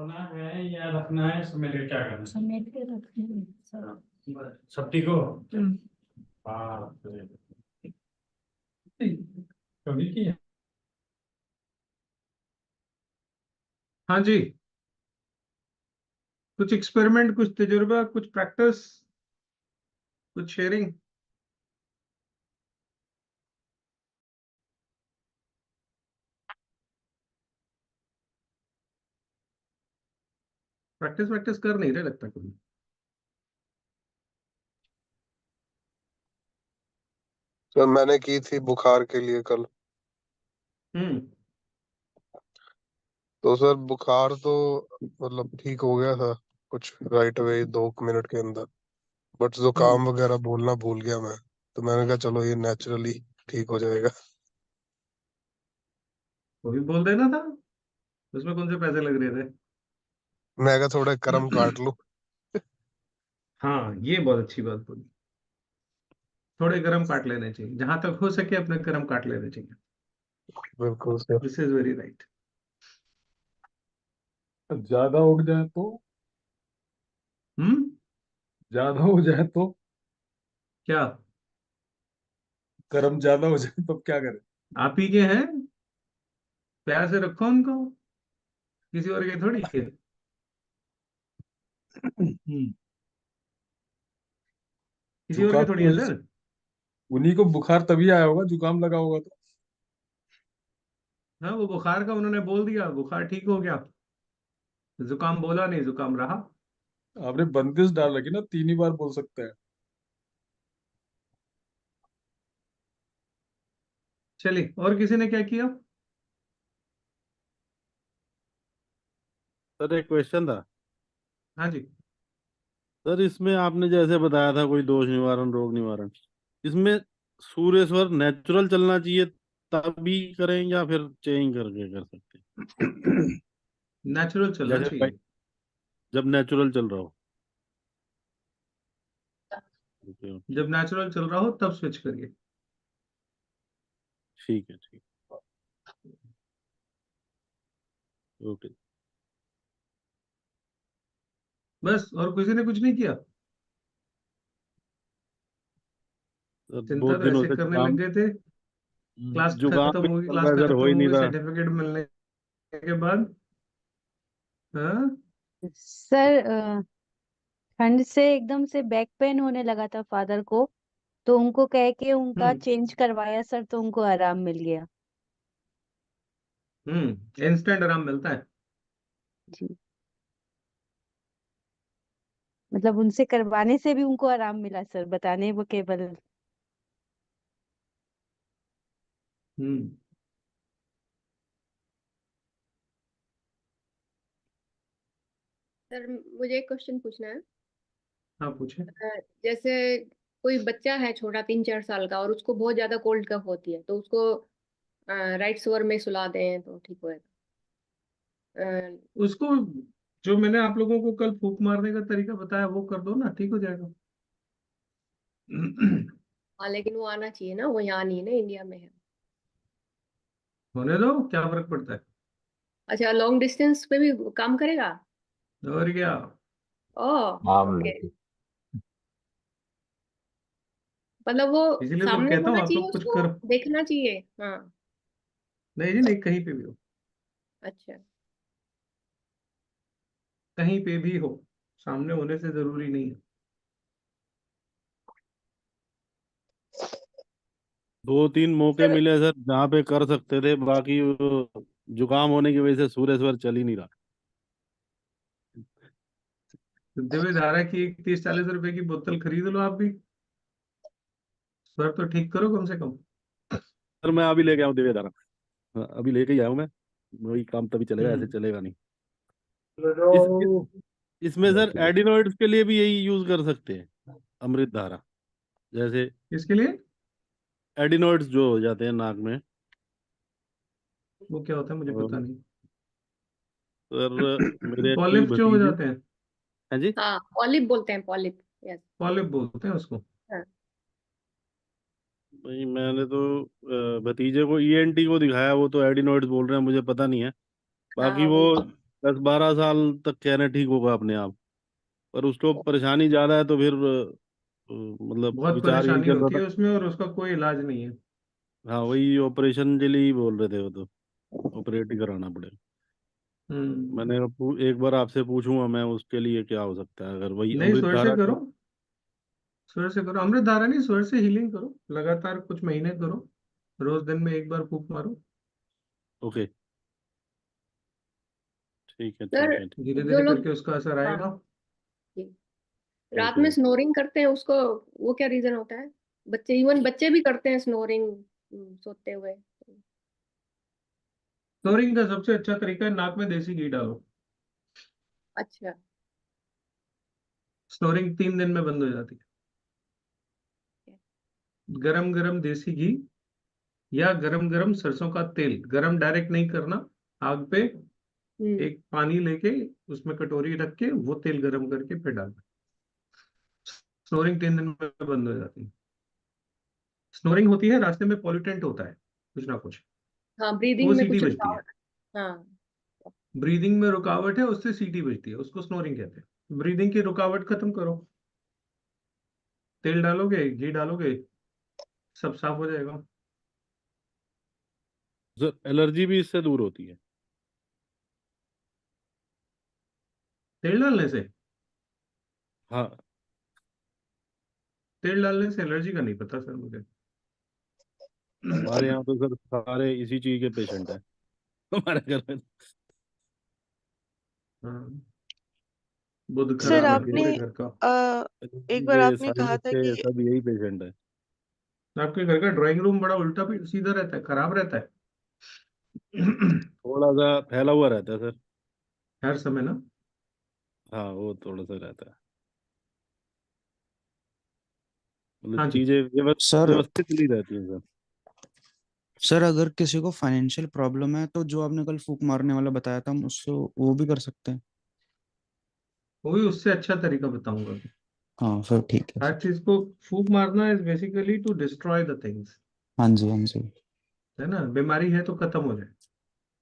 होना है या रखना है, समेट के क्या करना है? समेट के रखेंगे सब। सब ठीक हो? हाँ, कभी की है? हाँ जी। कुछ एक्सपेरिमेंट, कुछ तजुर्बा, कुछ प्रैक्टिस, कुछ शेयरिंग। प्रैक्टिस प्रैक्टिस कर नहीं रहे लगता कभी। सर मैंने की थी बुखार के लिए कल। हम्म। तो सर बुखार तो मतलब ठीक हो गया था कुछ राइट अवे 2 मिनट के अंदर। बट जुकाम वगैरह बोलना भूल गया मैं। तो मैंने कहा चलो ये नेचुरली ठीक हो जाएगा। वो भी बोल देना था, उसमें कौन से पैसे लग रहे थे? मैं कहा थोड़ा कर्म काट लूं। हाँ, ये बहुत अच्छी बात बोली। थोड़े कर्म काट लेने चाहिए, जहां तक हो सके अपने कर्म काट लेने चाहिए। बिल्कुल sir. This is very right. ज्यादा उठ जाए तो? हम्म। ज्यादा हो जाए तो? क्या? कर्म ज्यादा हो जाए तो क्या करें? आप ही के हैं, प्यार से रखो उनको, किसी और के थोड़ी है। किसी और के जुकाम थोड़ी की है वजह से सर। उन्हीं को बुखार तभी आया होगा, जुकाम लगा होगा तो। हाँ, वो बुखार का उन्होंने बोल दिया, बुखार ठीक हो गया। जुकाम बोला नहीं, जुकाम रहा। आपने बंदिश डाल रखी ना, 3 ही बार बोल सकते हैं। चलिए, और किसी ने क्या किया? सर एक क्वेश्चन था। हाँ जी। सर इसमें आपने जैसे बताया था कोई दोष निवारण रोग निवारण, इसमें सूर्यस्वर नेचुरल चलना चाहिए तभी करें या फिर चेंज करके कर सकते हैं? नेचुरल चलना जैसे चाहिए। जब नेचुरल चल रहा हो। Okay okay. जब नेचुरल चल रहा हो तब स्विच करिए। ठीक है ठीक। ओके। बस, और किसी ने कुछ नहीं किया? सर चिंता बहुत तो दिनों ऐसे से करने लग जुकाम, गए थे। क्लास जुकाम खत्म भी होगी, चल क्लास रहा है सर, हो खत्म ही नहीं होगी, रहा। सर्टिफिकेट मिलने के बाद। हाँ। सर ठंड से एकदम से बैक पेन होने लगा था फादर को, तो उनको कह के उनका हम्म। चेंज करवाया सर, तो उनको आराम मिल गया। इंस्टेंट आराम मिलता है। जी। मतलब उनसे करवाने से भी उनको आराम मिला सर, बताने वो केवल। हम्म। सर मुझे एक क्वेश्चन पूछना है। हाँ, पूछे। जैसे कोई बच्चा है छोटा 3-4 साल का और उसको बहुत ज्यादा कोल्ड कफ होती है, तो उसको राइट स्वर में सुला दें तो ठीक होएगा? उसको, जो मैंने आप लोगों को कल फूंक मारने का तरीका बताया वो कर दो ना, ठीक हो जाएगा। हाँ, लेकिन वो आना चाहिए ना, वो यहाँ नहीं है ना, इंडिया में है। होने दो, क्या फर्क पड़ता है? अच्छा, लॉन्ग डिस्टेंस पे भी काम करेगा? और क्या। Oh okay. मतलब वो इसीलिए तो सामने कहता हूँ होना आप चाहिए, लोग कुछ उसको कर। देखना चाहिए। हाँ। नहीं जी, नहीं, कहीं पे भी हो। अच्छा। कहीं पे भी हो, सामने होने से जरूरी नहीं है। 2-3 मौके सर मिले सर जहाँ पे कर सकते थे, बाकी वो जुकाम होने की वजह से सूर्यस्वर चल ही नहीं रहा। तो दिव्य धारा की एक 30-40 रुपए की बोतल खरीद लो आप भी, स्वर तो ठीक करो कम से कम। सर मैं अभी लेके आऊँ दिव्य धारा। हाँ, अभी लेके ही आया हूँ मैं। वही काम तभी चलेगा, ऐसे हम्म। चलेगा नहीं। इसमें सर एडिनॉइड्स के लिए भी यही यूज कर सकते हैं, अमृत धारा। जैसे किसके लिए? एडिनॉइड्स जो हो जाते हैं नाक में। वो क्या होता है, मुझे पता और नहीं। सर मेरे एक्चुअली पॉलिप जो हो भतीजे। जाते हैं। हाँ जी। हाँ, पॉलिप बोलते हैं, पॉलिप। यस। पॉलिप बोलते हैं उसको। हाँ। भाई मैंने तो भतीजे को ईएनटी को दिखाया, वो तो एडिनॉइड्स बोल रहे हैं, मुझे पता नहीं है। बाकी हाँ वो वही। 10-12 साल तक कह रहे हैं ठीक होगा अपने आप, पर उसको परेशानी ज्यादा है तो फिर मतलब बहुत विचार यही परेशानी चल रहा होती है था। उसमें और उसका कोई इलाज नहीं है। हाँ, वही ऑपरेशन के लिए ही बोल रहे थे वो तो, ऑपरेट ही कराना पड़ेगा। हम्म। मैंने एक बार आपसे पूछूंगा मैं उसके लिए क्या हो सकता है, अगर वही नहीं, अमृत स्वर से धारा करो। की। स्वर से करो, अमृत धारा नहीं, स्वर से हीलिंग करो, लगातार कुछ महीने करो। रोज दिन में एक बार फूंक मारो। ओके, ठीक है सर ठीक है ठीक धीरे जो धीरे लोग, करके उसका असर हाँ आएगा। जी, है। रात ओके। में स्नोरिंग करते हैं उसको, वो क्या रीजन होता है? बच्चे, इवन बच्चे भी करते हैं स्नोरिंग सोते हुए। स्नोरिंग का सबसे अच्छा तरीका है नाक में देसी घी डालो। अच्छा। स्नोरिंग 3 दिन में बंद हो जाती है। गरम गरम देसी घी या गरम गरम सरसों का तेल, गरम डायरेक्ट नहीं करना, आग पे हम्म। एक पानी लेके उसमें कटोरी रख के वो तेल गरम करके फिर डालना। स्नोरिंग 3 दिन में बंद हो जाती है। स्नोरिंग होती है, रास्ते में पॉल्यूटेंट होता है कुछ ना कुछ, हाँ, वो ब्रीदिंग में सीटी कुछ बजती है। रुकावट। हाँ। ब्रीदिंग में रुकावट है, उससे सीटी बजती है, उसको स्नोरिंग कहते हैं। ब्रीदिंग की रुकावट खत्म करो, तेल डालोगे, घी डालोगे, सब साफ हो जाएगा। सर एलर्जी भी इससे दूर होती है? तेल डालने से? हाँ। तेल डालने से एलर्जी का नहीं पता सर मुझे। हमारे यहाँ तो सर सारे इसी चीज के पेशेंट हैं हमारे घर में। हाँ, बुध सर खराब है आपने पूरे घर का। एक एलर्जी बार के, आपने कहा साइनस था के, कि सब यही पेशेंट है। आपके घर का ड्राइंग रूम बड़ा उल्टा भी सीधा रहता है, खराब रहता है। थोड़ा सा फैला हुआ रहता है सर। हर समय ना। हाँ, वो थोड़ा सा रहता है, मतलब हाँ जी। चीजें सर व्यवस्थित नहीं रहती हैं सर। सर अगर किसी को फाइनेंशियल प्रॉब्लम है तो जो आपने कल फूक मारने वाला बताया था हम उससे वो भी कर सकते हैं। वो भी उससे अच्छा तरीका बताऊंगा। हाँ फिर ठीक है हर सर। चीज को फूक मारना is basically to destroy the things. हाँ जी हाँ जी। है ना, बीमारी है तो खत्म हो जाए,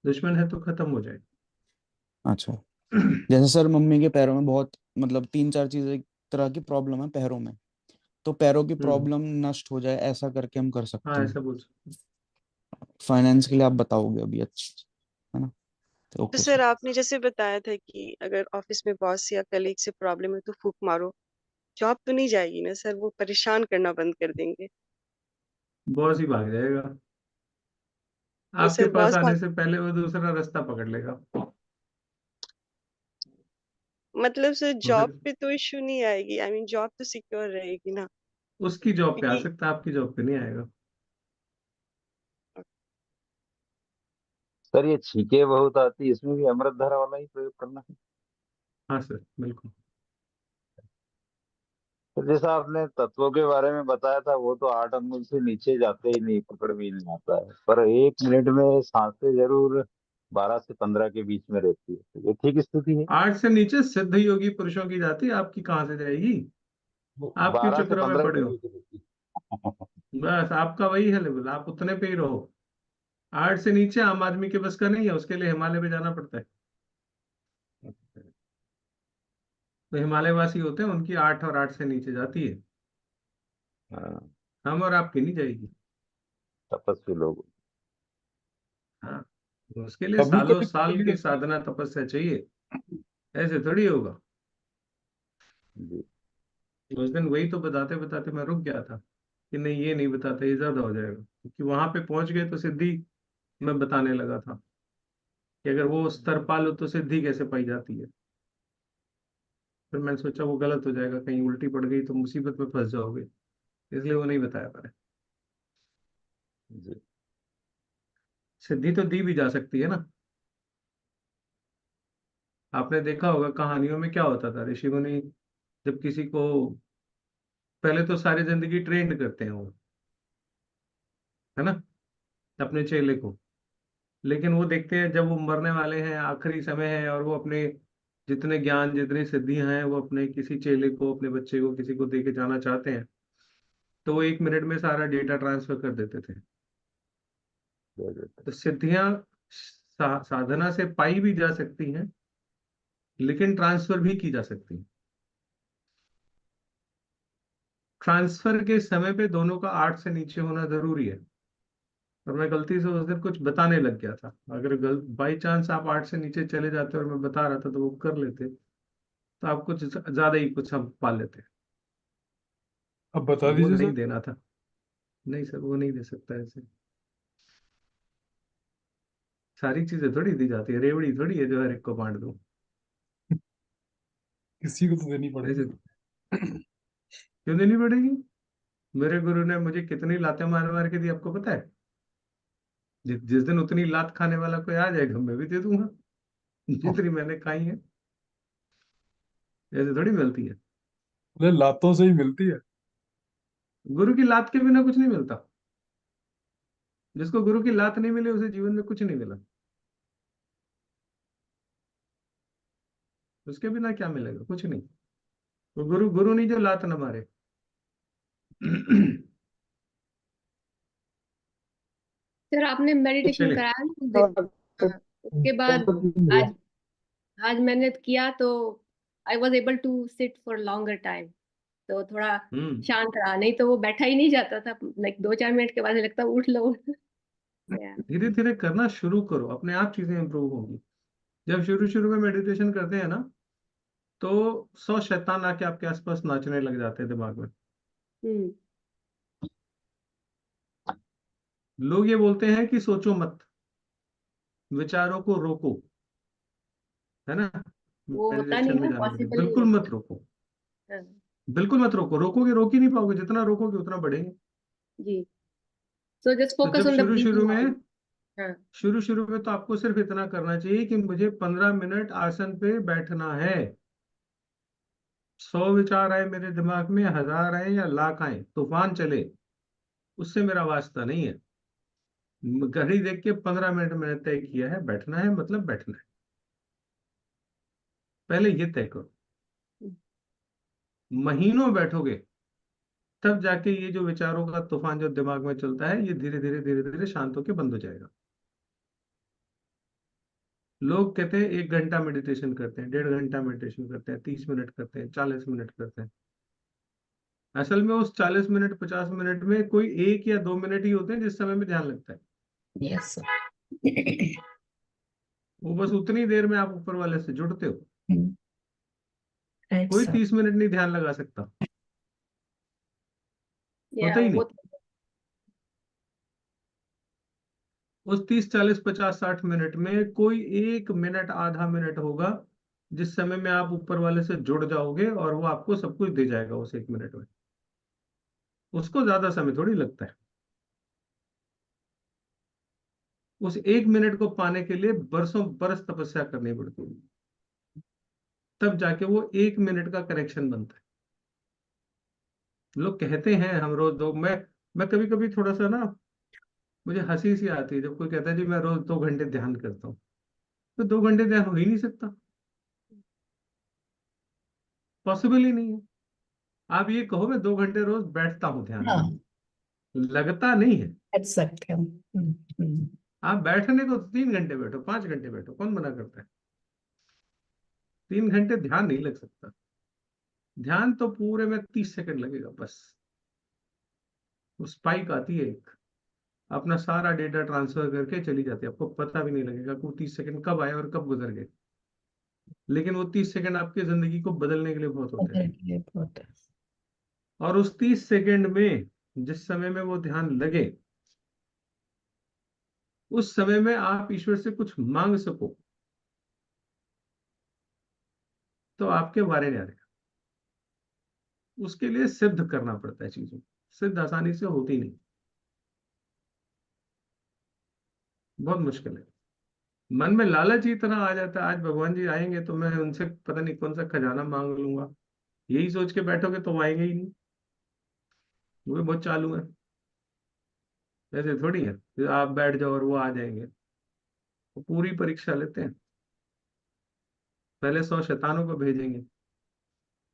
दुश्मन है तो खत्म हो जाए। अच्छा, जैसे सर मम्मी के पैरों में बहुत मतलब 3-4 चीजें एक तरह की प्रॉब्लम है पैरों में, तो पैरों की हम्म। प्रॉब्लम नष्ट हो जाए ऐसा करके हम कर सकते हाँ, हैं। ऐसा बोल सकते फाइनेंस के लिए आप बताओगे अभी, अच्छा है ना? तो तो ओके सर सर। आपने जैसे बताया था कि अगर ऑफिस में बॉस या कलीग से प्रॉब्लम है तो फूक मारो, जॉब तो नहीं जाएगी ना सर, वो परेशान करना बंद कर देंगे। हैं। बॉस ही भाग जाएगा, तो आपके सर पास बॉस आने भाग, से पहले वो दूसरा रास्ता पकड़ लेगा। मतलब सर तो जॉब फिर पे तो इश्यू नहीं आएगी, आई मीन जॉब तो सिक्योर रहेगी ना, उसकी जॉब पे आ क्योंकि सकता है, आपकी जॉब पे नहीं आएगा। सर ये छींके बहुत आती है, इसमें भी अमृत धारा वाला ही प्रयोग करना है? हाँ सर, बिल्कुल। तो जैसा आपने तत्वों के बारे में बताया था, वो तो 8 अंगुल से नीचे जाते ही नहीं, पकड़ में ही नहीं आता है, पर 1 मिनट में सांसें जरूर 12 से 15 के बीच में रहती है, तो ये ठीक स्थिति है? 8 से नीचे सिद्ध योगी पुरुषों की जाति, आपकी कहाँ से जाएगी? वो आप क्यों बारह से चक्रों में पंद्रह पड़े के हो? बीच रहती है। बस आपका वही है लेवल, आप उतने पे ही रहो। 8 से नीचे आम आदमी के बस का नहीं है, उसके लिए हिमालय पे जाना पड़ता है। तो हिमालय वासी होते हैं, उनकी 8 और 8 से नीचे जाती है। हाँ, हम और आपकी नहीं जाएगी। तपस्वी लोग। हाँ, तो उसके लिए कभी सालों कभी साल की साधना तपस्या चाहिए, ऐसे थोड़ी होगा। जी। उस दिन वही तो बताते बताते मैं रुक गया था कि नहीं, ये नहीं बताते, ये ज्यादा हो जाएगा, क्योंकि वहां पे पहुंच गए तो सिद्धि मैं बताने लगा था कि अगर वो स्तर पा लो तो सिद्धि कैसे पाई जाती है। फिर मैंने सोचा वो गलत हो जाएगा, कहीं उल्टी पड़ गई तो मुसीबत में फंस जाओगे, इसलिए वो नहीं बताया मैंने। जी। सिद्धि तो दी भी जा सकती है ना। आपने देखा होगा कहानियों में क्या होता था, ऋषि मुनि जब किसी को, पहले तो सारी जिंदगी ट्रेंड करते हैं वो, है ना, अपने चेले को। लेकिन वो देखते हैं जब वो मरने वाले हैं, आखिरी समय है, और वो अपने जितने ज्ञान जितनी सिद्धियां हैं वो अपने किसी चेले को, अपने बच्चे को, किसी को दे के जाना चाहते हैं, तो वो 1 मिनट में सारा डेटा ट्रांसफर कर देते थे। जय जय। तो सिद्धियां साधना से पाई भी जा सकती हैं, लेकिन ट्रांसफर भी की जा सकती है। ट्रांसफर के समय पे दोनों का 8 से नीचे होना जरूरी है। और मैं गलती से उस दिन कुछ बताने लग गया था। अगर बाई चांस आप 8 से नीचे चले जाते और मैं बता रहा था तो वो कर लेते, तो आप कुछ ज्यादा ही कुछ हम पा लेते। अब बता वो दीजिए नहीं सर। देना था। नहीं सर, वो नहीं दे सकता ऐसे। सारी चीजें थोड़ी दी जाती है, रेवड़ी थोड़ी है जो हर एक को बांट दूं। किसी को तो देनी ऐसे पड़ेगी। क्यों देनी पड़ेगी? मेरे गुरु ने मुझे कितनी लातें मार मार के दी, आपको पता है? जिस दिन उतनी लात खाने वाला कोई आ जाएगा मैं भी दे दूंगा जितनी मैंने खाई है। ऐसे थोड़ी मिलती है। बोले लातों से ही मिलती है। गुरु की लात के बिना कुछ नहीं मिलता। जिसको गुरु की लात नहीं मिली उसे जीवन में कुछ नहीं मिला। उसके बिना क्या मिलेगा? कुछ नहीं। वो गुरु गुरु नहीं जो लात न मारे सर आपने मेडिटेशन चलिए। कराया ना उस दिन? हाँ, उसके बाद आज आज मैंने किया तो I was able to sit for longer time, तो थोड़ा हम्म शांत रहा। नहीं तो वो बैठा ही नहीं जाता था, लाइक 2-4 मिनट के बाद लगता उठ लो। या धीरे धीरे करना शुरू करो, अपने आप चीजें इंप्रूव होंगी। जब शुरू शुरू में मेडिटेशन करते हैं ना, तो 100 शैतान आके आपके आसपास नाचने लग जाते हैं दिमाग में। हम्म लोग ये बोलते हैं कि सोचो मत, विचारों को रोको, है ना? वो होता नहीं मेडिटेशन में ना, जाने के लिए पॉसिबल नहीं बिल्कुल होता। मत रोको। हाँ, बिल्कुल मत रोको। रोकोगे रोक ही नहीं पाओगे, जितना रोकोगे उतना बढ़ेंगे। जी। सो जस्ट तो फोकस जब ऑन द ब्रीथिंग ओनली। हाँ। शुरू में तो आपको सिर्फ इतना करना चाहिए कि मुझे 15 मिनट आसन पे बैठना है। 100 विचार आए मेरे दिमाग में, 1000 आए या लाख आए, तूफान चले, उससे मेरा वास्ता नहीं है। घड़ी देख के 15 मिनट मैंने तय किया है, बैठना है मतलब बैठना है। पहले ये तय करो। महीनों बैठोगे तब जाके ये जो विचारों का तूफान जो दिमाग में चलता है, ये धीरे धीरे शांत होके बंद हो जाएगा। लोग कहते हैं 1 घंटा मेडिटेशन करते हैं, 1.5 घंटा मेडिटेशन करते हैं, 30 मिनट करते हैं, 40 मिनट करते हैं। असल में उस 40 मिनट 50 मिनट में कोई 1 या 2 मिनट ही होते हैं जिस समय में ध्यान लगता है। Yes sir. वो बस उतनी देर में आप ऊपर वाले से जुड़ते हो। राइट कोई सर। 30 मिनट नहीं ध्यान लगा सकता, होता या ही वो नहीं। उस 30 40 50 60 मिनट में कोई 1 मिनट आधा मिनट होगा जिस समय में आप ऊपर वाले से जुड़ जाओगे और वो आपको सब कुछ दे जाएगा उस 1 मिनट में। उसको ज्यादा समय थोड़ी लगता है। उस 1 मिनट को पाने के लिए बरसों बरस तपस्या करनी पड़ती है, तब जाके वो 1 मिनट का कनेक्शन बनता है। लोग कहते हैं हम रोज दो, मैं कभी कभी थोड़ा सा ना, मुझे हंसी सी आती है जब कोई कहता है जी मैं रोज 2 घंटे ध्यान करता हूँ। तो 2 घंटे ध्यान हो ही नहीं सकता, पॉसिबल ही नहीं है। आप ये कहो मैं 2 घंटे रोज बैठता हूँ ध्यान में, हाँ, लगता नहीं है। बैठ सकते हो। आप बैठने को 3 घंटे बैठो, 5 घंटे बैठो, कौन मना करता है? 3 घंटे ध्यान नहीं लग सकता। ध्यान तो पूरे में 30 सेकंड लगेगा बस। वो स्पाइक आती है एक, अपना सारा डेटा ट्रांसफर करके चली जाती है, आपको पता भी नहीं लगेगा कि वो 30 सेकंड कब आए और कब गुजर गए। लेकिन वो 30 सेकंड आपकी जिंदगी को बदलने के लिए बहुत होते हैं। उधर के लिए बहुत है। और उस 30 सेकंड में जिस समय में वो ध्यान लगे, उस समय में आप ईश्वर से कुछ मांग सको तो आपके वारे नहीं आ रहे। उसके लिए सिद्ध करना पड़ता है चीजों को। सिद्ध आसानी से होती नहीं, बहुत मुश्किल है। मन में लालच ही इतना आ जाता है, आज भगवान जी आएंगे तो मैं उनसे पता नहीं कौन सा खजाना मांग लूंगा। यही सोच के बैठोगे तो वो आएंगे ही नहीं। वो भी बहुत चालू है। ऐसे थोड़ी है कि आप बैठ जाओ और वो आ जाएंगे। वो पूरी परीक्षा लेते हैं, पहले 100 शैतानों को भेजेंगे।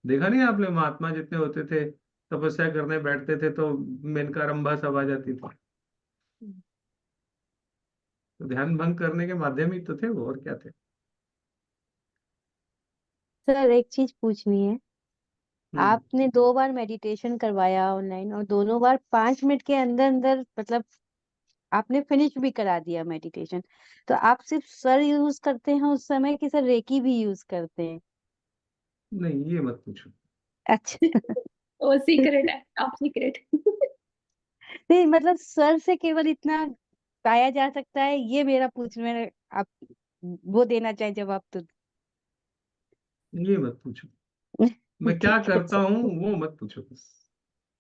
देखा नहीं आपने, महात्मा जितने होते थे तपस्या करने बैठते थे तो मेनका रंभा सब आ जाती थी। तो ध्यान भंग करने के माध्यम ही तो थे वो, और क्या थे? सर एक चीज पूछनी है। हम्म आपने 2 बार मेडिटेशन करवाया ऑनलाइन और दोनों बार 5 मिनट के अंदर अंदर मतलब आपने फिनिश भी करा दिया मेडिटेशन। तो आप सिर्फ सर यूज करते हैं उस समय कि सर रेकी भी यूज करते हैं? नहीं, ये मत पूछो। अच्छा। वो सीक्रेट है, टॉप सीक्रेट। नहीं मतलब सर से केवल इतना पाया जा सकता है, ये मेरा पूछना है। आप वो देना चाहें जवाब तो। ये मत पूछो। मैं क्या ठीक है करता सर। हूँ वो मत पूछो बस।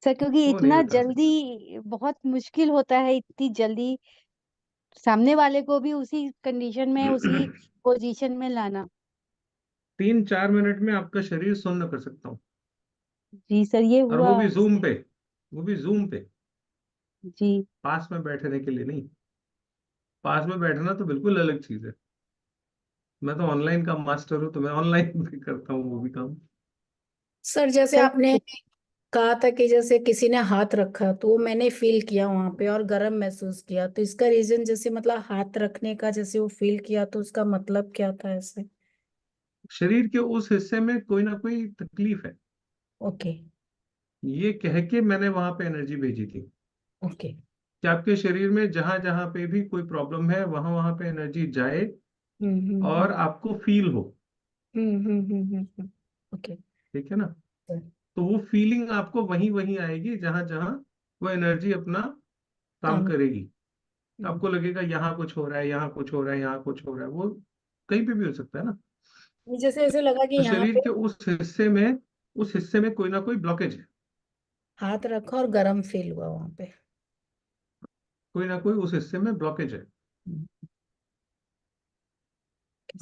सर क्योंकि वो नहीं इतना बता सकता। जल्दी बहुत मुश्किल होता है, इतनी जल्दी सामने वाले को भी उसी कंडीशन में उसी पोजीशन में लाना। 3-4 मिनट में आपका शरीर सुन्न कर सकता हूँ, जी सर, ये और हुआ वो भी जूम उससे। पे। वो भी जूम पे, जी पास में बैठने के लिए नहीं। पास में बैठना तो बिल्कुल अलग चीज है। मैं तो ऑनलाइन का मास्टर हूँ, तो मैं ऑनलाइन भी करता हूँ वो भी काम। सर जैसे सर आपने कहा था कि जैसे किसी ने हाथ रखा तो वो मैंने फील किया वहां पे और गर्म महसूस किया, तो इसका रीजन जैसे मतलब हाथ रखने का जैसे वो फील किया तो उसका मतलब क्या था ऐसे? शरीर के उस हिस्से में कोई ना कोई तकलीफ है, ओके। ये कह के मैंने वहां पे एनर्जी भेजी थी ओके। कि आपके शरीर में जहां जहां पे भी कोई प्रॉब्लम है वहां वहां पे एनर्जी जाए हम्म। और आपको फील हो। ओके ठीक है ना? सर। तो वो फीलिंग आपको वहीं वहीं आएगी जहां जहां वो एनर्जी अपना काम काम। करेगी। हम्म, आपको लगेगा यहाँ कुछ हो रहा है, यहाँ कुछ हो रहा है, यहाँ कुछ हो रहा है। वो कहीं पे भी हो सकता है ना। जैसे ऐसे लगा कि तो यहाँ शरीर पे के उस हिस्से में कोई ना कोई ब्लॉकेज है। हाथ रखा और गर्म फील हुआ वहां पे। कोई ना कोई उस हिस्से में ब्लॉकेज है। हम्म,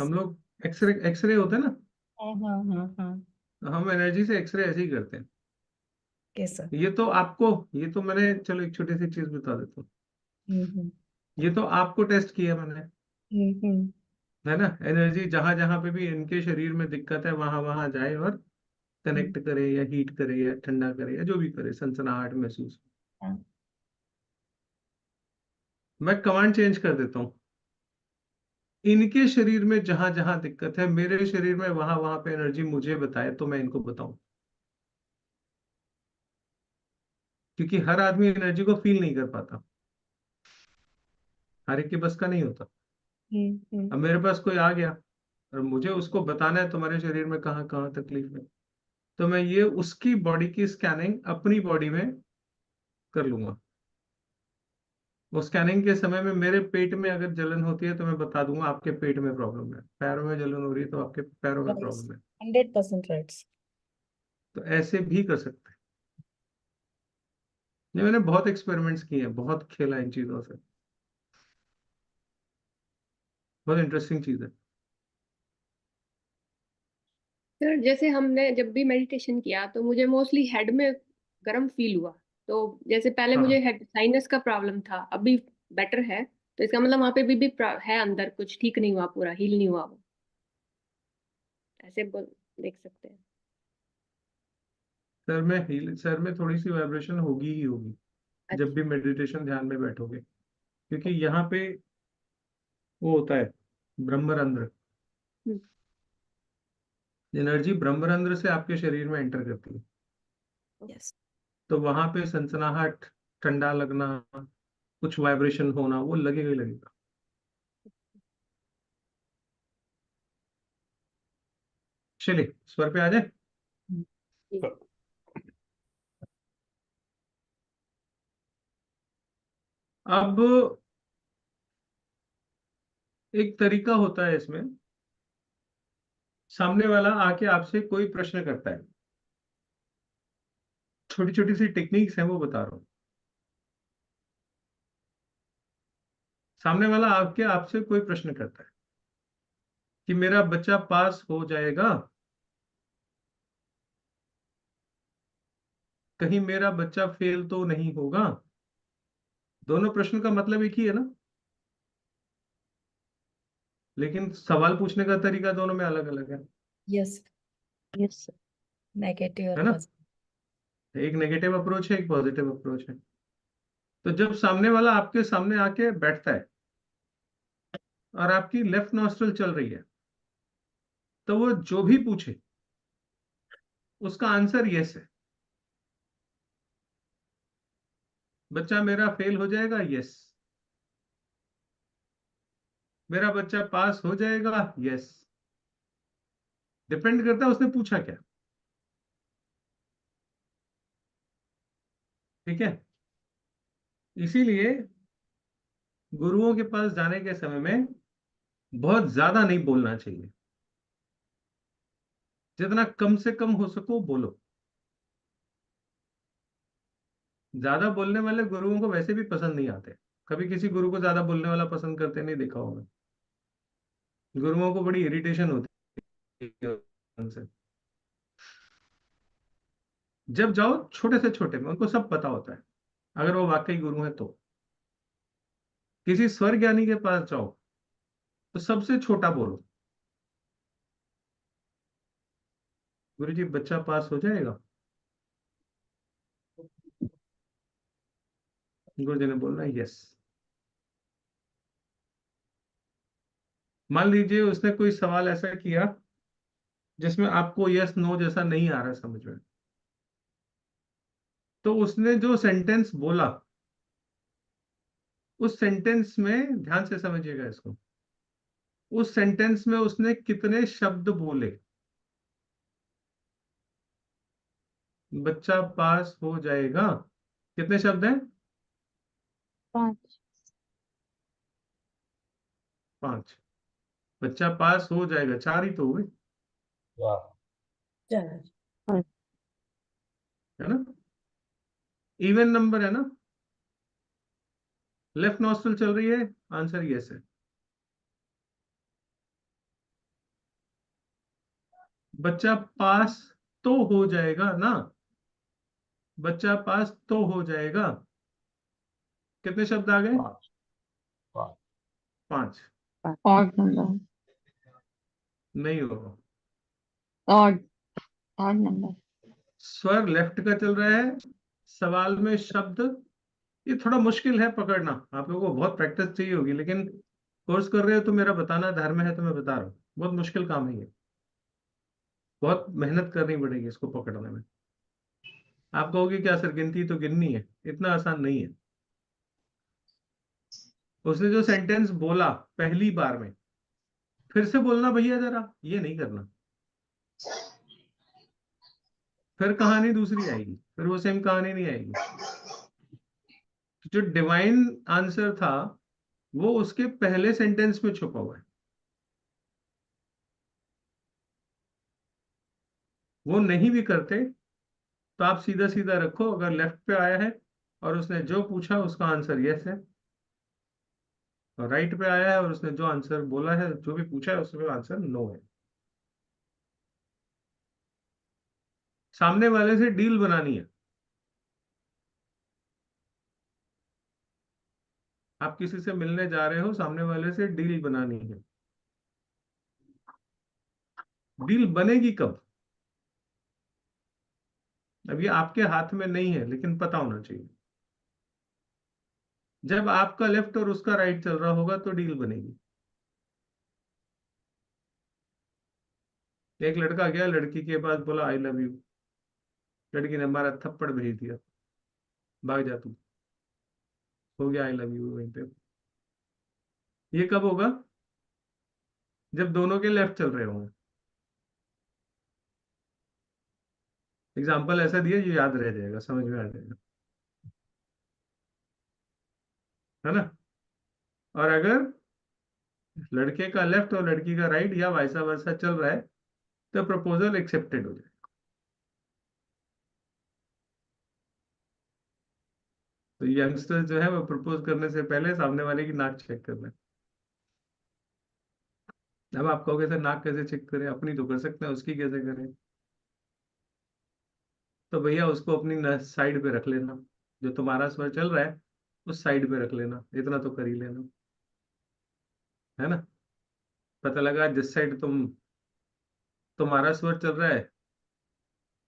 हम लोग एक्सरे होते हैं ना, हाँ। तो हम एनर्जी से एक्सरे ऐसे ही करते हैं। कैसा? ये तो मैंने, चलो एक छोटी सी चीज बता देता हूँ। हम्म। ये तो आपको टेस्ट किया मैंने, हम्म। है ना? एनर्जी जहां जहां पे भी इनके शरीर में दिक्कत है वहां वहां जाए और हम्म, कनेक्ट करे या हीट करे या ठंडा करे या जो भी करे, सनसनाहट महसूस। हाँ। मैं कमांड चेंज कर देता हूँ। इनके शरीर में जहां जहां दिक्कत है, मेरे शरीर में वहां वहां पे एनर्जी मुझे बताए तो मैं इनको बताऊं। क्योंकि हर आदमी एनर्जी को फील नहीं कर पाता, हर एक के बस का नहीं होता। अब मेरे पास कोई आ गया और मुझे उसको बताना है तुम्हारे शरीर में कहाँ कहाँ तकलीफ है, तो मैं ये उसकी बॉडी की स्कैनिंग अपनी बॉडी में कर लूंगा। वो स्कैनिंग के समय में मेरे पेट में अगर जलन होती है तो मैं बता दूंगा आपके पेट में प्रॉब्लम है। पैरों में जलन हो रही है तो आपके पैरों में राइट्स। प्रॉब्लम है। 100% राइट्स। तो ऐसे भी कर सकते हैं। ये मैंने बहुत एक्सपेरिमेंट्स किए हैं, बहुत खेला इन चीजों से। बहुत इंटरेस्टिंग चीज है। सर जैसे हमने जब भी मेडिटेशन किया तो मुझे मोस्टली हेड में गर्म फील हुआ। तो जैसे पहले मुझे हाँ, हेड साइनस का प्रॉब्लम था, अभी बेटर है। तो इसका मतलब वहां पे भी है अंदर कुछ ठीक नहीं हुआ, पूरा हील नहीं हुआ वो, ऐसे देख सकते हैं। सर में थोड़ी सी वाइब्रेशन होगी ही होगी जब अच्छा। भी मेडिटेशन ध्यान में बैठोगे, क्योंकि यहाँ पे वो होता है ब्रह्मरंध्र। हम्म, एनर्जी ब्रह्मरंध्र से आपके शरीर में एंटर करती है। यस। तो वहां पे सनसनाहट, ठंडा लगना, कुछ वाइब्रेशन होना, वो लगेगा ही लगेगा। चलिए स्वर पे आ जाए। जी। अब एक तरीका होता है इसमें, सामने वाला आके आपसे कोई प्रश्न करता है, छोटी छोटी सी टेक्निक्स हैं वो बता रहा हूँ। सामने वाला आके आपसे कोई प्रश्न करता है कि मेरा बच्चा पास हो जाएगा, कहीं मेरा बच्चा फेल तो नहीं होगा। दोनों प्रश्न का मतलब एक ही है ना, लेकिन सवाल पूछने का तरीका दोनों में अलग अलग यस। यस नेगेटिव और है ना? पॉजिटिव। एक नेगेटिव अप्रोच है, एक पॉजिटिव अप्रोच है। तो जब सामने वाला आपके सामने आके बैठता है और आपकी लेफ्ट नॉस्ट्रल चल रही है, तो वो जो भी पूछे उसका आंसर यस है। बच्चा मेरा फेल हो जाएगा, यस। मेरा बच्चा पास हो जाएगा, यस। डिपेंड करता है उसने पूछा क्या। ठीक है, इसीलिए गुरुओं के पास जाने के समय में बहुत ज्यादा नहीं बोलना चाहिए, जितना कम से कम हो सको बोलो। ज्यादा बोलने वाले गुरुओं को वैसे भी पसंद नहीं आते। कभी किसी गुरु को ज्यादा बोलने वाला पसंद करते नहीं देखा होगा। गुरुओं को बड़ी इरिटेशन होती है उनसे। जब जाओ छोटे से छोटे में, उनको सब पता होता है, अगर वो वाकई गुरु है तो। किसी स्वर ज्ञानी के पास जाओ तो सबसे छोटा बोलो, गुरु जी बच्चा पास हो जाएगा। गुरु जी ने बोलना यस। मान लीजिए उसने कोई सवाल ऐसा किया जिसमें आपको यस नो जैसा नहीं आ रहा समझ में, तो उसने जो सेंटेंस बोला, उस सेंटेंस में ध्यान से समझिएगा इसको, उस सेंटेंस में उसने कितने शब्द बोले। बच्चा पास हो जाएगा, कितने शब्द हैं? 5। 5। बच्चा पास हो जाएगा, 4 ही तो हुए, वाह। चलो। है ना? इवन नंबर है ना? लेफ्ट नॉस्ट्रल चल रही है, आंसर यस है। बच्चा पास तो हो जाएगा ना, बच्चा पास तो हो जाएगा। कितने शब्द आ गए? 5 5 5। ऑड नंबर, नहीं होगा। Odd odd number. स्वर लेफ्ट का चल रहा है, सवाल में शब्द, ये थोड़ा मुश्किल है पकड़ना, आप लोगों को बहुत प्रैक्टिस चाहिए होगी, लेकिन कोर्स कर रहे हो तो मेरा बताना धर्म है, तो मैं बता रहा हूँ, बहुत मुश्किल काम है ये, बहुत मेहनत करनी पड़ेगी इसको पकड़ने में। आप कहोगे क्या सर गिनती तो गिननी है, इतना आसान नहीं है। उसने जो सेंटेंस बोला पहली बार में, फिर से बोलना भैया जरा, ये नहीं करना। फिर कहानी दूसरी आएगी, फिर वो सेम कहानी नहीं आएगी। जो डिवाइन आंसर था वो उसके पहले सेंटेंस में छुपा हुआ है, वो नहीं भी करते तो आप सीधा सीधा रखो, अगर लेफ्ट पे आया है और उसने जो पूछा उसका आंसर यस है, और राइट पे आया है और उसने जो आंसर बोला है, जो भी पूछा है उसका आंसर नो है। सामने वाले से डील बनानी है। आप किसी से मिलने जा रहे हो, सामने वाले से डील बनानी है। डील बनेगी कब? अब ये आपके हाथ में नहीं है, लेकिन पता होना चाहिए। जब आपका लेफ्ट और उसका राइट चल रहा होगा तो डील बनेगी। एक लड़का गया लड़की के पास, बोला आई लव यू। लड़की ने मारा थप्पड़ भेज दिया, भाग जा तू। हो गया आई लव यू वहीं पे। ये कब होगा? जब दोनों के लेफ्ट चल रहे होंगे। एग्जाम्पल ऐसा दिया जो याद रह जाएगा, समझ में आ जाएगा, है ना? और अगर लड़के का लेफ्ट और लड़की का राइट या वाइसा वर्सा चल रहा है तो प्रपोजल एक्सेप्टेड हो जाए। तो यंगस्टर जो है वो प्रपोज करने से पहले सामने वाले की नाक चेक कर लें। अब आप कहोगे सर नाक कैसे चेक करें, अपनी तो कर सकते हैं, उसकी कैसे करें? तो भैया उसको अपनी साइड पे रख लेना, जो तुम्हारा स्वर चल रहा है उस साइड पे रख लेना, इतना तो कर ही लेना, है ना? पता लगा जिस साइड तुम्हारा स्वर चल रहा है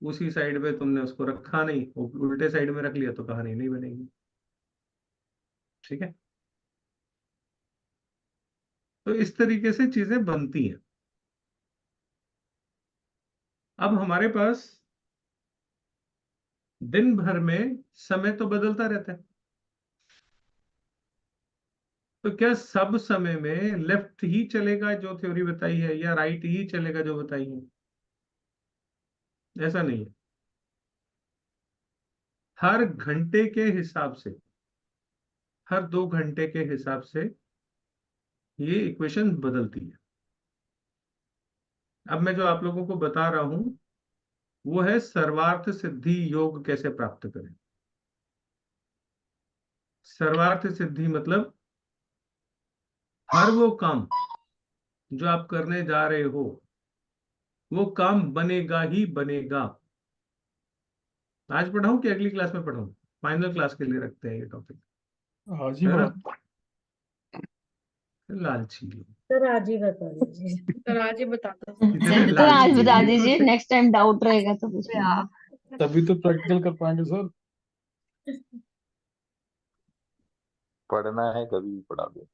उसी साइड पे तुमने उसको रखा नहीं, उल्टे साइड में रख लिया तो कहानी नहीं बनेगी। ठीक है, तो इस तरीके से चीजें बनती हैं। अब हमारे पास दिन भर में समय तो बदलता रहता है, तो क्या सब समय में लेफ्ट ही चलेगा जो थ्योरी बताई है, या राइट ही चलेगा जो बताई है? ऐसा नहीं है। हर घंटे के हिसाब से, हर 2 घंटे के हिसाब से ये इक्वेशन बदलती है। अब मैं जो आप लोगों को बता रहा हूं वो है सर्वार्थ सिद्धि योग कैसे प्राप्त करें। सर्वार्थ सिद्धि मतलब हर वो काम जो आप करने जा रहे हो वो काम बनेगा ही बनेगा। आज पढ़ाऊं कि अगली क्लास में पढ़ाऊं? फाइनल क्लास के लिए रखते हैं ये टॉपिक, आज ही है बड़ा। ना? लालची लोग, सर आज ही बता दीजिए। सर आज ही बता दो। इतने सर आज लालची बता हैं। दीजिए, नेक्स्ट टाइम डाउट रहेगा तो पूछ लेंगे। तभी तो प्रैक्टिकल कर पाएंगे सर। पढ़ना है कभी भी पढ़ा दो।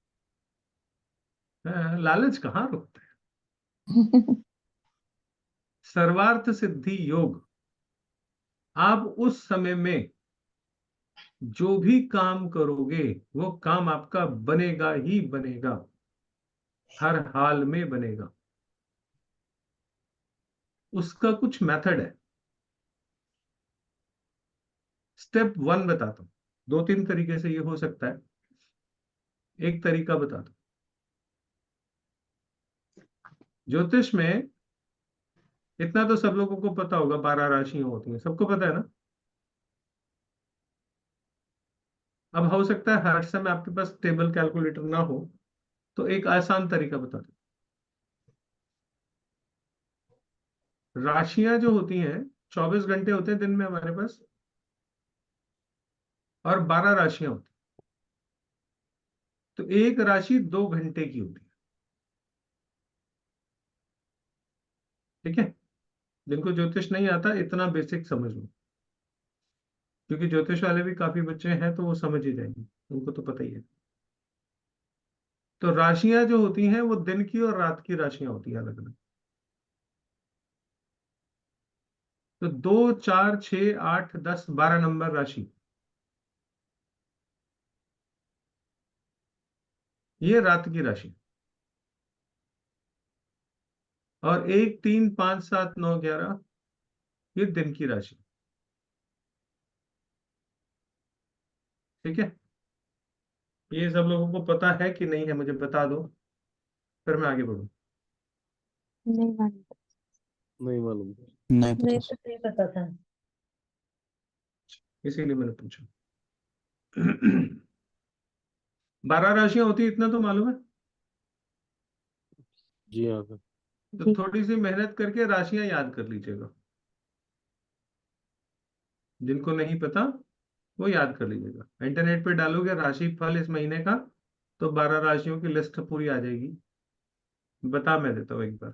लालच कहाँ रुकता है। सर्वार्थ सिद्धि योग, आप उस समय में जो भी काम करोगे वो काम आपका बनेगा ही बनेगा, हर हाल में बनेगा। उसका कुछ मेथड है। स्टेप 1 बताता हूं, 2-3 तरीके से ये हो सकता है। एक तरीका बताता हूं। ज्योतिष में इतना तो सब लोगों को पता होगा, 12 राशियां होती हैं, सबको पता है ना? अब हो सकता है हर समय आपके पास टेबल कैलकुलेटर ना हो, तो एक आसान तरीका बता दो। राशियां जो होती हैं, 24 घंटे होते हैं दिन में हमारे पास, और 12 राशियां होती हैं, तो एक राशि 2 घंटे की होती है। ठीक है? जिनको ज्योतिष नहीं आता इतना बेसिक समझ लो, क्योंकि ज्योतिष वाले भी काफी बच्चे हैं तो वो समझ ही जाएंगे, उनको तो पता ही है। तो राशियां जो होती हैं वो दिन की और रात की राशियां होती हैं अलग अलग। तो 2, 4, 6, 8, 10, 12 नंबर राशि, ये रात की राशि। और 1, 3, 5, 7, 9, 11 ये दिन की राशि। ठीक है? ये सब लोगों को पता है कि नहीं है, मुझे बता दो, फिर मैं आगे बढ़ूं। नहीं मालूम। नहीं मालूम। नहीं पता नहीं सर। तो नहीं पता था। इसीलिए मैंने पूछा। 12 राशियां होती है, इतना तो मालूम है। जी हाँ सर। तो थोड़ी सी मेहनत करके राशियां याद कर लीजिएगा। जिनको नहीं पता वो याद कर लीजिएगा। इंटरनेट पे डालोगे राशि फल इस महीने का, तो 12 राशियों की लिस्ट पूरी आ जाएगी। बता मैं देता हूँ एक बार।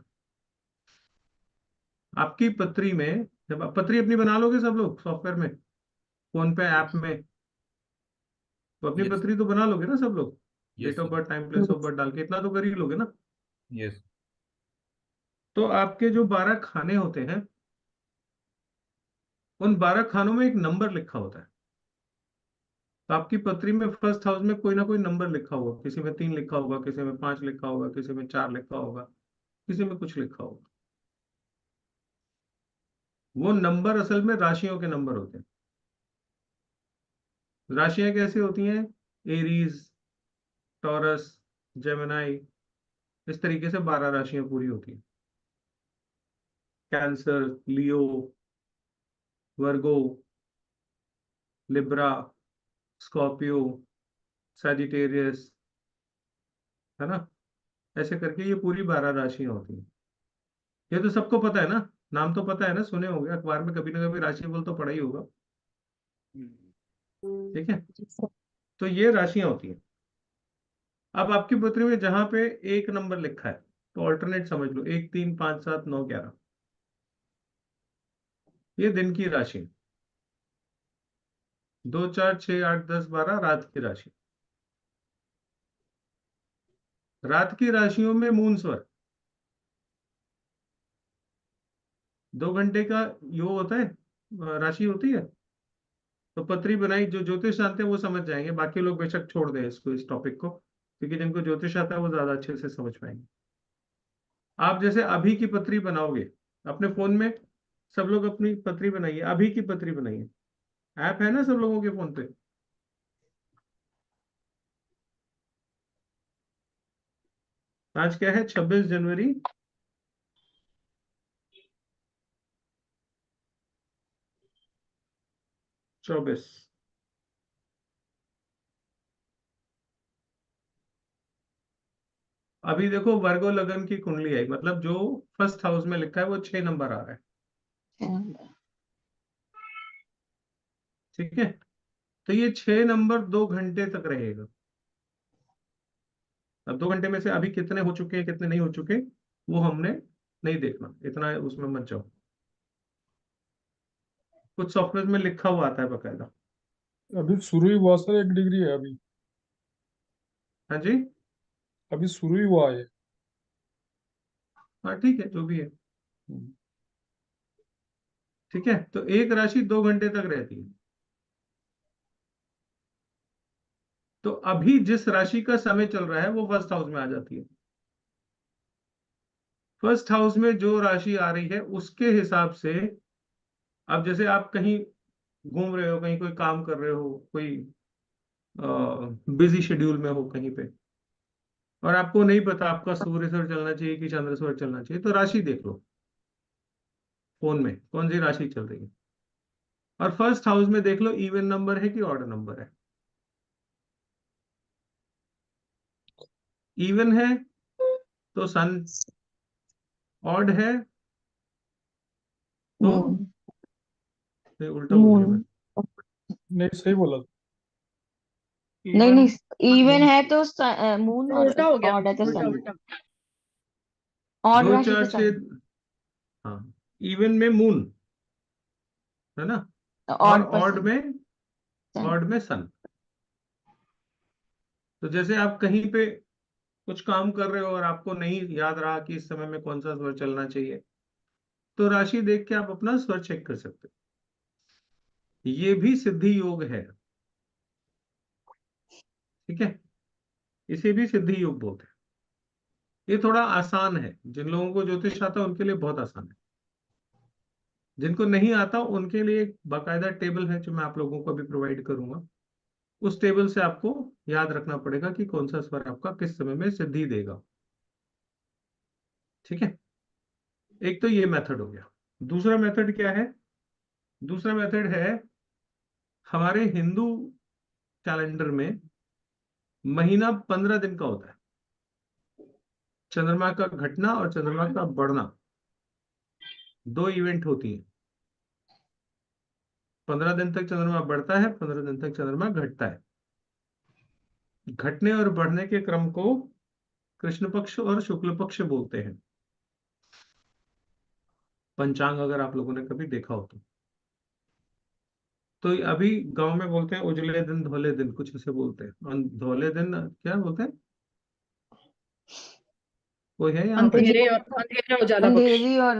आपकी पत्री में, जब आप पत्री अपनी बना लोगे सब लोग सॉफ्टवेयर में, फोन पे ऐप में, तो अपनी यस पत्री तो बना लोगे ना सब लोग? Yes date of sir birth, time, place of birth डाल के इतना तो कर ही लोगे ना? यस तो आपके जो 12 खाने होते हैं, उन 12 खानों में एक नंबर लिखा होता है। तो आपकी पत्री में फर्स्ट हाउस में कोई ना कोई नंबर लिखा होगा, किसी में 3 लिखा होगा, किसी में 5 लिखा होगा, किसी में 4 लिखा होगा, किसी में कुछ लिखा होगा। वो नंबर असल में राशियों के नंबर होते हैं। राशियां कैसी होती हैं? एरीज, टॉरस, जेमिनाई, इस तरीके से 12 राशियां पूरी होती हैं। कैंसर, लियो, वर्गो, लिब्रा, स्कॉर्पियो, सैजिटेरियस, है ना? ऐसे करके ये पूरी 12 राशियां होती हैं। ये तो सबको पता है ना, नाम तो पता है ना, सुने होंगे अखबार में कभी ना कभी राशिफल तो पढ़ा ही होगा। ठीक है? तो ये राशियां होती हैं। अब आपकी पत्री में जहां पे एक नंबर लिखा है, तो ऑल्टरनेट समझ लो, 1, 3, 5, 7, 9, 11 ये दिन की राशि। 2, 4, 6, 8, 10, 12 रात की राशि। रात की राशियों में मून स्वर 2 घंटे का योग होता है, राशि होती है। तो पत्री बनाई, जो ज्योतिष जानते हैं वो समझ जाएंगे, बाकी लोग बेशक छोड़ दें इसको, इस टॉपिक को, क्योंकि जिनको ज्योतिष आता है वो ज्यादा अच्छे से समझ पाएंगे। आप जैसे अभी की पत्री बनाओगे अपने फोन में, सब लोग अपनी पत्री बनाइए, अभी की पत्री बनाइए, ऐप है ना सब लोगों के फोन पे। आज क्या है, 26 जनवरी 24। अभी देखो वर्गो लगन की कुंडली आई, मतलब जो फर्स्ट हाउस में लिखा है वो 6 नंबर आ रहा है, ठीक है। तो ये 6 नंबर 2 घंटे तक रहेगा। अब 2 घंटे में से अभी कितने हो चुके हैं कितने नहीं हो चुके वो हमने नहीं देखना, इतना उसमें मत जाओ। कुछ सॉफ्टवेयर में लिखा हुआ आता है बकायदा। अभी शुरू ही हुआ सर, 1 डिग्री है अभी। हाँ जी, अभी शुरू ही हुआ है। हाँ ठीक है, जो भी है, ठीक है। तो एक राशि 2 घंटे तक रहती है। तो अभी जिस राशि का समय चल रहा है वो फर्स्ट हाउस में आ जाती है। फर्स्ट हाउस में जो राशि आ रही है उसके हिसाब से, अब जैसे आप कहीं घूम रहे हो, कहीं कोई काम कर रहे हो, कोई बिजी शेड्यूल में हो कहीं पे, और आपको नहीं पता आपका सूर्य स्वर चलना चाहिए कि चंद्र स्वर चलना चाहिए, तो राशि देख लो फोन में कौन सी राशि चल रही है, और फर्स्ट हाउस में देख लो इवन नंबर है कि ऑड नंबर है। इवन है तो सन, ऑड है तो मून। ये उल्टा बोल दिया मैं। नहीं, सही बोला। नहीं इवन, नहीं, इवन है तो मून, और उल्टा हो गया, ऑड है तो उल्टा सन। उल्टा। ऑड 2 राशि 4 पे 6, सन, हाँ, इवन में मून है ना, और ऑड पर ऑड सन। में, सन। ऑड में सन। तो जैसे आप कहीं पे कुछ काम कर रहे हो और आपको नहीं याद रहा कि इस समय में कौन सा स्वर चलना चाहिए, तो राशि देख के आप अपना स्वर चेक कर सकते हो। ये भी सिद्धि योग है, ठीक है, इसे भी सिद्धि योग बोलते हैं। ये थोड़ा आसान है, जिन लोगों को ज्योतिष आता है उनके लिए बहुत आसान है, जिनको नहीं आता उनके लिए एक बाकायदा टेबल है जो मैं आप लोगों को अभी प्रोवाइड करूंगा। उस टेबल से आपको याद रखना पड़ेगा कि कौन सा स्वर आपका किस समय में सिद्धि देगा, ठीक है। एक तो ये मेथड हो गया। दूसरा मेथड क्या है, दूसरा मेथड है हमारे हिंदू कैलेंडर में महीना 15 दिन का होता है। चंद्रमा का घटना और चंद्रमा का बढ़ना, 2 इवेंट होती है। 15 दिन तक चंद्रमा बढ़ता है, 15 दिन तक चंद्रमा घटता है। घटने और बढ़ने के क्रम को कृष्ण पक्ष और शुक्ल पक्ष बोलते हैं। पंचांग अगर आप लोगों ने कभी देखा हो तो अभी गांव में बोलते हैं उजले दिन धोले दिन, कुछ ऐसे बोलते हैं, और धोले दिन क्या बोलते हैं, कोई है यहाँ पे? अंधेरे और अंधेरा उजाला पक्ष। अंधेरी और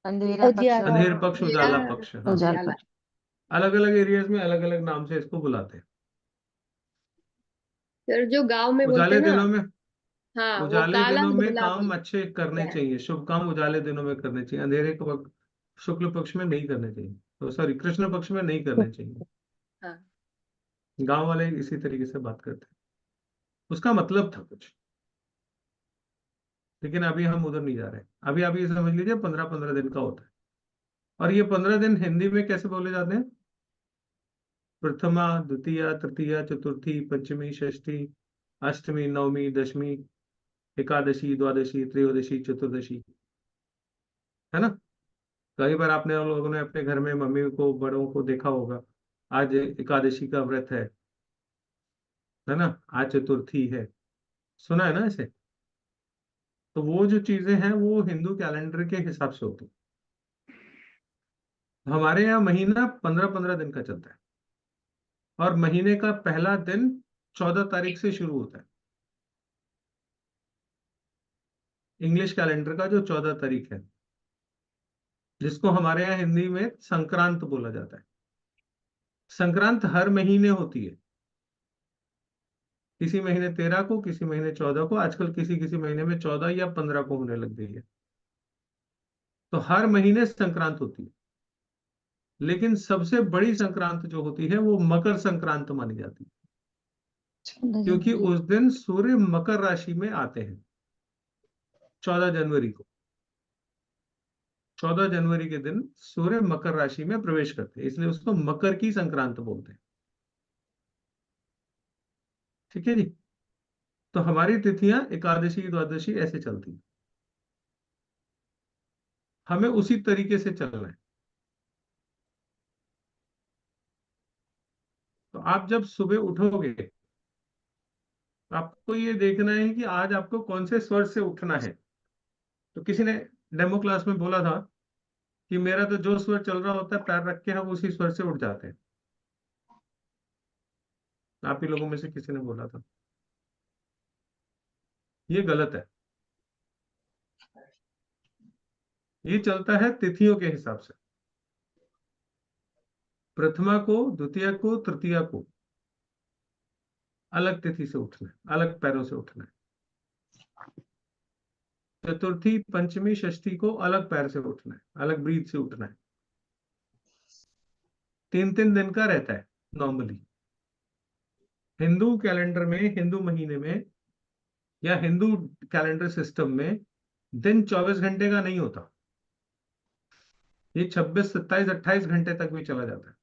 अंधेरा पक्ष उजियारा। और अंधेर पक्ष उजाला उजाला, पक्ष, हाँ। उजाला उजाला। पक्ष। अलग अलग एरियाज में अलग अलग नाम से इसको बुलाते हैं। सर जो गांव में बोलते उजाले हैं ना, दिनों में, हाँ, वो उजाले काला दिनों में धोला काम अच्छे बोलते करने हैं। चाहिए, शुभ काम उजाले दिनों में करने चाहिए, अंधेरे के वक्त शुक्ल पक्ष में नहीं करने चाहिए, तो सॉरी कृष्ण पक्ष में नहीं करने चाहिए। हाँ, गांव वाले इसी तरीके से बात करते हैं, उसका मतलब था कुछ, लेकिन अभी हम उधर नहीं जा रहे। अभी आप ये समझ लीजिए 15-15 दिन का होता है। और ये 15 दिन हिंदी में कैसे बोले जाते हैं? प्रथमा, द्वितीय, तृतीय, चतुर्थी, पंचमी, षष्ठी, अष्टमी, नवमी, दशमी, एकादशी, द्वादशी, त्रयोदशी, चतुर्दशी, है ना। कई बार आपने उन लोगों ने अपने घर में मम्मी को, बड़ों को देखा होगा, आज एकादशी का व्रत है ना, आज चतुर्थी है, सुना है ना ऐसे। तो वो जो चीजें हैं वो हिंदू कैलेंडर के हिसाब से होती है। हमारे यहाँ महीना 15-15 दिन का चलता है, और महीने का पहला दिन 14 तारीख से शुरू होता है। इंग्लिश कैलेंडर का जो 14 तारीख है, जिसको हमारे यहाँ हिंदी में संक्रांत बोला जाता है। संक्रांत हर महीने होती है, किसी महीने 13 को, किसी महीने 14 को, आजकल किसी किसी महीने में 14 या 15 को होने लग गई है। तो हर महीने संक्रांत होती है, लेकिन सबसे बड़ी संक्रांत जो होती है वो मकर संक्रांत मानी जाती है, 14 क्योंकि जनवरी। उस दिन सूर्य मकर राशि में आते हैं 14 जनवरी को। 14 जनवरी के दिन सूर्य मकर राशि में प्रवेश करते हैं, इसलिए उसको मकर की संक्रांत बोलते हैं। ठीक है जी। तो हमारी तिथियां एकादशी द्वादशी ऐसे चलती हैं, हमें उसी तरीके से चलना है। तो आप जब सुबह उठोगे, आपको ये देखना है कि आज आपको कौन से स्वर से उठना है। तो किसी ने डेमो क्लास में बोला था कि मेरा तो जो स्वर चल रहा होता है पैर रख के हम उसी स्वर से उठ जाते हैं। आप ही लोगों में से किसी ने बोला था, ये गलत है। ये चलता है तिथियों के हिसाब से, प्रथमा को, द्वितीया को, तृतीया को अलग तिथि से उठना है, अलग पैरों से उठना है। चतुर्थी, पंचमी, षष्ठी को अलग पैर से उठना है, अलग ब्रीथ से उठना है। 3-3 दिन का रहता है नॉर्मली। हिंदू कैलेंडर में, हिंदू महीने में या हिंदू कैलेंडर सिस्टम में दिन 24 घंटे का नहीं होता, ये 26, 27, 28 घंटे तक भी चला जाता है,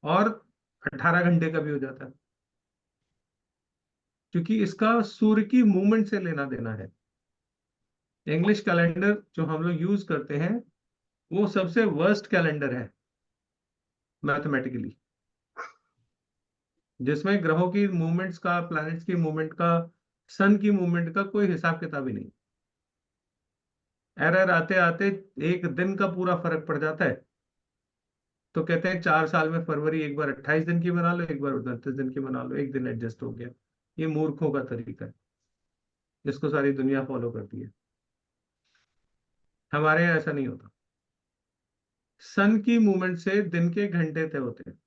और 18 घंटे का भी हो जाता है, क्योंकि इसका सूर्य की मूवमेंट से लेना देना है। इंग्लिश कैलेंडर जो हम लोग यूज करते हैं वो सबसे वर्स्ट कैलेंडर है मैथमेटिकली, जिसमें ग्रहों की मूवमेंट्स का, प्लैनेट्स की मूवमेंट का, सन की मूवमेंट का कोई हिसाब किताब ही नहीं। एरर आते आते एक दिन का पूरा फर्क पड़ जाता है। तो कहते हैं 4 साल में फरवरी एक बार 28 दिन की बना लो, एक बार 29 दिन की बना लो, एक दिन एडजस्ट हो गया। ये मूर्खों का तरीका है, जिसको सारी दुनिया फॉलो करती है। हमारे यहाँ ऐसा नहीं होता। सन की मूवमेंट से दिन के घंटे तय होते हैं।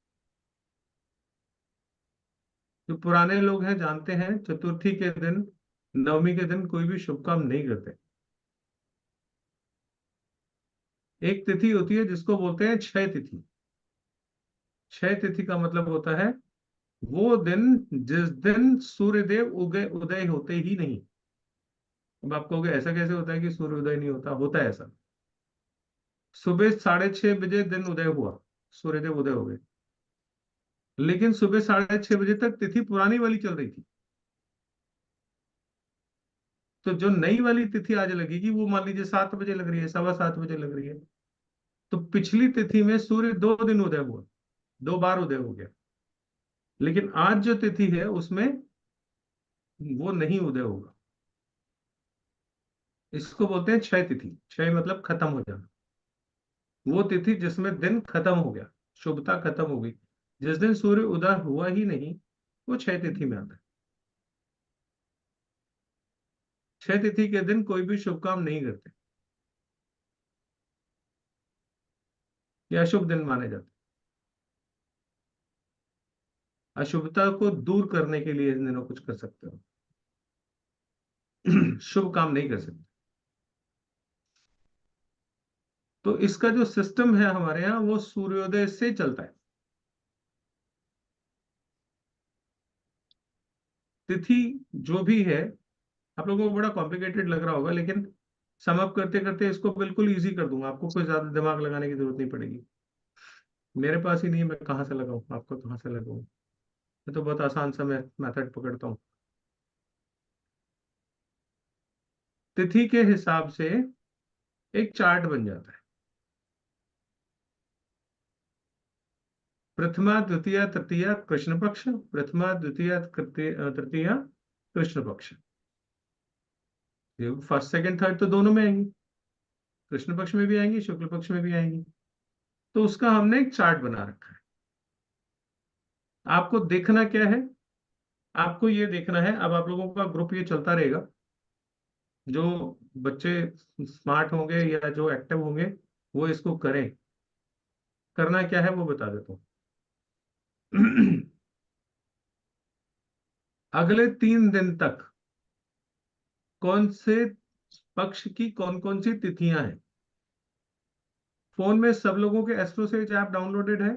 जो पुराने लोग हैं जानते हैं, चतुर्थी के दिन, नवमी के दिन कोई भी शुभ काम नहीं करते। एक तिथि होती है जिसको बोलते हैं क्षय तिथि। क्षय तिथि का मतलब होता है वो दिन जिस दिन सूर्यदेव उदय उदय होते ही नहीं। अब आप कहोगे ऐसा कैसे होता है कि सूर्योदय नहीं होता? होता है ऐसा। सुबह 6:30 बजे दिन उदय हुआ, सूर्यदेव उदय हो गए, लेकिन सुबह 6:30 बजे तक तिथि पुरानी वाली चल रही थी। तो जो नई वाली तिथि आज लगेगी वो मान लीजिए 7 बजे लग रही है, 7:15 बजे लग रही है, तो पिछली तिथि में सूर्य 2 दिन उदय हुआ, 2 बार उदय हो गया। लेकिन आज जो तिथि है उसमें वो नहीं उदय होगा। इसको बोलते हैं क्षय तिथि। क्षय मतलब खत्म हो जाना। वो तिथि जिसमें दिन खत्म हो गया, शुभता खत्म हो गई, जिस दिन सूर्य उदय हुआ ही नहीं, वो क्षय तिथि में आता है। क्षय तिथि के दिन कोई भी शुभ काम नहीं करते, ये अशुभ दिन माने जाते। अशुभता को दूर करने के लिए इन दिनों कुछ कर सकते हो, शुभ काम नहीं कर सकते। तो इसका जो सिस्टम है हमारे यहाँ वो सूर्योदय से चलता है। तिथि जो भी है, आप लोगों को बड़ा कॉम्प्लिकेटेड लग रहा होगा, लेकिन सम अप करते करते इसको बिल्कुल इजी कर दूंगा। आपको कोई ज्यादा दिमाग लगाने की जरूरत नहीं पड़ेगी। मेरे पास ही नहीं, मैं कहाँ से लगाऊं, आपको कहाँ से लगाऊं? मैं तो बहुत आसान सा मेथड पकड़ता हूँ। तिथि के हिसाब से एक चार्ट बन जाता है। प्रथमा, द्वितीय, तृतीया कृष्ण पक्ष, प्रथमा, द्वितीय, तृतीया कृष्ण पक्ष। फर्स्ट, सेकंड, थर्ड तो दोनों में आएंगी, कृष्ण पक्ष में भी आएंगी, शुक्ल पक्ष में भी आएंगी। तो उसका हमने एक चार्ट बना रखा है। आपको देखना क्या है? आपको ये देखना है, अब आप लोगों का ग्रुप ये चलता रहेगा, जो बच्चे स्मार्ट होंगे या जो एक्टिव होंगे वो इसको करें। करना क्या है वो बता देता हूँ। अगले 3 दिन तक कौन से पक्ष की कौन कौन सी तिथियां हैं। फोन में सब लोगों के एस्ट्रोसेज ऐप डाउनलोडेड है?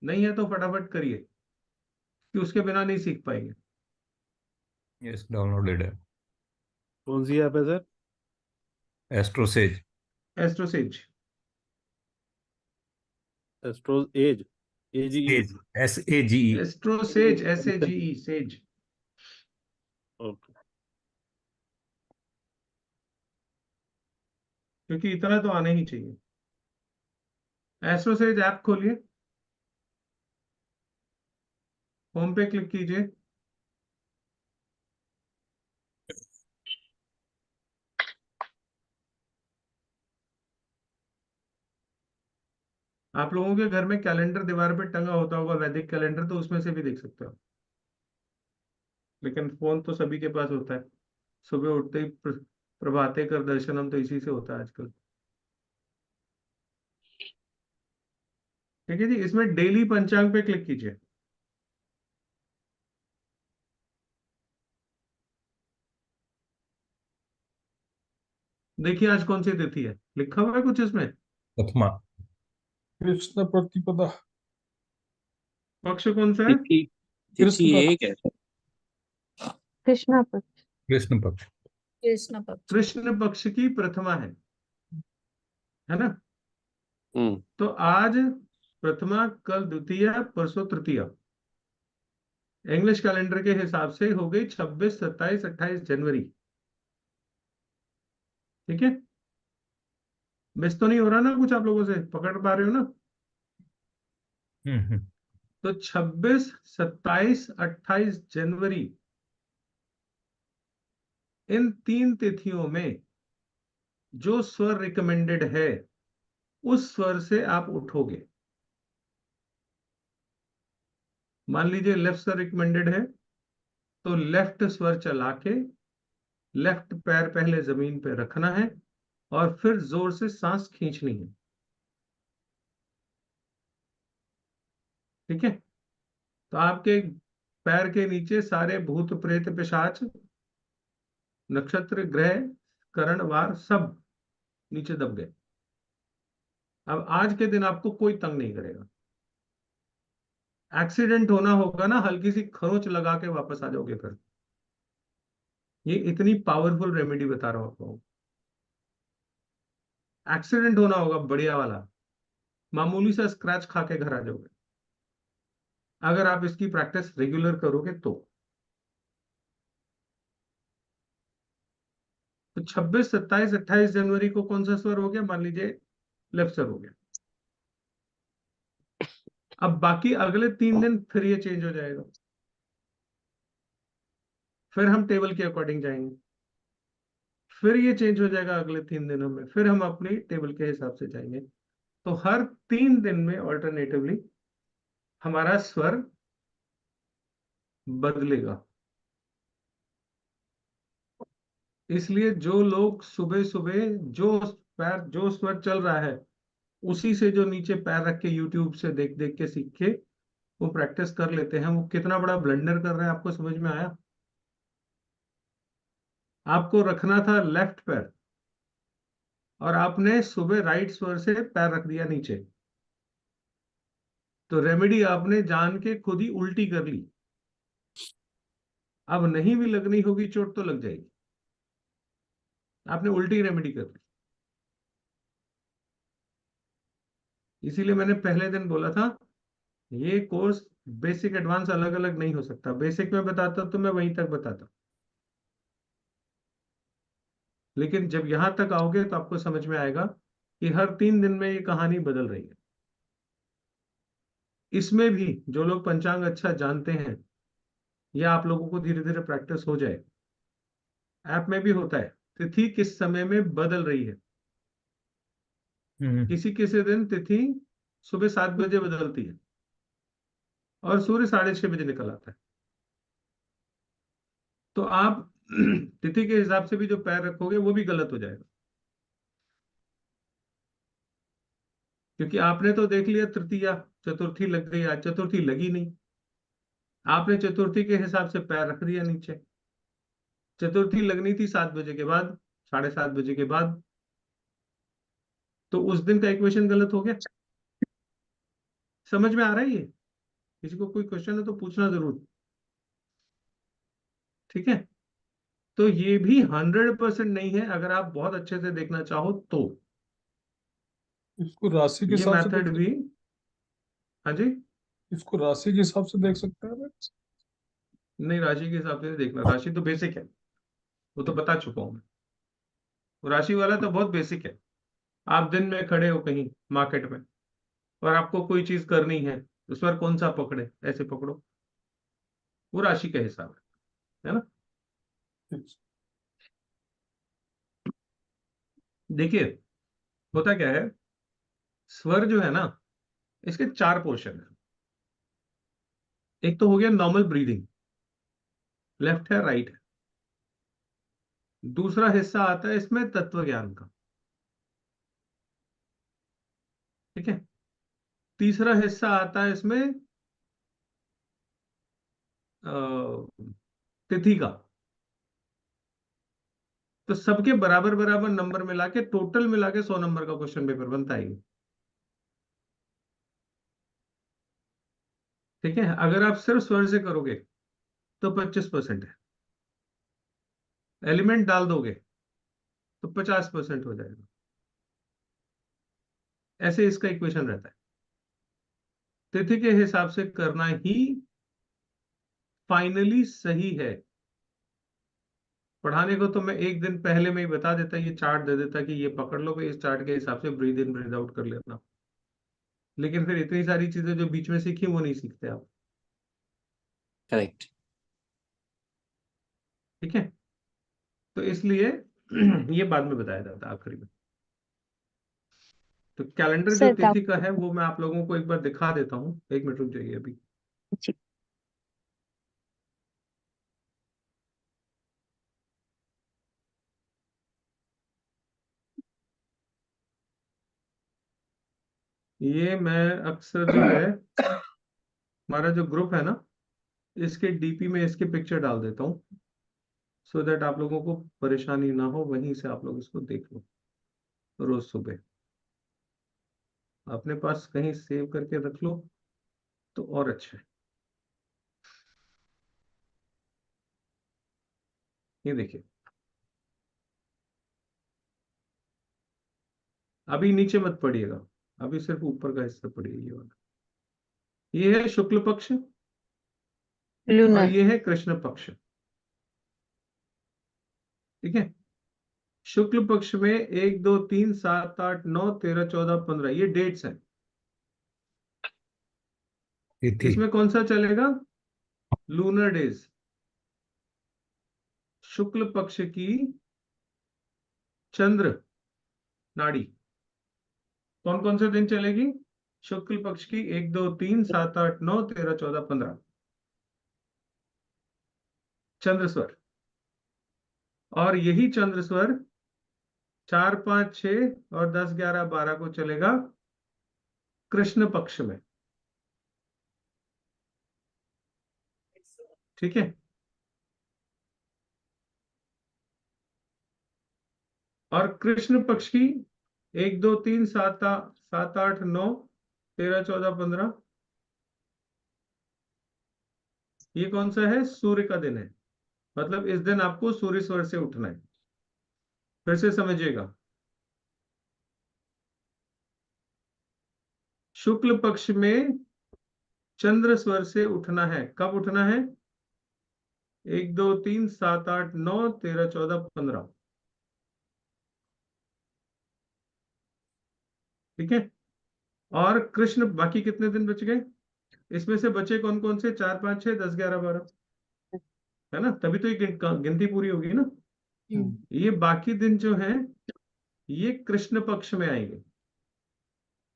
नहीं है तो फटाफट करिए, कि उसके बिना नहीं सीख पाएंगे। यस, डाउनलोडेड है। कौन सी ऐप है sir? AstroSage. AstroSage, astro age AG sage, SAGE। AstroSage, SAGE, sage. Okay. क्योंकि इतना तो आना ही चाहिए। एस्ट्रोसेज ऐप खोलिए, होम पे क्लिक कीजिए, आप लोगों के घर में कैलेंडर दीवार पे टंगा होता होगा, वैदिक कैलेंडर, तो उसमें से भी देख सकते हो। लेकिन फोन तो सभी के पास होता है। सुबह उठते ही प्रभाते कर दर्शनम, तो इसी से होता है आजकल। ठीक है जी, इसमें डेली पंचांग पे क्लिक कीजिए। देखिए आज कौन सी तिथि है, लिखा हुआ है कुछ इसमें? प्रथमा। कृष्ण प्रतिपदा। पक्ष कौन सा है? तिथि कृष्ण तिथि पक्ष। एक है। कृष्णा पक्ष। कृष्ण पक्ष। कृष्ण पक्ष। कृष्ण पक्ष की प्रथमा है ना? हम्म। तो आज प्रथमा, कल द्वितीया, परसों तृतीया। इंग्लिश कैलेंडर के हिसाब से हो गई 26, 27, 28 जनवरी। ठीक है, मिस तो नहीं हो रहा ना कुछ? आप लोगों से पकड़ पा रहे हो ना? हम्म। तो 26, 27, 28 जनवरी, इन 3 तिथियों में जो स्वर रिकमेंडेड है उस स्वर से आप उठोगे। मान लीजिए लेफ्ट स्वर रिकमेंडेड है, तो लेफ्ट स्वर चला के लेफ्ट पैर पहले जमीन पे रखना है और फिर जोर से सांस खींचनी है। ठीक है, तो आपके पैर के नीचे सारे भूत प्रेत पिशाच, नक्षत्र, ग्रह, करण, वार सब नीचे दब गए। अब आज के दिन आपको कोई तंग नहीं करेगा। एक्सीडेंट होना होगा ना, हल्की सी खरोच लगा के वापस आ जाओगे फिर। ये इतनी पावरफुल रेमेडी बता रहा हूं आपको। एक्सीडेंट होना होगा बढ़िया वाला, मामूली सा स्क्रैच खा के घर आ जाओगे, अगर आप इसकी प्रैक्टिस रेगुलर करोगे तो। 26, 27, 28 जनवरी को कौन सा स्वर हो गया? मान लीजिए लेफ्ट स्वर हो गया। अब बाकी अगले 3 दिन फिर ये चेंज हो जाएगा। फिर हम टेबल के अकॉर्डिंग जाएंगे, फिर ये चेंज हो जाएगा अगले 3 दिनों में, फिर हम अपनी टेबल के हिसाब से जाएंगे। तो हर 3 दिन में ऑल्टरनेटिवली हमारा स्वर बदलेगा। इसलिए जो लोग सुबह सुबह जो स्वर चल रहा है उसी से जो नीचे पैर रख के यूट्यूब से देख देख के सीख के वो प्रैक्टिस कर लेते हैं, वो कितना बड़ा ब्लंडर कर रहे हैं। आपको समझ में आया? आपको रखना था लेफ्ट पैर और आपने सुबह राइट स्वर से पैर रख दिया नीचे, तो रेमेडी आपने जान के खुद ही उल्टी कर ली। अब नहीं भी लगनी होगी चोट तो लग जाएगी, आपने उल्टी रेमेडी कर ली। इसीलिए मैंने पहले दिन बोला था ये कोर्स बेसिक एडवांस अलग अलग नहीं हो सकता। बेसिक में बताता तो मैं वहीं तक बताता, लेकिन जब यहां तक आओगे तो आपको समझ में आएगा कि हर 3 दिन में ये कहानी बदल रही है। इसमें भी जो लोग पंचांग अच्छा जानते हैं या आप लोगों को धीरे धीरे प्रैक्टिस हो जाए, ऐप में भी होता है तिथि किस समय में बदल रही है। किसी किसी दिन तिथि सुबह 7 बजे बदलती है और सूर्य 6:30 बजे निकल आता है। तो आप तिथि के हिसाब से भी जो पैर रखोगे वो भी गलत हो जाएगा। क्योंकि आपने तो देख लिया तृतीया, चतुर्थी लग गई, आज चतुर्थी लगी नहीं, आपने चतुर्थी के हिसाब से पैर रख दिया नीचे। चतुर्थी लगनी थी 7 बजे के बाद, 7:30 बजे के बाद, तो उस दिन का इक्वेशन गलत हो गया। समझ में आ रहा है ये? किसी को कोई क्वेश्चन है तो पूछना जरूर, ठीक है। तो ये भी 100% नहीं है, अगर आप बहुत अच्छे से देखना चाहो तो। इसको राशि के ये हिसाब से देख मेथड भी, हाँ जी, इसको राशि के हिसाब से देख सकते हैं मैं? नहीं राशि के हिसाब से नहीं देखना, राशि तो बेसिक है, वो तो बता चुका हूं मैं। वो राशि वाला तो बहुत बेसिक है। आप दिन में खड़े हो कहीं मार्केट में और आपको कोई चीज करनी है, उस पर कौन सा पकड़े, ऐसे पकड़ो, वो राशि का हिसाब है ना। देखिए होता क्या है, स्वर जो है ना, इसके 4 पोर्शन है। एक तो हो गया नॉर्मल ब्रीदिंग, लेफ्ट है राइट है। दूसरा हिस्सा आता है इसमें तत्व ज्ञान का, ठीक है। तीसरा हिस्सा आता है इसमें तिथि का। तो सबके बराबर बराबर नंबर मिला के, टोटल मिला के 100 नंबर का क्वेश्चन पेपर बनता है ये, ठीक है। अगर आप सिर्फ स्वर से करोगे तो 25% है, एलिमेंट डाल दोगे तो 50% हो जाएगा। ऐसे इसका इक्वेशन रहता है। तिथि के हिसाब से करना ही फाइनली सही है। पढ़ाने को तो मैं एक दिन पहले में ही बता देता, ये चार्ट दे देता कि ये पकड़ लो भाई, इस चार्ट के हिसाब से ब्रीद इन ब्रीद आउट कर लेना। लेकिन फिर इतनी सारी चीजें जो बीच में सीखी वो नहीं सीखते आप, करेक्ट। ठीक है। तो इसलिए ये बाद में बताया जाता है आखिरी में। तो कैलेंडर जो सर तिथि का है वो मैं आप लोगों को एक बार दिखा देता हूँ, 1 मिनट रुक जाइए अभी। जी। ये मैं अक्सर जो है हमारा जो ग्रुप है ना, इसके डीपी में इसकी पिक्चर डाल देता हूँ, सो दैट आप लोगों को परेशानी ना हो, वहीं से आप लोग इसको देख लो रोज सुबह। अपने पास कहीं सेव करके रख लो तो और अच्छा है। ये देखिए, अभी नीचे मत पढ़िएगा, अभी सिर्फ ऊपर का हिस्सा पढ़िए, ये वाला। ये है शुक्ल पक्ष और लूनर। ये है कृष्ण पक्ष, ठीक है। शुक्ल पक्ष में 1 2 3 7 8 9 13 14 15 ये डेट्स हैं। तिथि। इसमें कौन सा चलेगा? लूनर डेज, शुक्ल पक्ष की चंद्र नाड़ी। कौन कौन से दिन चलेगी? शुक्ल पक्ष की 1 2 3 7 8 9 13 14 15 चंद्र स्वर। और यही चंद्र स्वर 4 5 6 और 10 11 12 को चलेगा कृष्ण पक्ष में, ठीक है। और कृष्ण पक्ष की 1 2 3 7 8 9 13 14 15 ये कौन सा है? सूर्य का दिन है। मतलब इस दिन आपको सूर्य स्वर से उठना है। फिर से समझिएगा, शुक्ल पक्ष में चंद्र स्वर से उठना है। कब उठना है? 1 2 3 7 8 9 13 14 15, ठीक है। और कृष्ण, बाकी कितने दिन बच गए? इसमें से बचे कौन कौन से? 4 5 6 10 11 12, है ना। तभी तो ये गिनती पूरी होगी ना। ये बाकी दिन जो है ये कृष्ण पक्ष में आएंगे।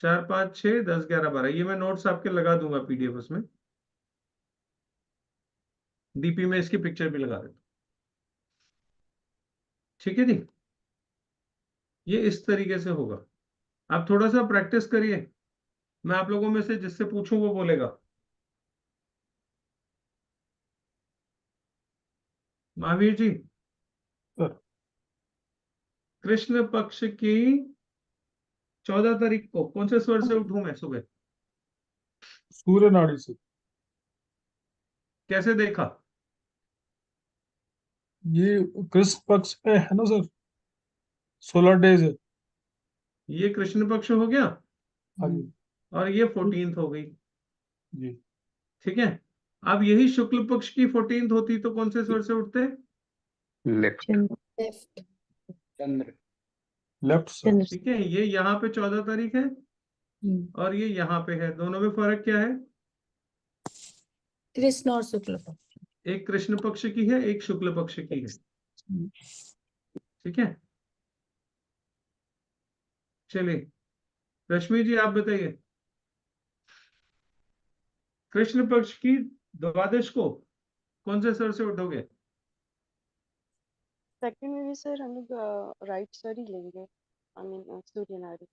4 5 6 10 11 12, ये मैं नोट्स आपके लगा दूंगा पीडीएफ उसमें, डीपी में इसकी पिक्चर भी लगा देता, ठीक है जी। ये इस तरीके से होगा। आप थोड़ा सा प्रैक्टिस करिए, मैं आप लोगों में से जिससे पूछूं वो बोलेगा। महावीर जी, सर कृष्ण पक्ष की 14 तारीख को कौन से स्वर से उठूं मैं सुबह? सूर्य नाड़ी से। कैसे देखा? ये कृष्ण पक्ष पे है ना सर, 16 डेज है। ये कृष्ण पक्ष हो गया हाँ जी और ये 14th हो गई, जी। ठीक है। अब यही शुक्ल पक्ष की 14th होती तो कौन से स्वर से उठते? Left. Left. Chandra. Left sir. ठीक है, ये यहाँ पे 14 तारीख है और ये यहाँ पे है, दोनों में फर्क क्या है? कृष्ण और शुक्ल पक्ष। एक कृष्ण पक्ष की है, एक शुक्ल पक्ष की है, ठीक है। चलिए रश्मि जी आप बताइए, कृष्ण पक्ष की द्वादश को कौन से स्वर से उठोगे? सेकंड में भी सर हम लोग राइट सर ही लेंगे, आई मीन सूर्य नाड़ी।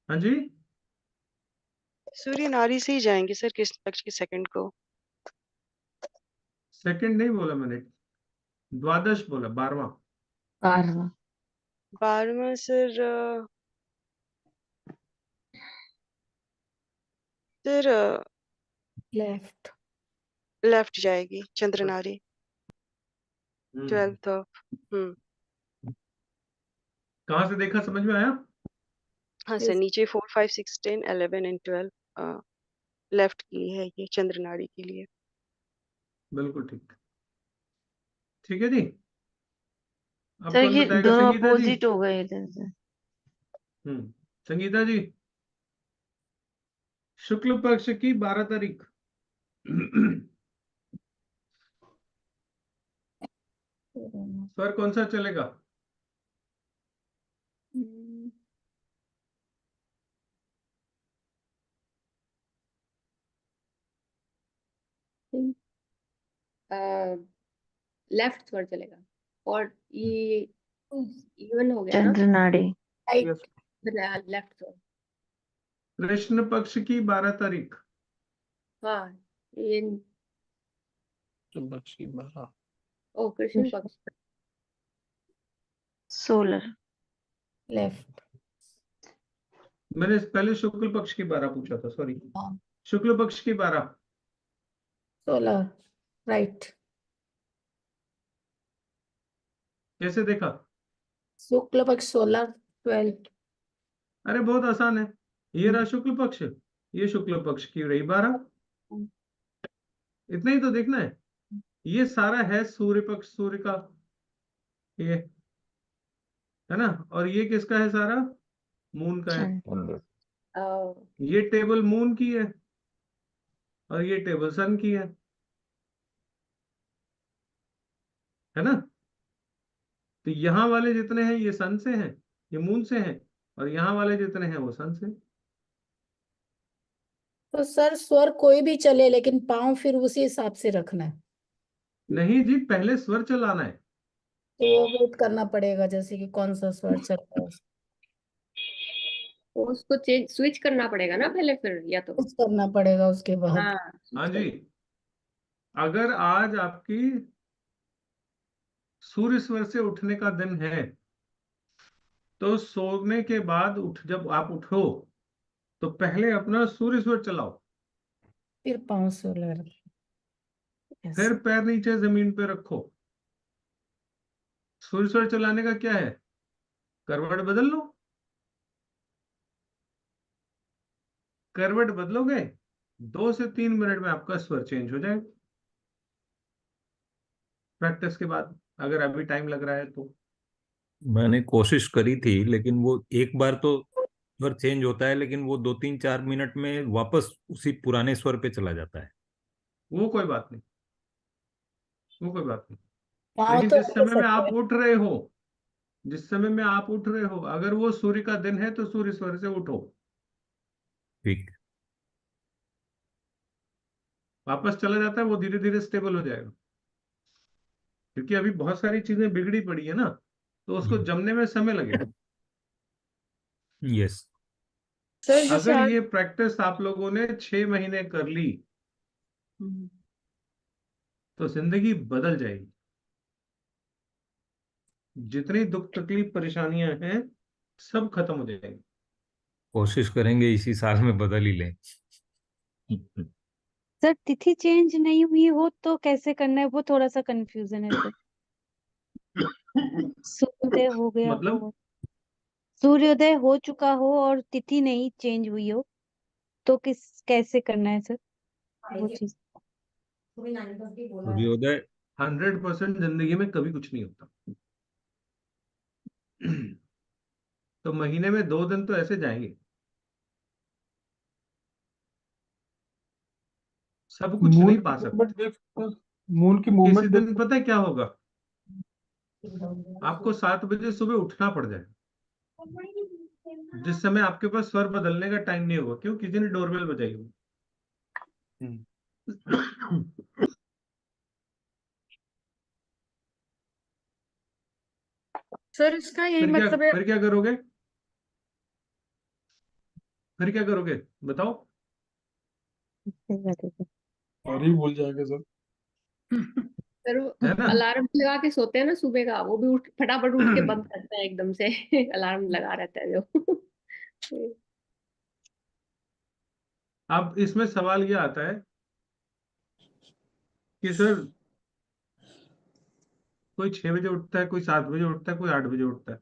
हाँ जी, सूर्य नाड़ी से ही जाएंगे सर कृष्ण पक्ष की सेकंड को। सेकंड नहीं बोला मैंने, द्वादश बोला, 12वां। 12वां। 12वां सर सर लेफ्ट। लेफ्ट जाएगी चंद्र नाड़ी, हम्म, 12th ऑफ। कहाँ से देखा, समझ में आया? हाँ सर, नीचे 4 5 6 10 11 एंड 12 लेफ्ट की है ये चंद्र नाड़ी के लिए। बिल्कुल ठीक, ठीक है जी। अब सर कौन ये बताएगा? दोनों संगीता जी। अपोजिट हो गए इधर से। संगीता जी, शुक्ल पक्ष की 12 तारीख स्वर कौन सा चलेगा? लेफ्ट स्वर चलेगा। और ये इवन हो गया ना, चंद्र नाड़ी। राइट। लेफ्ट स्वर। कृष्ण पक्ष की 12 तारीख, हाँ ये, पक्ष की 12। ओ कृष्ण पक्ष। 16। लेफ्ट। मैंने पहले शुक्ल पक्ष की 12 पूछा था, सॉरी। हाँ। शुक्ल पक्ष की 12 16 राइट। कैसे देखा? शुक्ल पक्ष 16 12। अरे बहुत आसान है, ये रहा शुक्ल पक्ष, ये शुक्ल पक्ष की रही 12, इतना ही तो देखना है। ये सारा है सूर्य पक्ष, सूर्य का ये है ना, और ये किसका है सारा? मून का है। ये टेबल मून की है और ये टेबल सन की है ना। तो यहाँ वाले जितने हैं ये सन से हैं, ये मून से हैं, और यहाँ वाले जितने हैं वो सन से। तो सर स्वर कोई भी चले लेकिन पाँव फिर उसी हिसाब से रखना है। नहीं जी, पहले स्वर चलाना है। तो वो वेट करना पड़ेगा जैसे कि कौन सा स्वर चल रहा है तो उसको चेंज स्विच करना पड़ेगा ना पहले, फिर या तो कुछ करना पड़ेगा उसके बाद। हाँ हाँ जी, अगर आज आपकी सूर्य स्वर से उठने का दिन है तो सोने के बाद जब आप उठो तो पहले अपना सूर्य स्वर चलाओ, फिर पाँव से लग फिर पैर नीचे जमीन पे रखो। सूर्य स्वर चलाने का क्या है, करवट बदल लो, करवट बदलोगे 2 से 3 मिनट में आपका स्वर चेंज हो जाएगा, प्रैक्टिस के बाद, अगर अभी टाइम लग रहा है तो। मैंने कोशिश करी थी लेकिन वो एक बार तो स्वर चेंज होता है, लेकिन वो 2 3 4 मिनट में वापस उसी पुराने स्वर पे चला जाता है। वो कोई बात नहीं, वो कोई बात नहीं, पाँव लेकिन तो जिस ऐसे समय में सकते आप हैं। उठ रहे हो, जिस समय में आप उठ रहे हो, अगर वो सूर्य का दिन है तो सूर्य स्वर से उठो, ठीक। वापस चला जाता है वो धीरे धीरे स्टेबल हो जाएगा, क्योंकि अभी बहुत सारी चीजें बिगड़ी पड़ी है ना, तो उसको जमने में समय लगेगा। यस। सर जैसे अगर आज ये प्रैक्टिस आप लोगों ने 6 महीने कर ली तो जिंदगी बदल जाएगी। जितनी दुख तकलीफ परेशानियां हैं सब खत्म हो जाएंगी। कोशिश करेंगे इसी साल में बदल ही लें। सर तिथि चेंज नहीं हुई हो तो कैसे करना है, वो थोड़ा सा कंफ्यूजन है सर। सूर्योदय हो गया मतलब हो, सूर्योदय हो चुका हो और तिथि नहीं चेंज हुई हो तो कैसे करना है सर वो चीज। सूर्योदय 100% जिंदगी में कभी कुछ नहीं होता। तो महीने में 2 दिन तो ऐसे जाएंगे, सब कुछ मून नहीं की पा सकते। मूवमेंट देख सर, मून की किसी मूवमेंट दिन देख। पता है क्या होगा, आपको 7 बजे सुबह उठना पड़ जाए, जिस समय आपके पास स्वर बदलने का टाइम नहीं होगा। क्यों? किसी ने डोरबेल बजाई होगी। सर इसका यही मतलब है। फिर क्या करोगे? फिर क्या करोगे बताओ? सही बात है सर। और ही भूल जाएंगे सर। सर वो है ना? अलार्म लगा के सोते हैं ना सुबह का, वो भी उठ फटाफट उठ के बंद करते हैं एकदम से। अलार्म लगा रहता है जो। अब इसमें सवाल ये आता है कि सर कोई 6 बजे उठता है, कोई 7 बजे उठता है, कोई 8 बजे उठता है।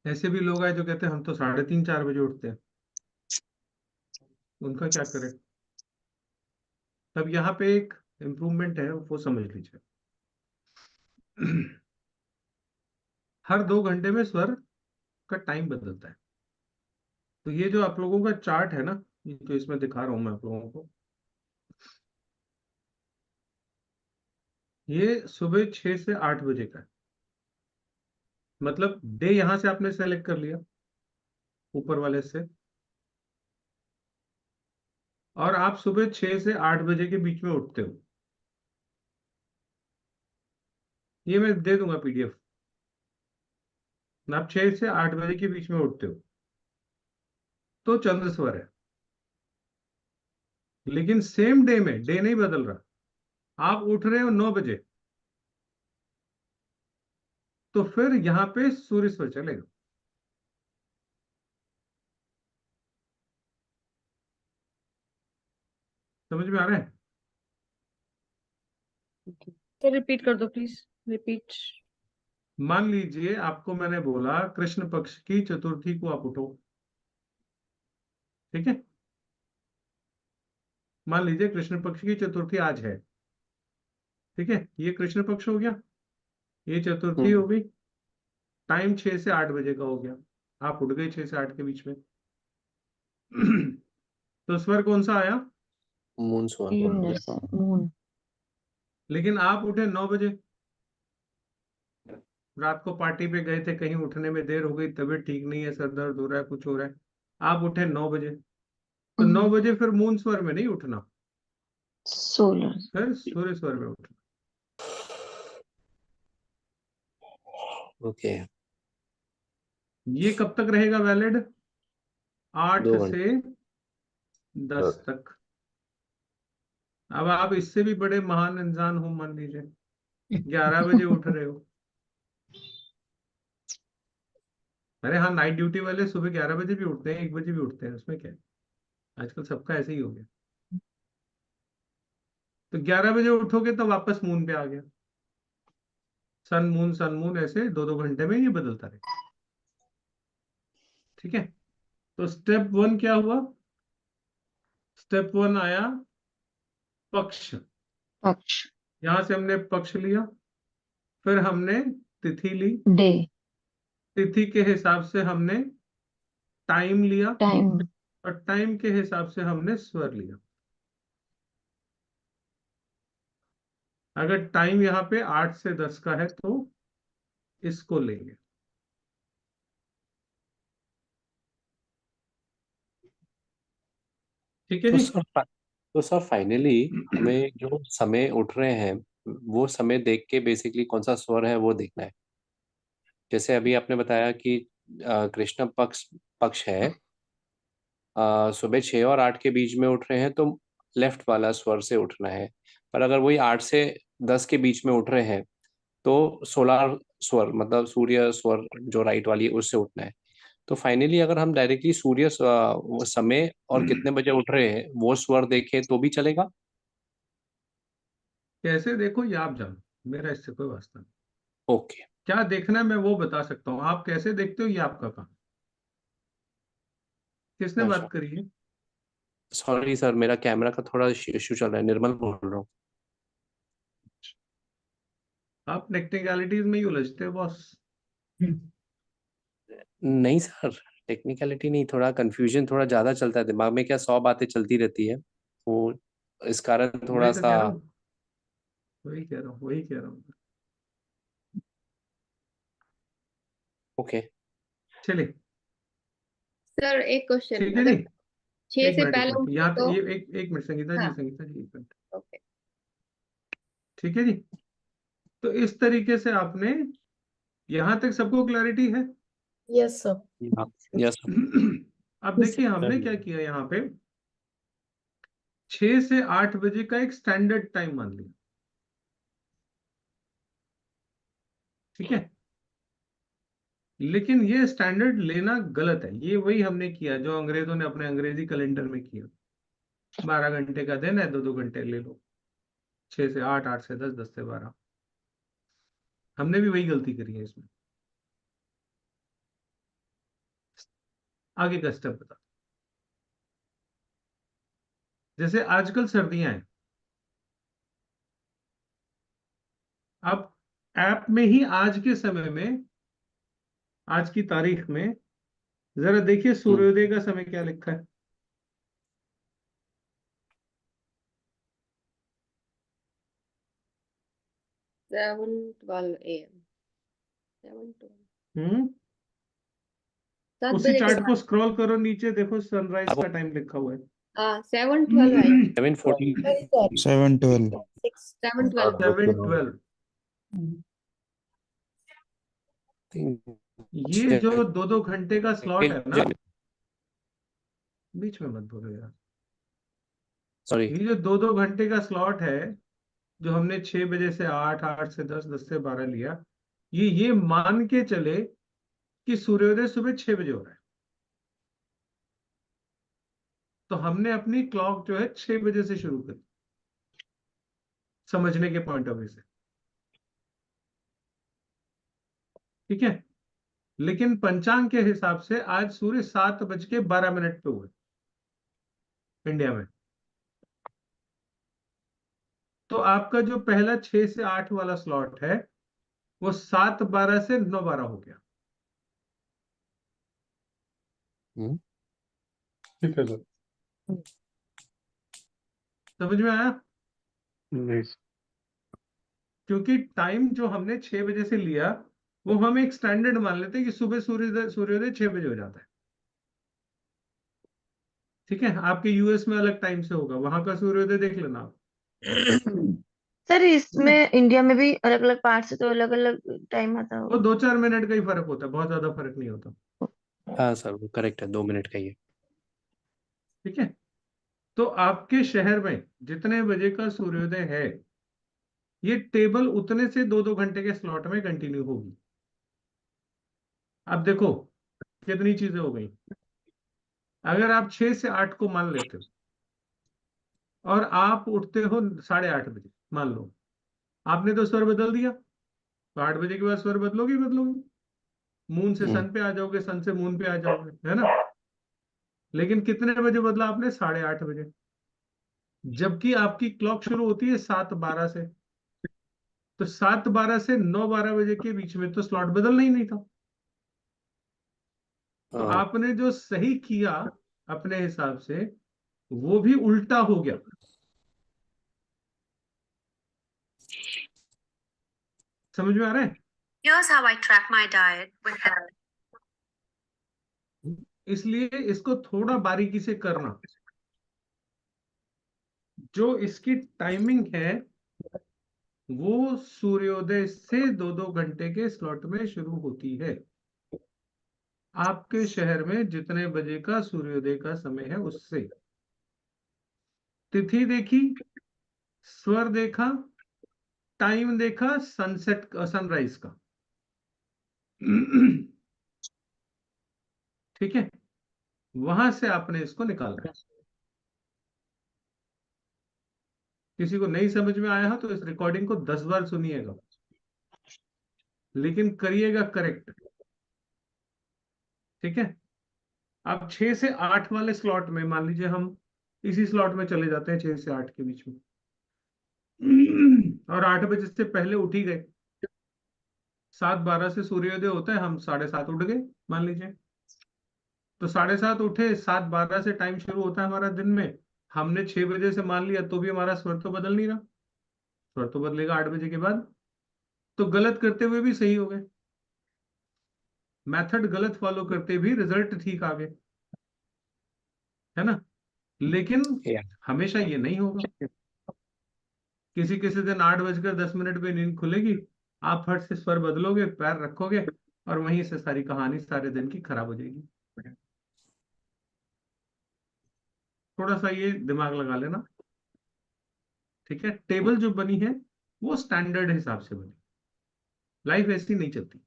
ऐसे भी लोग हैं जो कहते हैं हम तो 3:30-4 बजे उठते हैं। उनका क्या करें? तब यहाँ पे एक इम्प्रूवमेंट है, वो समझ लीजिए। हर 2 घंटे में स्वर का टाइम बदलता है। तो ये जो आप लोगों का चार्ट है ना, ये जो इसमें दिखा रहा हूं मैं आप लोगों को, ये सुबह 6 से 8 बजे का है। मतलब डे यहां से आपने सेलेक्ट कर लिया ऊपर वाले से, और आप सुबह 6 से 8 बजे के बीच में उठते हो। ये मैं दे दूंगा पीडीएफ। आप 6 से 8 बजे के बीच में उठते हो तो चंद्र स्वर है। लेकिन सेम डे में डे नहीं बदल रहा, आप उठ रहे हो 9 बजे, तो फिर यहां पे सूर्य स्वर चलेगा। समझ में आ रहा है? सर रिपीट कर दो प्लीज, रिपीट। मान लीजिए आपको मैंने बोला कृष्ण पक्ष की चतुर्थी को आप उठो, ठीक है? मान लीजिए कृष्ण पक्ष की चतुर्थी आज है, ठीक है? ये कृष्ण पक्ष हो गया, ये चतुर्थी हो गई। टाइम 6 से 8 बजे का हो गया, आप उठ गए 6 से 8 के बीच में। तो स्वर कौन सा आया? मून स्वर। Lunar sir, moon. लेकिन आप उठे 9 बजे, रात को पार्टी पे गए थे, कहीं उठने में देर हो गई, तबीयत ठीक नहीं है, सर दर्द हो रहा है, कुछ हो रहा है, आप उठे 9 बजे। तो 9 बजे फिर मून स्वर में नहीं उठना, सोलर। फिर सूर्य स्वर में उठना। ओके। ये कब तक रहेगा वैलिड? 8 2 घंटे। से 10 तक। अब आप इससे भी बड़े महान इंसान हो, मान लीजिए 11 बजे उठ रहे हो। अरे हाँ, नाइट ड्यूटी वाले सुबह 11 बजे भी उठते हैं, 1 बजे भी उठते हैं, उसमें क्या है? आजकल सबका ऐसे ही हो गया। तो 11 बजे उठोगे तो वापस मून पे आ गया। सन मून ऐसे 2-2 घंटे में ये बदलता रहे, ठीक है? तो स्टेप 1 क्या हुआ? स्टेप 1 आया पक्ष। पक्ष। यहां से हमने पक्ष लिया, फिर हमने तिथि ली, डे। तिथि के हिसाब से हमने टाइम लिया, टाइम। और टाइम के हिसाब से हमने स्वर लिया। अगर टाइम यहाँ पे 8 से 10 का है तो इसको लेंगे। ठीक है तो जी? सर फाइनली हमें जो समय उठ रहे हैं वो समय देख के बेसिकली कौन सा स्वर है वो देखना है। जैसे अभी आपने बताया कि कृष्ण पक्ष पक्ष है, सुबह 6 और 8 के बीच में उठ रहे हैं तो लेफ्ट वाला स्वर से उठना है। पर अगर वही 8 से 10 के बीच में उठ रहे हैं तो सोलार स्वर मतलब सूर्य स्वर जो राइट वाली है उससे उठना है। तो फाइनली अगर हम डायरेक्टली सूर्य वो समय और कितने बजे उठ रहे हैं वो स्वर देखें तो भी चलेगा? कैसे देखो ये आप जानो, मेरा इससे कोई वास्ता नहीं। ओके, क्या देखना है मैं वो बता सकता हूँ, आप कैसे देखते हो ये आपका काम। किसने अच्छा, बात करी है? सॉरी सर, मेरा कैमरा का थोड़ा इश्यू चल रहा है। निर्मल बोल रहा हूँ। आप टेक्निकलिटीज में ही उलझते हो बॉस। नहीं सर, टेक्निकलिटी नहीं, थोड़ा कंफ्यूजन थोड़ा ज्यादा चलता है दिमाग में। क्या 100 बातें चलती रहती है, वो इस कारण वही थोड़ा तो सा। कह रहा हूँ, वही कह रहा हूँ। ओके, चलिए सर एक क्वेश्चन, ठीक है जी। अगर 6 एक से मिनट, एक पहले मिनट, उठे यहाँ तो? ये एक मिनट, संगीता जी, हाँ, संगीता जी, एक मिनट। ओके। ठीक है जी। तो इस तरीके से आपने, यहाँ तक सबको क्लैरिटी है? Yes sir. यस अब देखिए हमने क्या किया यहाँ पे, 6 से 8 बजे का एक स्टैंडर्ड टाइम मान लिया। ठीक है, लेकिन ये स्टैंडर्ड लेना गलत है। ये वही हमने किया जो अंग्रेजों ने अपने अंग्रेजी कैलेंडर में किया। 12 घंटे का दिन है, 2-2 घंटे ले लो। 6 से 8, 8 से 10, 10 से 12। हमने भी वही गलती करी है इसमें। आगे का स्टेप बता। जैसे आजकल सर्दियां हैं, अब ऐप में ही आज के समय में, आज की तारीख में जरा देखिए सूर्योदय का समय क्या लिखा है। 7:12 AM, 7:12, हम्म 7 उसी बजे के चार्ट को बाद। स्क्रॉल करो नीचे, देखो सनराइज का टाइम लिखा हुआ है। हाँ, 7:12 आई। 7:40। 7:12 7:12। 7:12। ये जो 2-2 घंटे का स्लॉट है ना, बीच में मत बोलो यार। सॉरी, ये जो 2-2 घंटे का स्लॉट है, जो हमने 6 बजे से 8, 8 से 10, 10 से 12 लिया, ये मान के चले कि सूर्योदय सुबह 6 बजे हो रहा है। तो हमने अपनी क्लॉक जो है 6 बजे से शुरू करी, समझने के पॉइंट ऑफ व्यू से। ठीक है, लेकिन पंचांग के हिसाब से आज सूर्य 7:12 पे हुए इंडिया में। तो आपका जो पहला 6 से 8 वाला स्लॉट है, वो 7:12 से 9:12 हो गया। ठीक है सर। समझ में आया? नहीं क्योंकि टाइम जो हमने 6 बजे से लिया, वो हम एक स्टैंडर्ड मान लेते हैं कि सुबह सूर्योदय 6 बजे हो जाता है। ठीक है, आपके यूएस में अलग टाइम से होगा, वहां का सूर्योदय देख लेना आप। सर इसमें इंडिया में भी अलग अलग पार्ट से तो अलग अलग टाइम आता वो होगा। 2-4 मिनट का ही फर्क होता है, बहुत ज्यादा फर्क नहीं होता। हाँ सर, वो करेक्ट है, 2 मिनट का ही है। ठीक है, तो आपके शहर में जितने बजे का सूर्योदय है, ये टेबल उतने से 2-2 घंटे के स्लॉट में कंटिन्यू होगी। अब देखो कितनी चीजें हो गई। अगर आप 6 से 8 को मान लेते हो और आप उठते हो 8:30 बजे, मान लो आपने तो स्वर बदल दिया, तो 8 बजे के बाद स्वर बदलोगे ही बदलोगे। मून से सन पे आ जाओगे, सन से मून पे आ जाओगे, है ना। लेकिन कितने बजे बदला आपने? 8:30 बजे। जबकि आपकी क्लॉक शुरू होती है 7:12 से। तो 7:12 से 9:12 बजे के बीच में तो स्लॉट बदलना ही नहीं था। तो आपने जो सही किया अपने हिसाब से, वो भी उल्टा हो गया। समझ में आ रहा है? Here's how I track my diet with इसलिए इसको थोड़ा बारीकी से करना। जो इसकी टाइमिंग है वो सूर्योदय से 2-2 घंटे के स्लॉट में शुरू होती है। आपके शहर में जितने बजे का सूर्योदय का समय है उससे। तिथि देखी, स्वर देखा, टाइम देखा, सनसेट सनराइज का। ठीक है, वहां से आपने इसको निकालना है। किसी को नहीं समझ में आया हो तो इस रिकॉर्डिंग को 10 बार सुनिएगा, लेकिन करिएगा करेक्ट। ठीक है, अब 6 से 8 वाले स्लॉट में मान लीजिए हम इसी स्लॉट में चले जाते हैं 6 से 8 के बीच में, और 8 बजे से पहले उठ ही गए। 7:12 से सूर्योदय होता है, हम 7:30 उठ गए मान लीजिए, तो 7:30 उठे, 7:12 से टाइम शुरू होता है हमारा दिन में। हमने 6 बजे से मान लिया तो भी हमारा स्वर तो बदल नहीं रहा, स्वर तो बदलेगा 8 बजे के बाद। तो गलत करते हुए भी सही हो गए, मेथड गलत फॉलो करते भी रिजल्ट ठीक आ गए, है ना। लेकिन हमेशा ये नहीं होगा। किसी किसी दिन 8:10 पे नींद खुलेगी, आप फट से स्वर बदलोगे, पैर रखोगे, और वहीं से सारी कहानी सारे दिन की खराब हो जाएगी। थोड़ा सा ये दिमाग लगा लेना। ठीक है, टेबल जो बनी है वो स्टैंडर्ड हिसाब से बनी, लाइफ ऐसी नहीं चलती।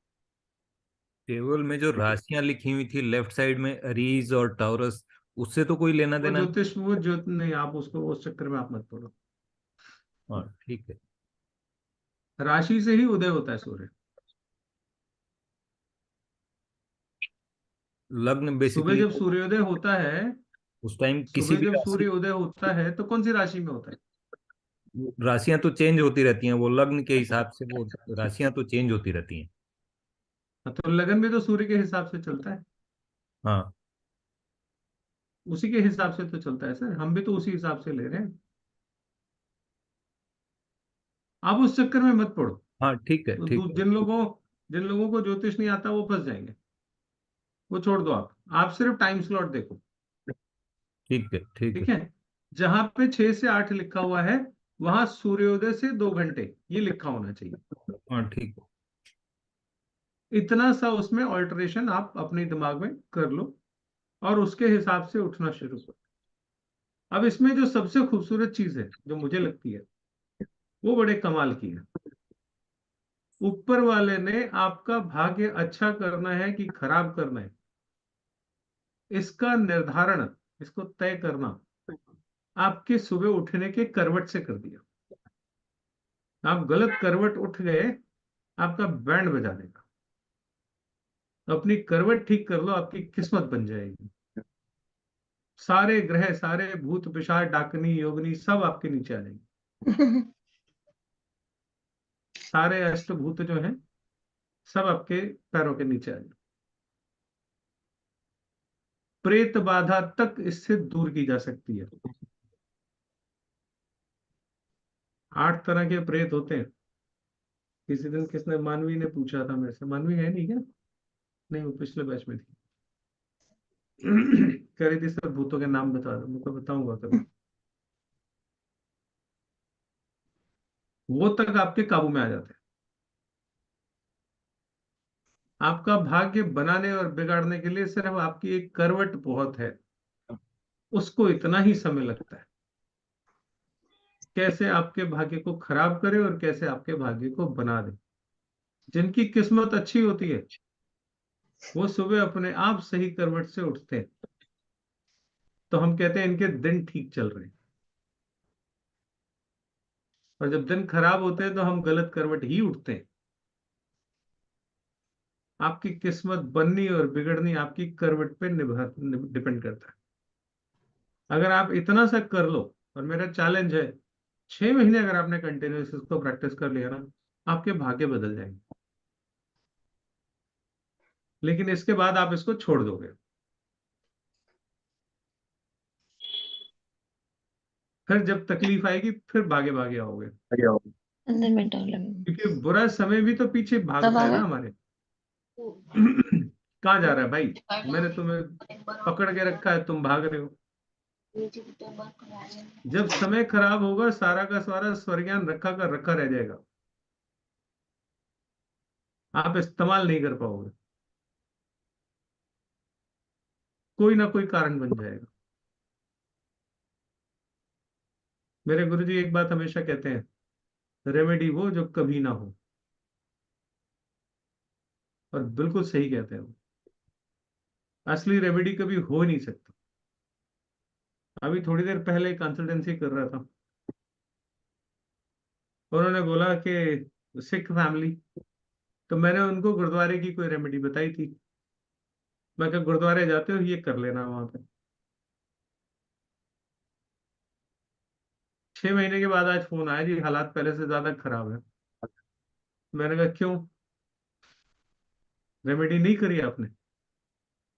टेबल में जो राशियां लिखी हुई थी लेफ्ट साइड में, अरीज और टाउरस, उससे तो कोई लेना वो देना ज्योतिष, वो नहीं, आप उसको उस चक्कर में आप मत पड़ो। हाँ ठीक है। राशि से ही उदय होता है सूर्य। लग्न सुबह बेसिकली जब सूर्योदय होता है, उस टाइम किसी सुबह भी जब राशि, सूर्य उदय होता है तो कौन सी राशि में होता है? राशियां तो चेंज होती रहती हैं, वो लग्न के हिसाब से वो राशियां तो चेंज होती रहती हैं। तो लगन भी तो सूर्य के हिसाब से चलता है, हाँ उसी के हिसाब से तो चलता है सर, हम भी तो उसी हिसाब से ले रहे हैं। आप उस चक्कर में मत पड़ो। हाँ ठीक है तो ठीक है जिन लोगों को ज्योतिष नहीं आता वो फंस जाएंगे, वो छोड़ दो। आप सिर्फ टाइम स्लॉट देखो। ठीक है ठीक है। ठीक है, जहां पे 6 से 8 लिखा हुआ है वहां सूर्योदय से 2 घंटे ये लिखा होना चाहिए। हाँ ठीक है। इतना सा उसमें ऑल्टरेशन आप अपने दिमाग में कर लो और उसके हिसाब से उठना शुरू करो। अब इसमें जो सबसे खूबसूरत चीज है जो मुझे लगती है वो बड़े कमाल की है। ऊपर वाले ने आपका भाग्य अच्छा करना है कि खराब करना है, इसका निर्धारण, इसको तय करना आपके सुबह उठने के करवट से कर दिया। आप गलत करवट उठ गए, आपका बैंड बजा देगा। अपनी करवट ठीक कर लो, आपकी किस्मत बन जाएगी। सारे ग्रह, सारे भूत पिशाच डाकनी योगनी सब आपके नीचे आ जाएंगे। सारे अष्टभूत जो हैं सब आपके पैरों के नीचे आ जाएंगे। प्रेत बाधा तक इससे दूर की जा सकती है। 8 तरह के प्रेत होते हैं। किसी दिन किसने, मानवी ने पूछा था मेरे से, मानवी है नहीं क्या? नहीं, वो पिछले बैच में थी। कह रही थी सर भूतों के नाम बता दो, मैं तो बताऊंगा कभी। वो तक आपके काबू में आ जाते हैं। आपका भाग्य बनाने और बिगाड़ने के लिए सिर्फ आपकी एक करवट बहुत है, उसको इतना ही समय लगता है। कैसे आपके भाग्य को खराब करे और कैसे आपके भाग्य को बना दे। जिनकी किस्मत अच्छी होती है वो सुबह अपने आप सही करवट से उठते हैं, तो हम कहते हैं इनके दिन ठीक चल रहे हैं। और जब दिन खराब होते हैं तो हम गलत करवट ही उठते हैं। आपकी किस्मत बननी और बिगड़नी आपकी करवट पे डिपेंड करता है। अगर आप इतना सा कर लो, और मेरा चैलेंज है 6 महीने अगर आपने कंटिन्यूस इसको प्रैक्टिस कर लिया ना, आपके भाग्य बदल जाएंगे। लेकिन इसके बाद आप इसको छोड़ दोगे, फिर जब तकलीफ आएगी फिर भागे भागे आओगे, अंदर में डाल लगे। क्योंकि बुरा समय भी तो पीछे भागता है ना हमारे। कहाँ जा रहा है भाई? मैंने तुम्हें पकड़ के रखा है, तुम भाग रहे हो। जब समय खराब होगा सारा का सारा स्वर्ज्ञान रखा का रखा रह जाएगा। आप इस्तेमाल नहीं कर पाओगे, कोई ना कोई कारण बन जाएगा। मेरे गुरुजी एक बात हमेशा कहते हैं, रेमेडी वो जो कभी ना हो। और बिल्कुल सही कहते हैं वो, असली रेमेडी कभी हो ही नहीं सकता। अभी थोड़ी देर पहले कंसल्टेंसी कर रहा था, उन्होंने बोला कि सिख फैमिली, तो मैंने उनको गुरुद्वारे की कोई रेमेडी बताई थी। मैं कहा गुरुद्वारे जाते हो, ये कर लेना वहां पे। 6 महीने के बाद आज फोन आया जी, हालात पहले से ज्यादा खराब है। मैंने कहा क्यों, रेमेडी नहीं करी आपने?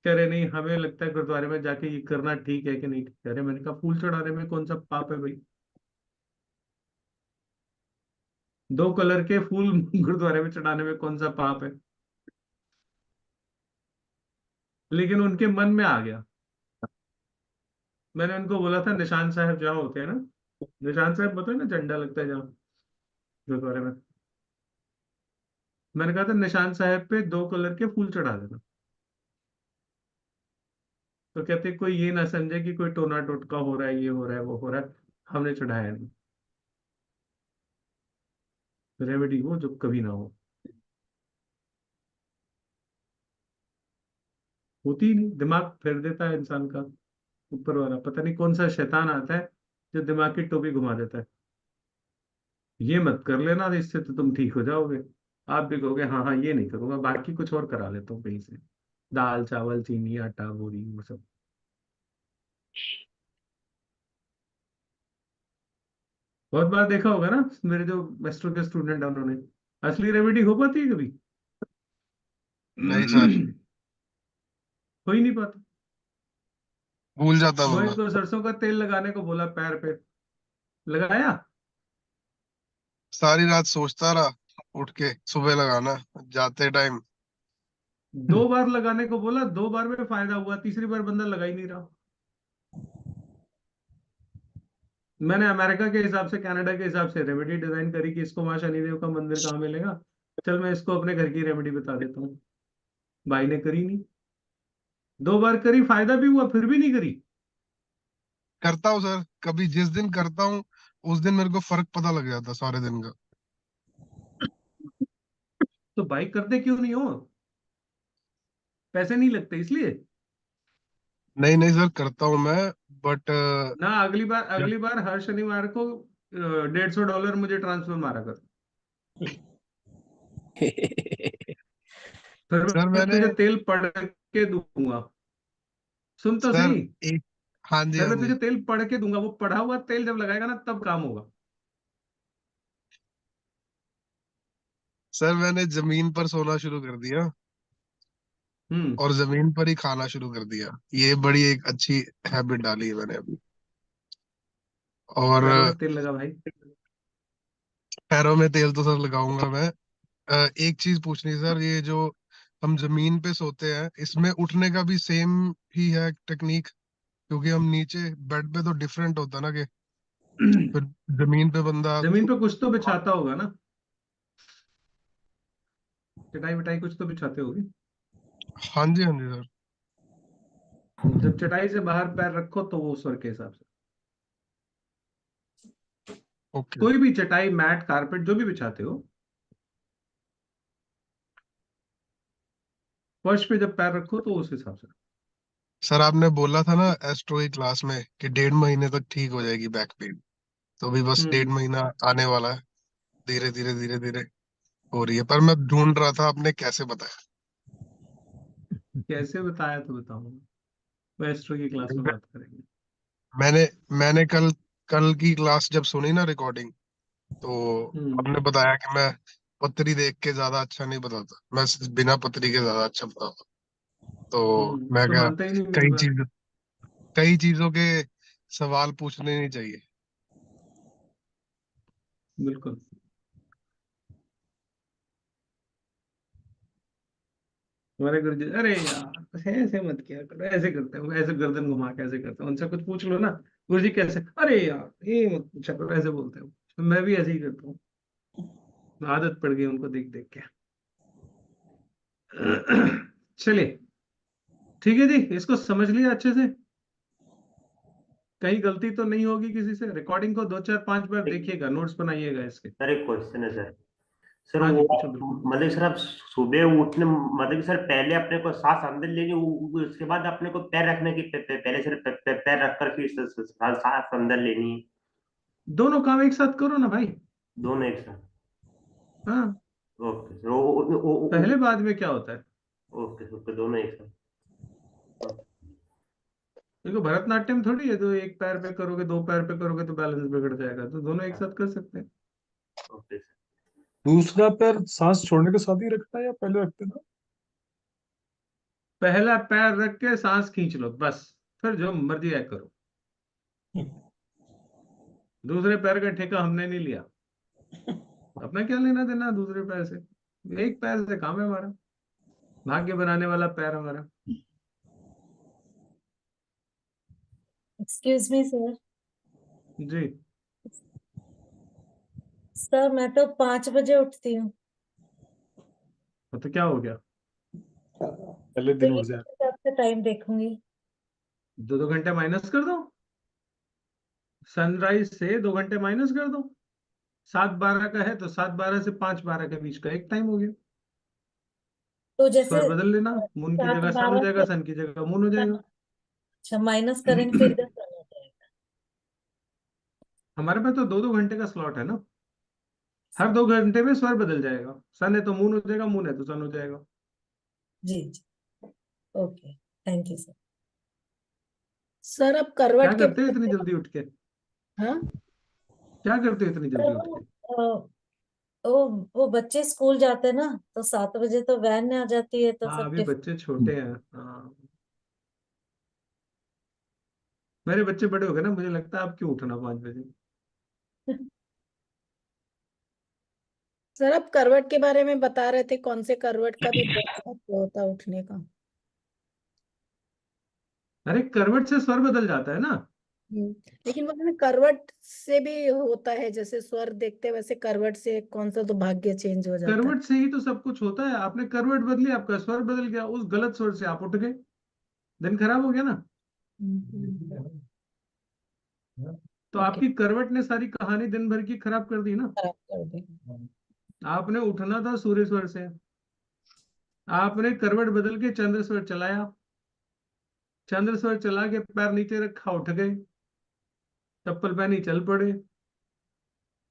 कह रहे नहीं, हमें लगता है गुरुद्वारे में जाके ये करना ठीक है कि नहीं ठीक है। अरे मैंने कहा फूल चढ़ाने में कौन सा पाप है भाई? 2 कलर के फूल गुरुद्वारे में चढ़ाने में कौन सा पाप है? लेकिन उनके मन में आ गया। मैंने उनको बोला था निशान साहब जहाँ होते हैं ना, निशान साहब पता है ना, झंडा लगता है जहाँ गुरुद्वारे में, मैंने कहा था निशान साहब पे 2 कलर के फूल चढ़ा देना। तो कहते कोई ये ना समझे कि कोई टोना टोटका हो रहा है, ये हो रहा है, वो हो रहा है। हमने चढ़ाया नहीं। रेमेडी वो जो कभी ना हो, होती ही नहीं। दिमाग फेर देता है इंसान का ऊपर वाला, पता नहीं कौन सा शैतान आता है जो दिमाग की टोपी घुमा देता है। ये मत कर लेना, इससे तो तुम ठीक हो जाओगे। आप भी कहोगे हाँ हाँ ये नहीं करूंगा, बाकी कुछ और करा लेता हूँ कहीं से, दाल चावल चीनी आटा बोरी वो सब। बहुत बार देखा होगा ना, मेरे जो मास्टर के स्टूडेंट है उन्होंने, असली रेमेडी हो पाती है कभी? नहीं सर, हो ही नहीं पाता। भूल जाता वो बंदा। इनको सरसों का तेल लगाने को बोला, पैर पे लगाया, सारी रात सोचता रहा, उठ के सुबह लगाना जाते टाइम। 2 बार लगाने को बोला, 2 बार में फायदा हुआ, तीसरी बार बंदा लगा ही नहीं रहा। मैंने अमेरिका के हिसाब से, कनाडा के हिसाब से रेमेडी डिजाइन करी कि इसको वहां शनिदेव का मंदिर कहाँ मिलेगा, चल मैं इसको अपने घर की रेमेडी बता देता हूँ। भाई ने करी नहीं, 2 बार करी, फायदा भी हुआ, फिर भी नहीं करी। करता हूँ सर, कभी जिस दिन करता हूँ उस दिन मेरे को फर्क पता लग जाता सारे दिन का। तो भाई करते क्यों नहीं हो? पैसे नहीं लगते इसलिए? नहीं नहीं सर, करता हूँ मैं, बट ना, अगली बार हर शनिवार को $150 मुझे ट्रांसफर मारा कर, फिर सर मैं मैंने तुझे तेल पढ़ के दूंगा। सुन तो सर सही, एक, हाँ जी फिर हाँ मैं जी तुझे तेल पढ़ के दूंगा, वो पढ़ा हुआ तेल जब लगाएगा ना तब काम होगा। सर, मैंने जमीन पर सोना शुरू कर दिया हम्म। और जमीन पर ही खाना शुरू कर दिया। ये बड़ी एक अच्छी हैबिट डाली है मैंने अभी। और पैरों में तेल लगा भाई। पैरों में तेल तो सर लगाऊंगा मैं। एक चीज पूछनी है सर, ये जो हम जमीन पे सोते हैं इसमें उठने का भी सेम ही है टेक्निक? क्योंकि हम नीचे बेड पे तो डिफरेंट होता ना, कि फिर जमीन पे बंदा जमीन पे कुछ तो बिछाता होगा ना, चटाई बिटाई कुछ तो बिछाते होगे। हाँ जी हाँ जी सर। जब चटाई से बाहर पैर रखो तो वो स्वर के हिसाब से, ओके कोई भी चटाई मैट कारपेट जो भी बिछाते हो, फर्श पे जब पैर रखो तो उस हिसाब से। सर, आपने बोला था ना एस्ट्रो की क्लास में कि 1.5 महीने तक ठीक हो जाएगी बैक पेन, तो अभी बस 1.5 महीना आने वाला है। धीरे धीरे धीरे धीरे हो रही है, पर मैं ढूंढ रहा था आपने कैसे बताया। कैसे बताया तो बताऊंगा, मास्टर की क्लास में बात करेंगे। मैंने मैंने कल कल की क्लास जब सुनी ना रिकॉर्डिंग, तो हम्म। आपने बताया कि मैं पतरी देख के ज्यादा अच्छा नहीं बताता, मैं बिना पतरी के ज्यादा अच्छा बताता। तो मैं तो क्या, मानता ही नहीं मेरी कई बात। चीज कई चीजों के सवाल पूछने नहीं चाहिए। बिल्कुल। हमारे गुरु जी, अरे यार ऐसे मत किया करो, ऐसे करते हो, ऐसे गर्दन घुमा के ऐसे करते हो, उनसे कुछ पूछ लो ना, गुरु जी कैसे, अरे यार ये मत पूछा करो, ऐसे बोलते हो। तो मैं भी ऐसे ही करता हूँ, आदत पड़ गई उनको देख देख के। चलिए, ठीक है जी, इसको समझ लिया अच्छे से, कहीं गलती तो नहीं होगी किसी से। रिकॉर्डिंग को 2 4 5 बार देखिएगा, नोट्स बनाइएगा इसके। सर एक क्वेश्चन है सर। सर हाँ वो जी, पूछो बिल्कुल। मतलब सर आप सुबह उठने मतलब कि सर पहले अपने को सांस अंदर लेनी, उसके बाद अपने को पैर रखने की पहले सर पैर रखकर फिर सांस अंदर लेनी है? दोनों काम एक साथ करो ना भाई। दोनों एक साथ? हाँ, ओके सर। पहले बाद में क्या होता है? ओके ओके, दोनों एक साथ। देखो, भरतनाट्यम थोड़ी है तो एक पैर पे करोगे, 2 पैर पे करोगे तो बैलेंस बिगड़ जाएगा, तो दोनों एक साथ कर सकते हैं। Okay sir. दूसरा पैर सांस छोड़ने के साथ ही रखना है या पहले रखते ना? पहला पैर रख के सांस खींच लो बस, फिर जो मर्जी है करो। दूसरे पैर का ठेका हमने नहीं लिया, अपना क्या लेना देना दूसरे पैर से, एक पैर से काम है हमारा, भाग्य बनाने वाला पैर हमारा। Excuse me sir. जी, सर मैं तो 5 बजे उठती हूँ, तो क्या हो गया? पहले तो दिन ये उठ जाए। हिसाब से टाइम देखूंगी। 2 2 घंटे माइनस कर दो, सनराइज से 2 घंटे माइनस कर दो। 7 12 का है तो 7 12 से 5 12 के बीच का एक टाइम हो गया। तो जैसे स्वर बदल लेना, मून की सात जगह सन हो बारह जाएगा, से सन की जगह मून हो जाएगा। अच्छा माइनस करेंगे फिर इधर करना जाएगा। हमारे पास तो 2 2 घंटे का स्लॉट है ना, हर 2 घंटे में स्वर बदल जाएगा, सन है तो मून हो जाएगा, मून है तो सन हो जाएगा। जी जी, okay, thank you sir. Sir अब क्या करवट के करते हो इतनी जल्दी उठ के? हाँ क्या करते हो इतनी सर जल्दी उठ के? वो बच्चे स्कूल जाते हैं ना, तो 7 बजे तो वैन आ जाती है, तो हाँ, सब अभी बच्चे छोटे हैं। हाँ, मेरे बच्चे बड़े हो गए ना, मुझे लगता है आप क्यों उठना 5 बजे। सर अब करवट के बारे में बता रहे थे, कौन से करवट का भी बहुत महत्व होता है उठने का। अरे करवट से स्वर बदल जाता है ना। लेकिन मतलब करवट से भी होता है, जैसे स्वर देखते हैं वैसे करवट से कौन सा तो भाग्य चेंज हो जाता है। करवट से ही तो सब कुछ होता है, आपने करवट बदली, आपका स्वर बदल गया, उस गलत स्वर से आप उठ गए, दिन खराब हो गया ना। तो ओके, आपकी करवट ने सारी कहानी दिन भर की खराब कर दी ना। खराब कर दे। आपने उठना था सूर्य स्वर से, आपने करवट बदल के चंद्र स्वर चलाया, चंद्र स्वर चला के पैर नीचे रखा, उठ गए, चप्पल पहनी चल पड़े,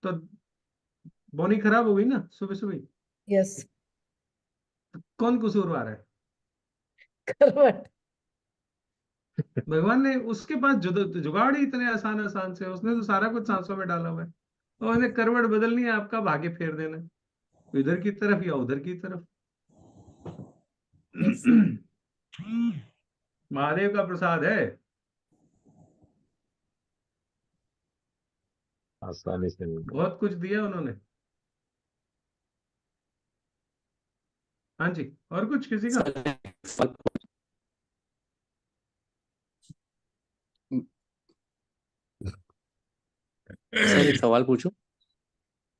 तो बॉनी खराब हो गई ना सुबह सुबह। यस, कौन कसूरवार है? करवट। भगवान ने उसके पास जुगाड़ ही इतने आसान आसान से, उसने तो सारा कुछ सांसों में डाला हुआ है, और उन्हें करवट बदलनी है, आपका भाग्य फेर देना है, इधर की तरफ या उधर की तरफ। यस महादेव का प्रसाद है, आसानी से मिल गया। बहुत कुछ दिया उन्होंने। हाँ जी, और कुछ किसी का? सर एक सवाल पूछूं?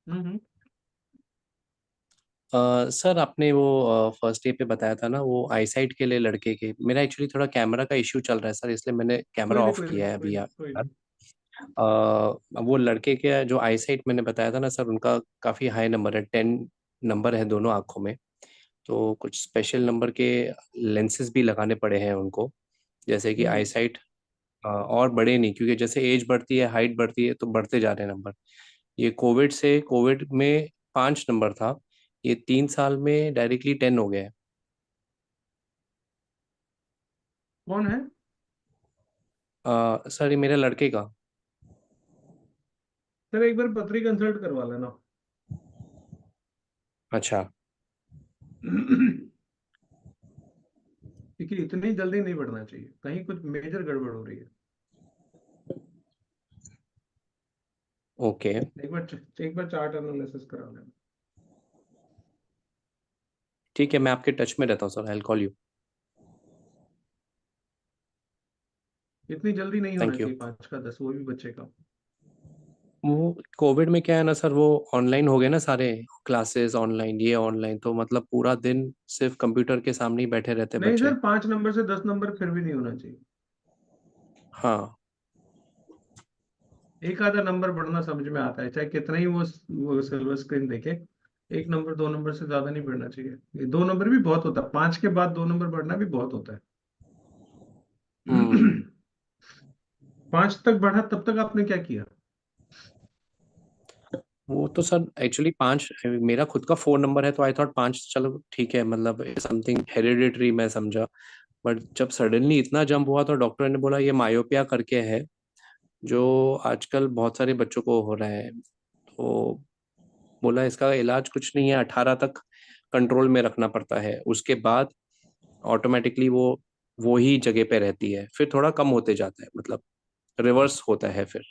हम्म। सर आपने वो फर्स्ट डे पे बताया था ना, वो आईसाइट के लिए लड़के के, मेरा एक्चुअली थोड़ा कैमरा का इश्यू चल रहा है सर, इसलिए मैंने कैमरा ऑफ किया है अभी। वो लड़के के जो आईसाइट मैंने बताया था ना सर, उनका काफ़ी हाई नंबर है, 10 नंबर है दोनों आँखों में। तो कुछ स्पेशल नंबर के लेंसेज भी लगाने पड़े हैं उनको, जैसे कि आईसाइट और बढ़े नहीं, क्योंकि जैसे एज बढ़ती है, हाइट बढ़ती है, तो बढ़ते जा रहे हैं नंबर। ये कोविड में 5 नंबर था, ये 3 साल में डायरेक्टली 10 हो गया है। कौन है? सर ये मेरे लड़के का। सर एक बार पत्री कंसल्ट करवा लेना। अच्छा। क्योंकि इतनी जल्दी नहीं बढ़ना चाहिए, कहीं कुछ मेजर गड़बड़ हो रही है। ओके एक बार चार्ट एनालिसिस करा लेना। ठीक है, मैं आपके टच में रहता हूँ sir, I will call you. इतनी जल्दी नहीं होना थैंक यू। चाहिए 5 का 10, वो भी बच्चे का। वो कोविड में क्या है ना सर, वो ऑनलाइन हो गए ना सारे क्लासेस ऑनलाइन, ये ऑनलाइन, तो मतलब पूरा दिन सिर्फ कंप्यूटर के सामने ही बैठे रहते नहीं बच्चे। सर, 5 नंबर से 10 नंबर फिर भी नहीं होना चाहिए। हाँ एक आधा नंबर बढ़ना समझ में आता है, चाहे कितना ही वो सिल्वर स्क्रीन देखे। 1 नंबर 2 नंबर से ज्यादा नहीं बढ़ना चाहिए। ये 2 नंबर भी बहुत होता है, 5 के बाद 2 नंबर बढ़ना भी बहुत होता है। हम्म 5 तक बढ़ा तब तक आपने क्या किया? वो तो सर एक्चुअली 5 मेरा खुद का 4 नंबर है, तो आई थॉट 5 चलो ठीक है, मतलब समथिंग हेरिडिटरी मैं समझा। बट जब सडनली इतना जंप हुआ तो डॉक्टर ने बोला ये मायोपिया करके है, जो आजकल बहुत सारे बच्चों को हो रहा है। तो बोला इसका इलाज कुछ नहीं है, 18 तक कंट्रोल में रखना पड़ता है, उसके बाद ऑटोमेटिकली वो ही जगह पे रहती है, फिर थोड़ा कम होते जाता है, मतलब रिवर्स होता है फिर।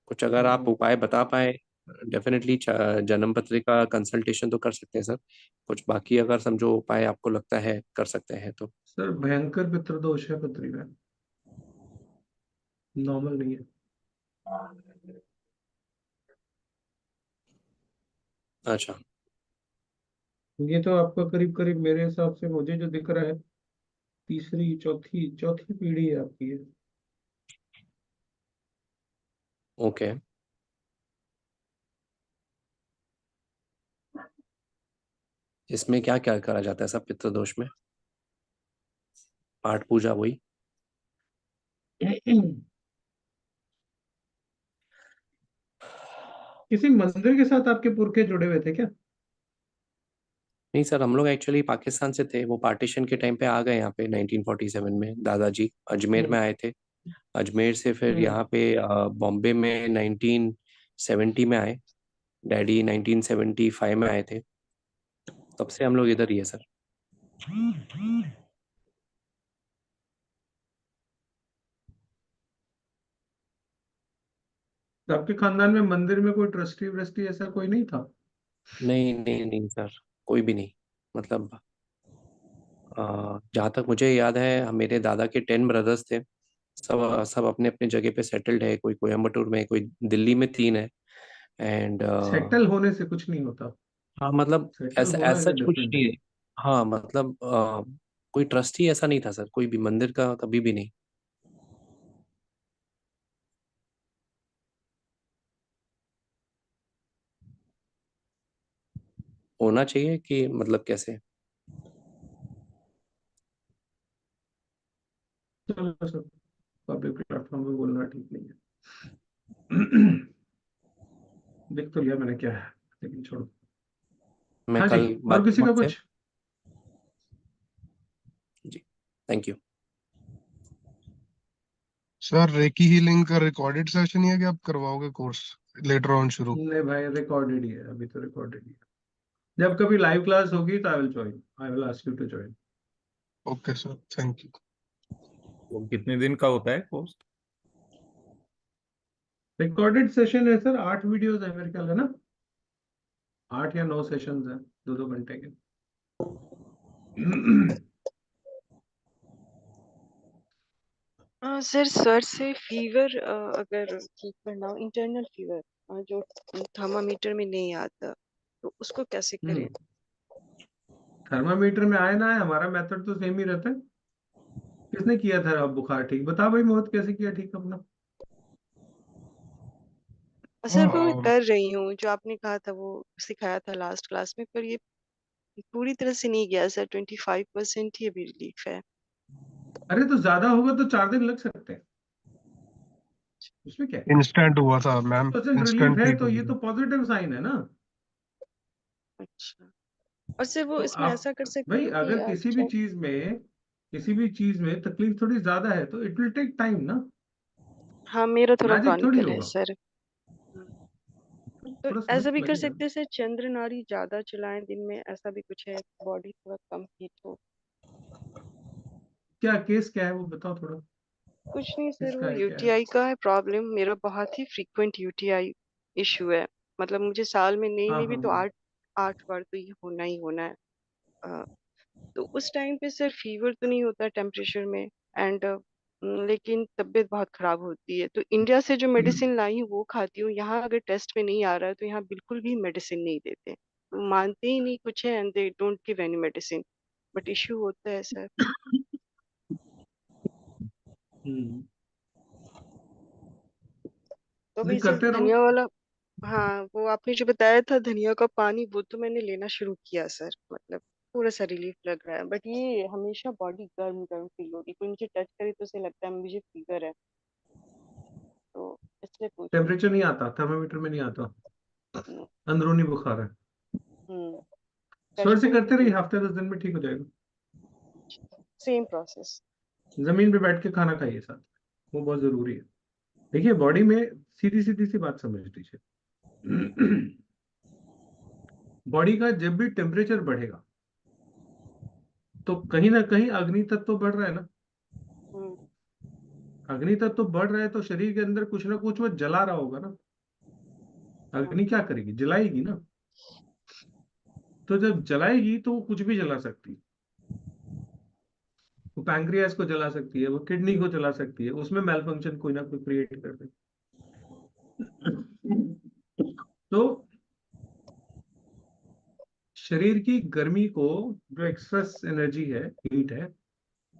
कुछ अगर आप उपाय बता पाए, डेफिनेटली जन्म पत्रिका कंसल्टेशन तो कर सकते हैं सर। कुछ बाकी अगर समझो उपाय आपको लगता है कर सकते हैं तो। सर भयंकर पितृदोष है पथरी में, नॉर्मल नहीं है। अच्छा ये तो आपका करीब करीब मेरे हिसाब से मुझे जो दिख रहा है, तीसरी चौथी चौथी पीढ़ी है आपकी ये। ओके। इसमें क्या क्या करा जाता है सब पितृदोष में? पाठ पूजा वही? किसी मंदिर के साथ आपके पुरखे जुड़े हुए थे क्या? नहीं सर, हम लोग एक्चुअली पाकिस्तान से थे, वो पार्टीशन के टाइम पे आ गए यहाँ पे 1947 में, दादाजी अजमेर में आए थे। अजमेर से फिर हम्म यहाँ पे बॉम्बे में 1970 में आए, डैडी 1975 में आए थे, तब से हम लोग इधर ही है सर। तो आपके खानदान में मंदिर में कोई ट्रस्टी व्रस्टी ऐसा कोई नहीं था? नहीं नहीं नहीं सर, कोई भी नहीं। मतलब जहाँ तक मुझे याद है मेरे दादा के 10 ब्रदर्स थे, सब सब अपने अपने जगह पे सेटल्ड है, कोई कोयम्बटूर में, कोई दिल्ली में 3 है। एंड सेटल होने से कुछ नहीं होता, हाँ मतलब सेटल ऐसा होना इज ऐसा अ कुछ डिफरेंट नहीं है। थिंग। हाँ मतलब कोई ट्रस्टी ऐसा नहीं था सर, कोई भी मंदिर का कभी भी नहीं। होना चाहिए कि मतलब कैसे? चलो सर, पब्लिक प्लेटफॉर्म पे बोलना ठीक नहीं है। देख तो लिया मैंने क्या है, लेकिन छोड़ो। मैं हाँ जी, कल और बात किसी करूँ का आपसे। कुछ? जी thank you. Sir reiki healing का रिकॉर्डेड सेशन ही है कि आप करवाओगे कोर्स लेटर ऑन शुरू? नहीं भाई, रिकॉर्डेड ही है, अभी तो रिकॉर्डेड ही है। जब कभी लाइव क्लास होगी तो I will join, I will ask you to join. Okay sir, thank you. वो कितने दिन का होता है कोर्स? रिकॉर्डेड सेशन है सर, 8 वीडियोस है मेरे ख्याल है ना, 8 या 9 सेशंस हैं, 2-2 घंटे के। सर स्वर से फीवर अगर ठीक करना हो, इंटरनल फीवर जो थर्मामीटर में नहीं आता, तो उसको कैसे करें? थर्मामीटर में आए ना आए, हमारा मेथड तो सेम ही रहता है। किसने किया था अब बुखार ठीक? बता भाई मोहित, कैसे किया ठीक अपना? सर वो मैं कर रही हूँ, जो आपने कहा था वो सिखाया था लास्ट क्लास में, पर ये पूरी तरह से नहीं गया सर, 25% ही अभी रिलीफ है। अरे तो ज्यादा होगा तो 4 दिन लग सकते हैं, उसमें क्या है? इंस्टेंट हुआ था मैम, 20% रिलीफ इंस्टेंट है ठीक तो हो ये गया। तो पॉजिटिव साइन है ना। अच्छा, और सर वो तो इसमें आप ऐसा कर सकती भाई, हूँ कि अगर किसी भी चीज में तकलीफ थोड़ी ज्यादा है तो इट विल टेक टाइम ना, हाँ मेरा थोड़ा मैजिक थोड़ी क्रॉनिकल है होगा, सर। तो थोड़ा समय ऐसा भी कर लगेगा। सकते हैं सर, चंद्र नाड़ी ज्यादा चलाएं दिन में, ऐसा भी कुछ है, बॉडी थोड़ा कम हीट हो? क्या केस क्या है वो बताओ थोड़ा, कुछ नहीं सर, किसका वो है क्या है? यूटीआई का है प्रॉब्लम, मेरा बहुत ही फ्रीक्वेंट यूटीआई इशू है। मतलब मुझे साल में नहीं हाँ नहीं भी हाँ तो हाँ। 8 8 बार तो ये होना ही होना है। तो उस टाइम पे सर फीवर तो नहीं होता टेम्परेचर में, एंड लेकिन तबीयत बहुत खराब होती है। तो इंडिया से जो मेडिसिन लाई हूँ वो खाती हूँ। यहाँ अगर टेस्ट में नहीं आ रहा है तो यहाँ बिल्कुल भी मेडिसिन नहीं देते, मानते ही नहीं कुछ है, and they don't give any medicine, but issue होता है सर। तो नहीं अभी सर करते रहो। धनिया वाला, हाँ वो आपने जो बताया था धनिया का पानी, वो तो मैंने लेना शुरू किया सर, मतलब थोड़ा सा रिलीफ लग रहा है, बट ये हमेशा बॉडी गर्म गर्म फील होगी, कोई मुझे टच करे तो उसे लगता है मुझे फीवर है, तो इसलिए पूछ रही टेम्परेचर नहीं आता, थर्मामीटर में नहीं आता, हूँ। अंदरूनी बुखार है। टच स्वर से करे करते तो रहिए, हफ्ते 10 दिन में ठीक हो जाएगा। Same process. जमीन पे बैठ के खाना खाइए साथ, वो बहुत जरूरी है। देखिए बॉडी में सीधी सीधी सी बात समझ लीजिए, बॉडी का जब भी टेम्परेचर बढ़ेगा तो कहीं ना कहीं अग्नि तत्व तो बढ़ रहा है ना। अग्नि तत्व तो बढ़ रहा है तो शरीर के अंदर कुछ ना कुछ वो जला रहा होगा ना। अग्नि क्या करेगी, जलाएगी ना। तो जब जलाएगी तो वो कुछ भी जला सकती है। वो पैंक्रियास को जला सकती है, वो किडनी को जला सकती है, उसमें मेल फंक्शन कोई ना कोई क्रिएट कर दे। तो शरीर की गर्मी को, जो एक्सेस एनर्जी है, हीट है,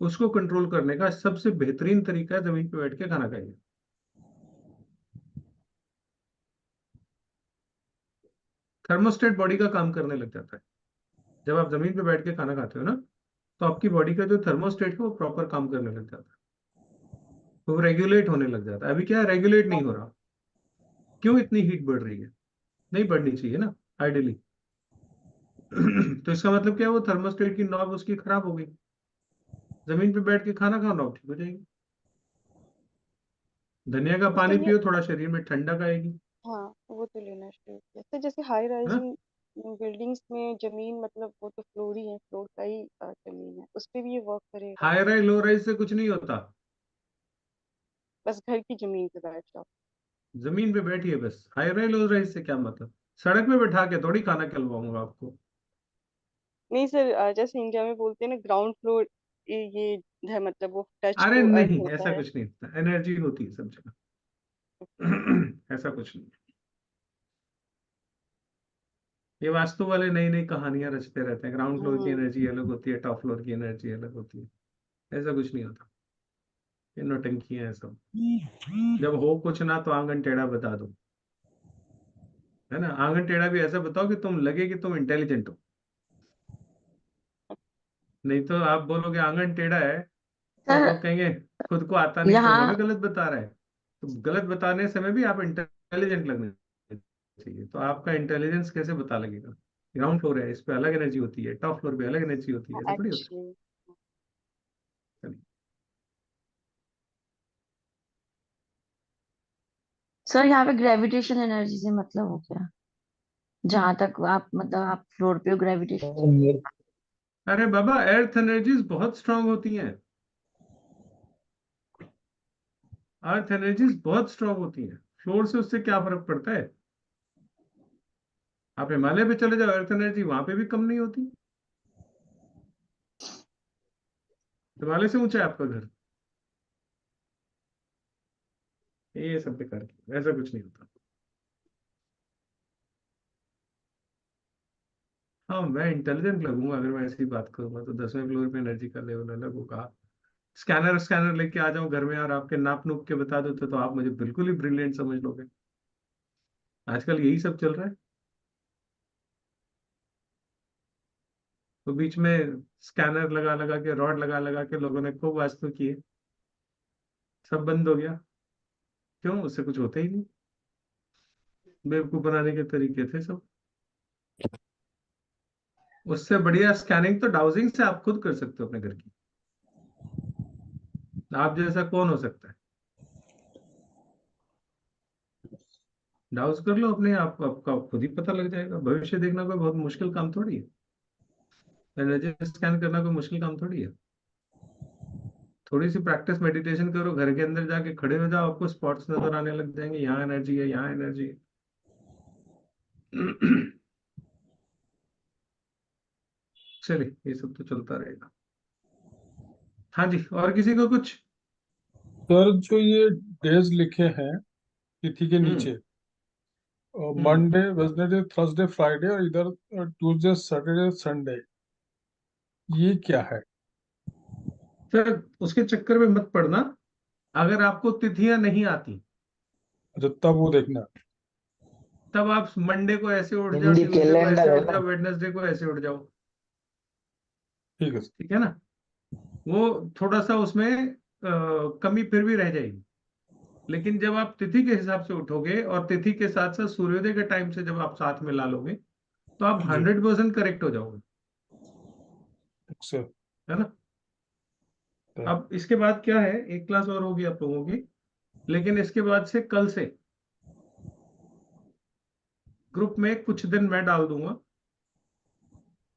उसको कंट्रोल करने का सबसे बेहतरीन तरीका है जमीन पे बैठ के खाना खाइए। थर्मोस्टेट बॉडी का काम करने लग जाता है जब आप जमीन पे बैठ के खाना खाते हो ना, तो आपकी बॉडी का जो थर्मोस्टेट है वो प्रॉपर काम करने लग जाता है, तो वो रेगुलेट होने लग जाता है। अभी क्या है, रेगुलेट नहीं हो रहा। क्यों इतनी हीट बढ़ रही है? नहीं बढ़नी चाहिए ना आइडियली। तो इसका मतलब क्या है, वो थर्मोस्टेट की नॉब उसकी खराब हो गई। जमीन पे बैठ के खाना खाओ, नॉब ठीक हो जाएगी। धनिया का तो पानी सर ये, पियो, थोड़ा शरीर में ठंडक आएगी, हाँ वो तो लेना शुरू किया सर। जैसे हाई है ना। राइजिंग बिल्डिंग्स में जमीन, मतलब वो तो फ्लोर ही है, फ्लोर का ही जमीन है, उस पे भी ये वर्क करेगा? हाई राइज लो राइज से कुछ नहीं होता। बस घर की जमीन पे बैठ जाओ? जमीन पे बैठिए बस। हाई राइज लो राइज से क्या मतलब? सड़क पे बैठा के थोड़ी खाना खिलवाऊंगा आपको। नहीं सर, जैसे इंडिया में बोलते हैं ना ग्राउंड फ्लोर, ये है, मतलब वो टच अरे टू अर्थ नहीं, होता ऐसा है। कुछ नहीं होता, एनर्जी होती है सब जगह। ऐसा कुछ नहीं। ये वास्तु वाले नई नई कहानियां रचते रहते हैं, ग्राउंड फ्लोर की हम्म। एनर्जी अलग होती है, टॉप फ्लोर की एनर्जी अलग होती है। ऐसा कुछ नहीं होता, ये नौटंकी है सब। जब हो कुछ ना तो आंगन टेढ़ा बता दो, है ना। आंगन टेढ़ा भी ऐसा बताओ कि तुम लगे कि तुम इंटेलिजेंट हो। नहीं तो आप बोलोगे आंगन टेढ़ा है तो सर लोग कहेंगे खुद को आता नहीं तो हमें यहाँ भी गलत बता रहा है। तो गलत बताने समय भी आप इंटेलिजेंट लगने चाहिए। तो आपका इंटेलिजेंस कैसे पता लगेगा? ग्राउंड फ्लोर है, इस पे अलग एनर्जी होती है, टॉप फ्लोर पे अलग एनर्जी होती है, ऐसा थोड़ी होता एक्चुअली है। सर यहाँ पे ग्रेविटेशन एनर्जी से मतलब हो गया, जहां तक आप मतलब आप फ्लोर पे हो ग्रेविटेशन। अरे बाबा, अर्थ एनर्जीज बहुत स्ट्रांग होती हैं। अर्थ एनर्जीज बहुत स्ट्रांग होती हैं, फ्लोर से उससे क्या फर्क पड़ता है? आप हिमालय पे चले जाओ, अर्थ एनर्जी वहां पे भी कम नहीं होती। हिमालय से ऊंचा है आपका घर, ये सब बेकार की, ऐसा कुछ नहीं होता। हाँ, मैं इंटेलिजेंट लगूंगा अगर मैं ऐसी बात करूंगा, तो 10वें फ्लोर पे एनर्जी का लेवल अलग होगा। स्कैनर स्कैनर लेके आ जाऊं घर में और आपके नाप नूप के बता दो तो आप मुझे बिल्कुल ही ब्रिलियंट समझ लोगे। आजकल यही सब चल रहा है। तो बीच में स्कैनर लगा लगा के, रॉड लगा लगा के लोगों ने खूब वास्तु किए, सब बंद हो गया। क्यों? उससे कुछ होता ही नहीं। बेवकूफ बनाने के तरीके थे सब। उससे बढ़िया स्कैनिंग तो डाउजिंग से आप खुद कर सकते हो अपने घर की। आप जैसा कौन हो सकता है? डाउज कर लो अपने आप, आपका खुद ही पता लग जाएगा। भविष्य देखना कोई बहुत मुश्किल काम थोड़ी है। एनर्जी स्कैन करना कोई मुश्किल काम थोड़ी है। थोड़ी सी प्रैक्टिस, मेडिटेशन करो, घर के अंदर जाके खड़े हो जाओ, आपको स्पॉट्स नजर आने लग जाएंगे, यहाँ एनर्जी है, यहाँ एनर्जी है। चलिए ये सब तो चलता रहेगा। हाँ जी, और किसी को कुछ? सर जो ये डेज लिखे हैं तिथि के नीचे, मंडे वेडनेसडे थर्सडे फ्राइडे और इधर ट्यूसडे सैटरडे संडे, ये क्या है? सर उसके चक्कर में मत पड़ना। अगर आपको तिथियां नहीं आती अच्छा, तब वो देखना। तब आप मंडे को ऐसे उठ जाओ, हिंदी ट्यूसडे को ऐसे कैलेंडर है उठ ना। जाओ, वेडनेसडे को ऐसे उठ जाओ। ठीक है सर। ठीक है ना? वो थोड़ा सा उसमें कमी फिर भी रह जाएगी, लेकिन जब आप तिथि के हिसाब से उठोगे और तिथि के साथ साथ सूर्योदय के टाइम से जब आप साथ में ला लोगे तो आप जी 100% करेक्ट हो जाओगे। सर। है ना? अब इसके बाद क्या है, एक क्लास और होगी आप लोगों की, लेकिन इसके बाद से कल से ग्रुप में कुछ दिन मैं डाल दूंगा।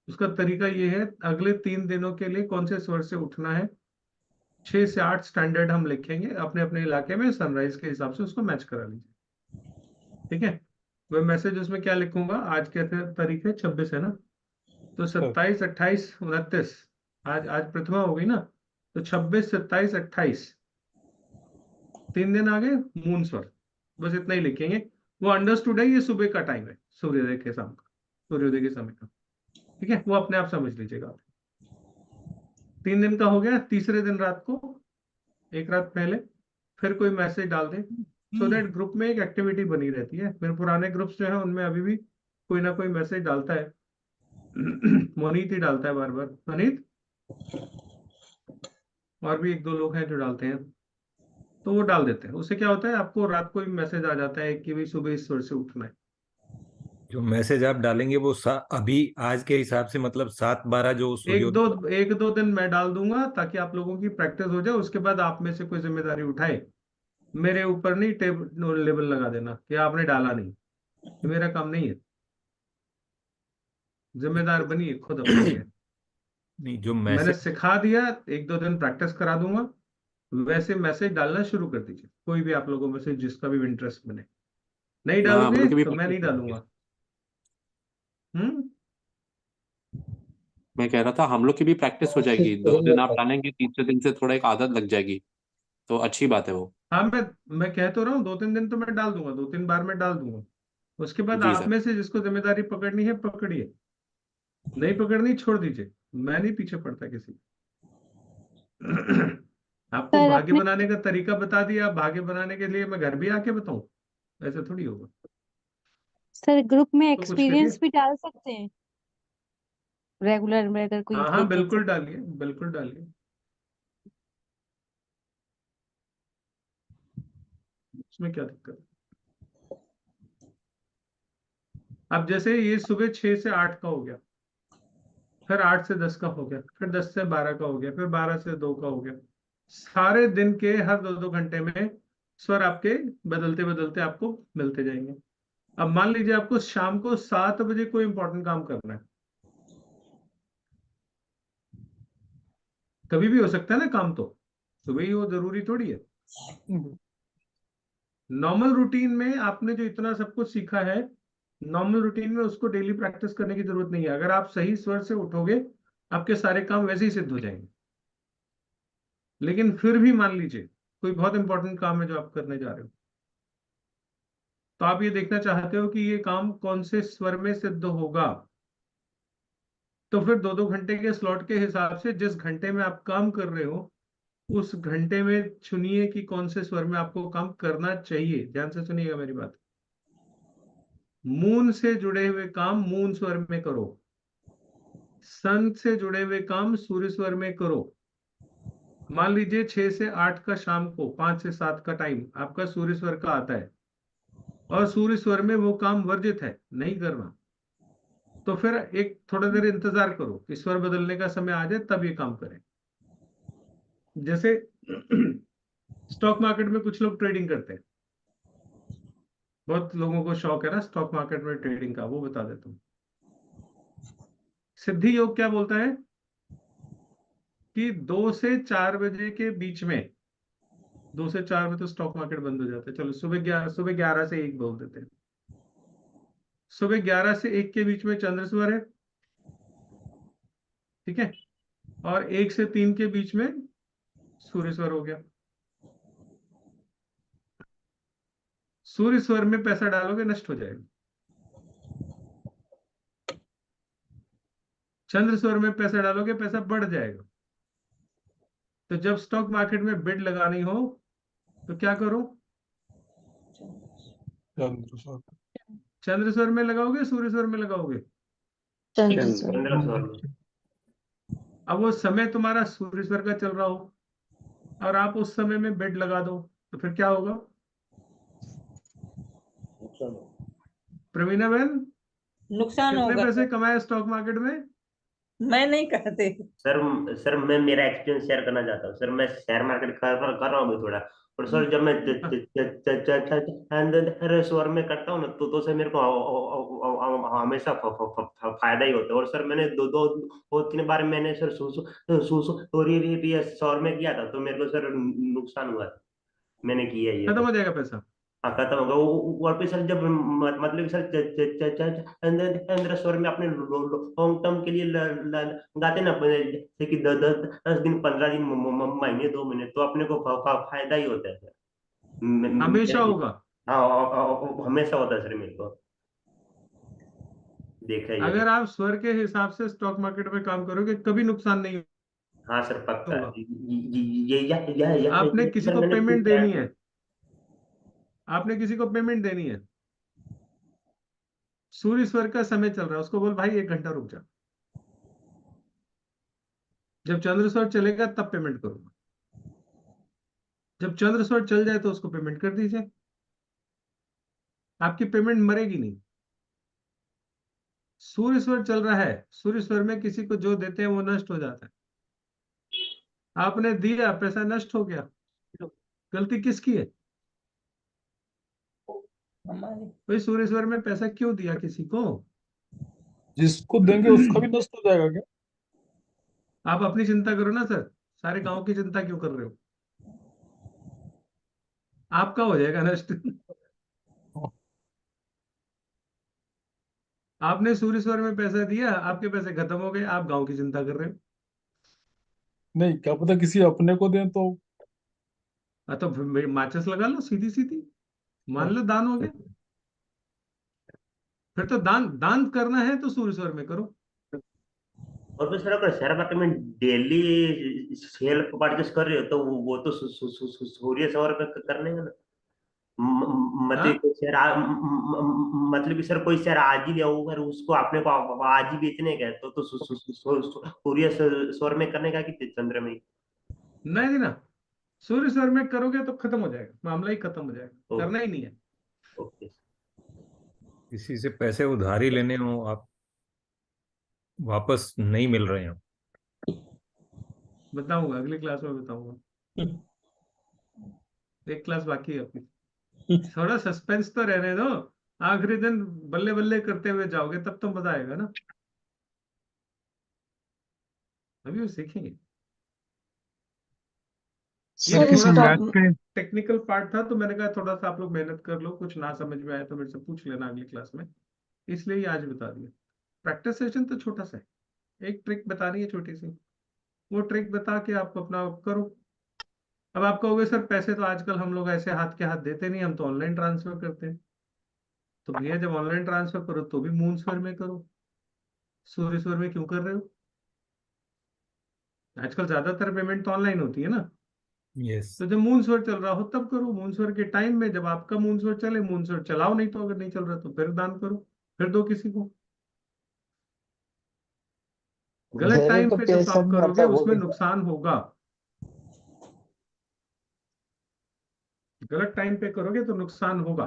उसका तरीका ये है, अगले 3 दिनों के लिए कौन से स्वर से उठना है, 6 से 8 स्टैंडर्ड हम लिखेंगे अपने अपने इलाके में, सनराइज के हिसाब से उसको मैच करा लीजिए। ठीक है? वह मैसेज उसमें क्या लिखूंगा, आज के तारीख है 26 है ना, तो 27, 28, 29, आज प्रथमा हो गई ना, तो 26, 27, 28 3 दिन आ गए मून स्वर। बस इतना ही लिखेंगे। वो अंडरस्टूड है, ये सुबह का टाइम है, सूर्योदय के शाम का, सूर्योदय के समय का। ठीक है? वो अपने आप समझ लीजिएगा। 3 दिन का हो गया। तीसरे दिन रात को, एक रात पहले फिर कोई मैसेज डाल दे, सो दैट ग्रुप में एक एक्टिविटी बनी रहती है। मेरे पुराने ग्रुप्स जो है उनमें अभी भी कोई ना कोई मैसेज डालता है। मोनीत ही डालता है बार बार, मोनीत, और भी 1-2 लोग हैं जो डालते हैं, तो वो डाल देते हैं। उससे क्या होता है, आपको रात को भी मैसेज आ जाता है कि भाई सुबह इस स्वर से उठना है। जो मैसेज आप डालेंगे वो अभी आज के हिसाब से मतलब 7-12 जो सूर्योदय। एक दो दिन मैं डाल दूंगा ताकि आप लोगों की प्रैक्टिस हो जाए। उसके बाद आप में से कोई जिम्मेदारी उठाए, मेरे ऊपर नहीं टेबल लेबल लगा देना कि आपने डाला नहीं, ये मेरा काम नहीं है। जिम्मेदार बनिए खुद अपने लिए। नहीं, जो मैंने मैसेज सिखा दिया, 1-2 दिन प्रैक्टिस करा दूंगा, वैसे मैसेज डालना शुरू कर दीजिए, कोई भी आप लोगों में से जिसका भी इंटरेस्ट बने। नहीं हाँ, हम डालोगे लोग की भी तो मैं नहीं प्रैक्टिस हो जाएगी। डालूंगा। हम्म मैं कह रहा था हम लोग की भी प्रैक्टिस हो जाएगी, 2 दिन आप डालेंगे, तीसरे दिन से थोड़ा एक आदत लग जाएगी, तो अच्छी बात है वो। हाँ, मैं कह तो रहा हूँ 2-3 दिन तो मैं डाल दूंगा, 2-3 बार मैं डाल दूंगा। उसके बाद जी आप सर। में से जिसको जिम्मेदारी पकड़नी है पकड़िए, नहीं पकड़नी छोड़ दीजिए। मैं नहीं पीछे पड़ता किसी आपको सर भाग्य अपने बनाने का तरीका बता दिया, भाग्य बनाने के लिए मैं घर भी आके बताऊं? ऐसा थोड़ी होगा। सर ग्रुप में तो कुछ करिए। एक्सपीरियंस भी डाल सकते हैं रेगुलर में, अगर कोई हाँ हाँ, देखे तो। बिल्कुल डालिए, बिल्कुल डालिए। उसमें क्या दिक्कत है? अब जैसे ये सुबह 6 से 8 का हो गया, फिर 8 से 10 का हो गया, फिर 10 से 12 का हो गया, फिर 12 से 2 का हो गया। सारे दिन के हर 2-2 घंटे में स्वर आपके बदलते बदलते आपको मिलते जाएंगे। अब मान लीजिए आपको शाम को 7 बजे कोई इंपॉर्टेंट काम करना है, कभी भी हो सकता है ना काम, तो सुबह ही हो, जरूरी थोड़ी है। नॉर्मल रूटीन में आपने जो इतना सब कुछ सीखा है, नॉर्मल रूटीन में उसको डेली प्रैक्टिस करने की जरूरत नहीं है। अगर आप सही स्वर से उठोगे, आपके सारे काम वैसे ही सिद्ध हो जाएंगे। लेकिन फिर भी मान लीजिए कोई बहुत इंपॉर्टेंट काम है जो आप करने जा रहे हो, तो आप ये देखना चाहते हो कि ये काम कौन से स्वर में सिद्ध होगा, तो फिर 2-2 घंटे के स्लॉट के हिसाब से जिस घंटे में आप काम कर रहे हो उस घंटे में चुनिए कि कौन से स्वर में आपको काम करना चाहिए। ध्यान से सुनिएगा मेरी बात। मून से जुड़े हुए काम मून स्वर में करो, सन से जुड़े हुए काम सूर्य स्वर में करो। मान लीजिए 6 से 8 का शाम को, 5 से 7 का टाइम आपका सूर्य स्वर का आता है, और सूर्य स्वर में वो काम वर्जित है, नहीं करना, तो फिर एक थोड़ा देर इंतजार करो कि स्वर बदलने का समय आ जाए, तब ये काम करें। जैसे स्टॉक मार्केट में कुछ लोग ट्रेडिंग करते हैं, बहुत लोगों को शौक है ना स्टॉक मार्केट में ट्रेडिंग का, वो बता देता हूँ। सिद्धि योग क्या बोलता है कि 2 से 4 बजे के बीच में, 2 से 4 बजे तो स्टॉक मार्केट बंद हो जाता है, चलो सुबह 11 से 1 बोल देते हैं। सुबह 11 से 1 के बीच में चंद्र स्वर है, ठीक है, और 1 से 3 के बीच में सूर्य स्वर हो गया। सूर्य स्वर में पैसा डालोगे नष्ट हो जाएगा। चंद्र स्वर में पैसा डालोगे पैसा बढ़ जाएगा। तो जब स्टॉक मार्केट में बिड लगानी हो तो क्या करो? चंद्र स्वर में लगाओगे, सूर्य स्वर में लगाओगे? चंद्र स्वर में। अब वो समय तुम्हारा सूर्य स्वर का चल रहा हो और आप उस समय में बिड लगा दो तो फिर क्या होगा? प्रवीणा बहन, नुकसान कितने होगा पैसे सर। कमाए स्टॉक मार्केट में? मैं नहीं कहते। सर मैं मेरा एक्सपीरियंस शेयर करना चाहता हूँ। सर मैं शेयर मार्केट कर रहा हूँ थोड़ा, और सर जब मैं चंद्र स्वर में करता हूँ ना तो सर मेरे को हमेशा फायदा ही होता है। और सर मैंने दो तीन बार मैंने सर स्वर में किया था तो मेरे को सर नुकसान हुआ था। मैंने किया ये खत्म तो। हो जाएगा पैसा। हाँ खत्म होगा और फिर सर जब मतलब सर चंद्र स्वर में अपने लॉन्ग टर्म के लिए लगाते ना, जैसे कि 10 दिन 15 दिन महीने 2 महीने, तो अपने को फायदा ही होता है सर। हमेशा होगा। हाँ हमेशा होता है सर, मेरे को देखा ही है। अगर आप स्वर के हिसाब से स्टॉक मार्केट में काम करोगे कभी नुकसान नहीं हाँ सर पक्का। होगा। ये आपने किसी सर को मैंने पेमेंट किया। देनी है, आपने किसी को पेमेंट देनी है, सूर्य स्वर का समय चल रहा है, उसको बोल भाई 1 घंटा रुक जा, जब चंद्र स्वर चलेगा तब पेमेंट करूंगा। जब चंद्र स्वर चल जाए तो उसको पेमेंट कर दीजिए, आपकी पेमेंट मरेगी नहीं। सूर्य स्वर चल रहा है, सूर्य स्वर में किसी को जो देते हैं वो नष्ट हो जाता है। आपने दिया, पैसा नष्ट हो गया, गलती किसकी है? हमारी। भाई सूर्य स्वर में पैसा क्यों दिया किसी को? जिसको देंगे उसका भी नष्ट हो जाएगा क्या? आप अपनी चिंता करो ना सर, सारे गांव की चिंता क्यों कर रहे हो? आपका हो जाएगा नष्ट। आपने सूर्य स्वर में पैसा दिया, आपके पैसे खत्म हो गए, आप गांव की चिंता कर रहे हो। नहीं, क्या पता किसी अपने को दें तो। तो फिर माचिस लगा लो सीधी सीधी, मान लो दान हो गया। फिर तो दान दान करना है तो सूर्य स्वर में करो। और फिर सर अगर शेयर मार्केट में डेली सेल परचेस कर रहे हो तो वो तो सूर्य स्वर पे करने का ना। मतलब हाँ, कोई शेयर मतलब कि सर कोई शेयर आज ही लिया हो, अगर उसको आपने को आज ही बेचने का है तो सूर्य स्वर में करने का कि चंद्र में? नहीं ना, सूर्य स्वर में करोगे तो खत्म हो जाएगा, मामला ही खत्म हो जाएगा, करना ही नहीं है। ओके। किसी से पैसे उधारी लेने हो आप, वापस नहीं मिल रहे हो, बताऊंगा अगली क्लास में बताऊंगा। एक क्लास बाकी है अपनी, थोड़ा सस्पेंस तो रहने दो। आखिरी दिन बल्ले बल्ले करते हुए जाओगे तब तो मजा आएगा ना, अभी वो सीखेंगे। ये सर किसी थोड़ा सा मैच पे टेक्निकल पार्ट था तो मैंने कहा थोड़ा सा आप लोग मेहनत कर लो, कुछ ना समझ में आए तो मेरे से पूछ लेना अगली क्लास में, इसलिए ही आज बता दिया। प्रैक्टिस सेशन तो छोटा सा है, एक ट्रिक बतानी है छोटी सी, वो ट्रिक बता के आप अपना करो। अब आप कहोगे सर पैसे तो आजकल हम लोग ऐसे हाथ के हाथ देते नहीं, हम तो ऑनलाइन ट्रांसफर करते हैं। तो भैया जब ऑनलाइन ट्रांसफर करो तो भी मून स्वर में करो, सूर्य स्वर में क्यों कर रहे हो? आजकल ज्यादातर पेमेंट तो ऑनलाइन होती है ना। यस। तो जब मून स्वर चल रहा हो तब करो, मून स्वर के टाइम में, जब आपका मून स्वर चले मून स्वर चलाओ, नहीं तो अगर नहीं चल रहा तो फिर दान करो, फिर दो किसी को। गलत मेरे टाइम को पे जो पैसा काम नहीं करोगे आता वो उसमें कैसे? नुकसान होगा। गलत टाइम पे करोगे तो नुकसान होगा।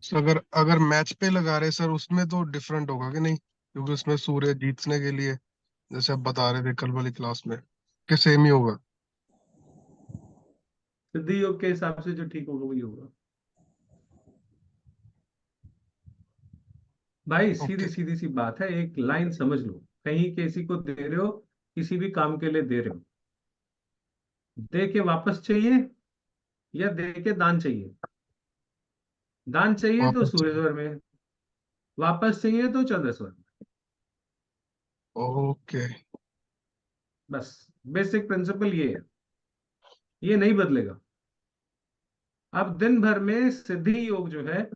अगर अगर मैच पे लगा रहे सर उसमें तो डिफरेंट होगा कि नहीं, क्योंकि उसमें सूर्य जीतने के लिए जैसे आप बता रहे थे कल वाली क्लास में कि सेम ही होगा। सिद्धि योग के हिसाब से जो ठीक होगा वही होगा भाई। सीधी ओके। सीधी सी बात है, एक लाइन समझ लो, कहीं किसी को दे रहे हो, किसी भी काम के लिए दे रहे हो, दे के वापस चाहिए या दे के दान चाहिए? दान चाहिए तो वापस सूर्य स्वर में, वापस चाहिए तो चंद्र स्वर में। ओके। बस बेसिक प्रिंसिपल ये है, ये नहीं बदलेगा। अब दिन भर में सिद्धि योग जो है,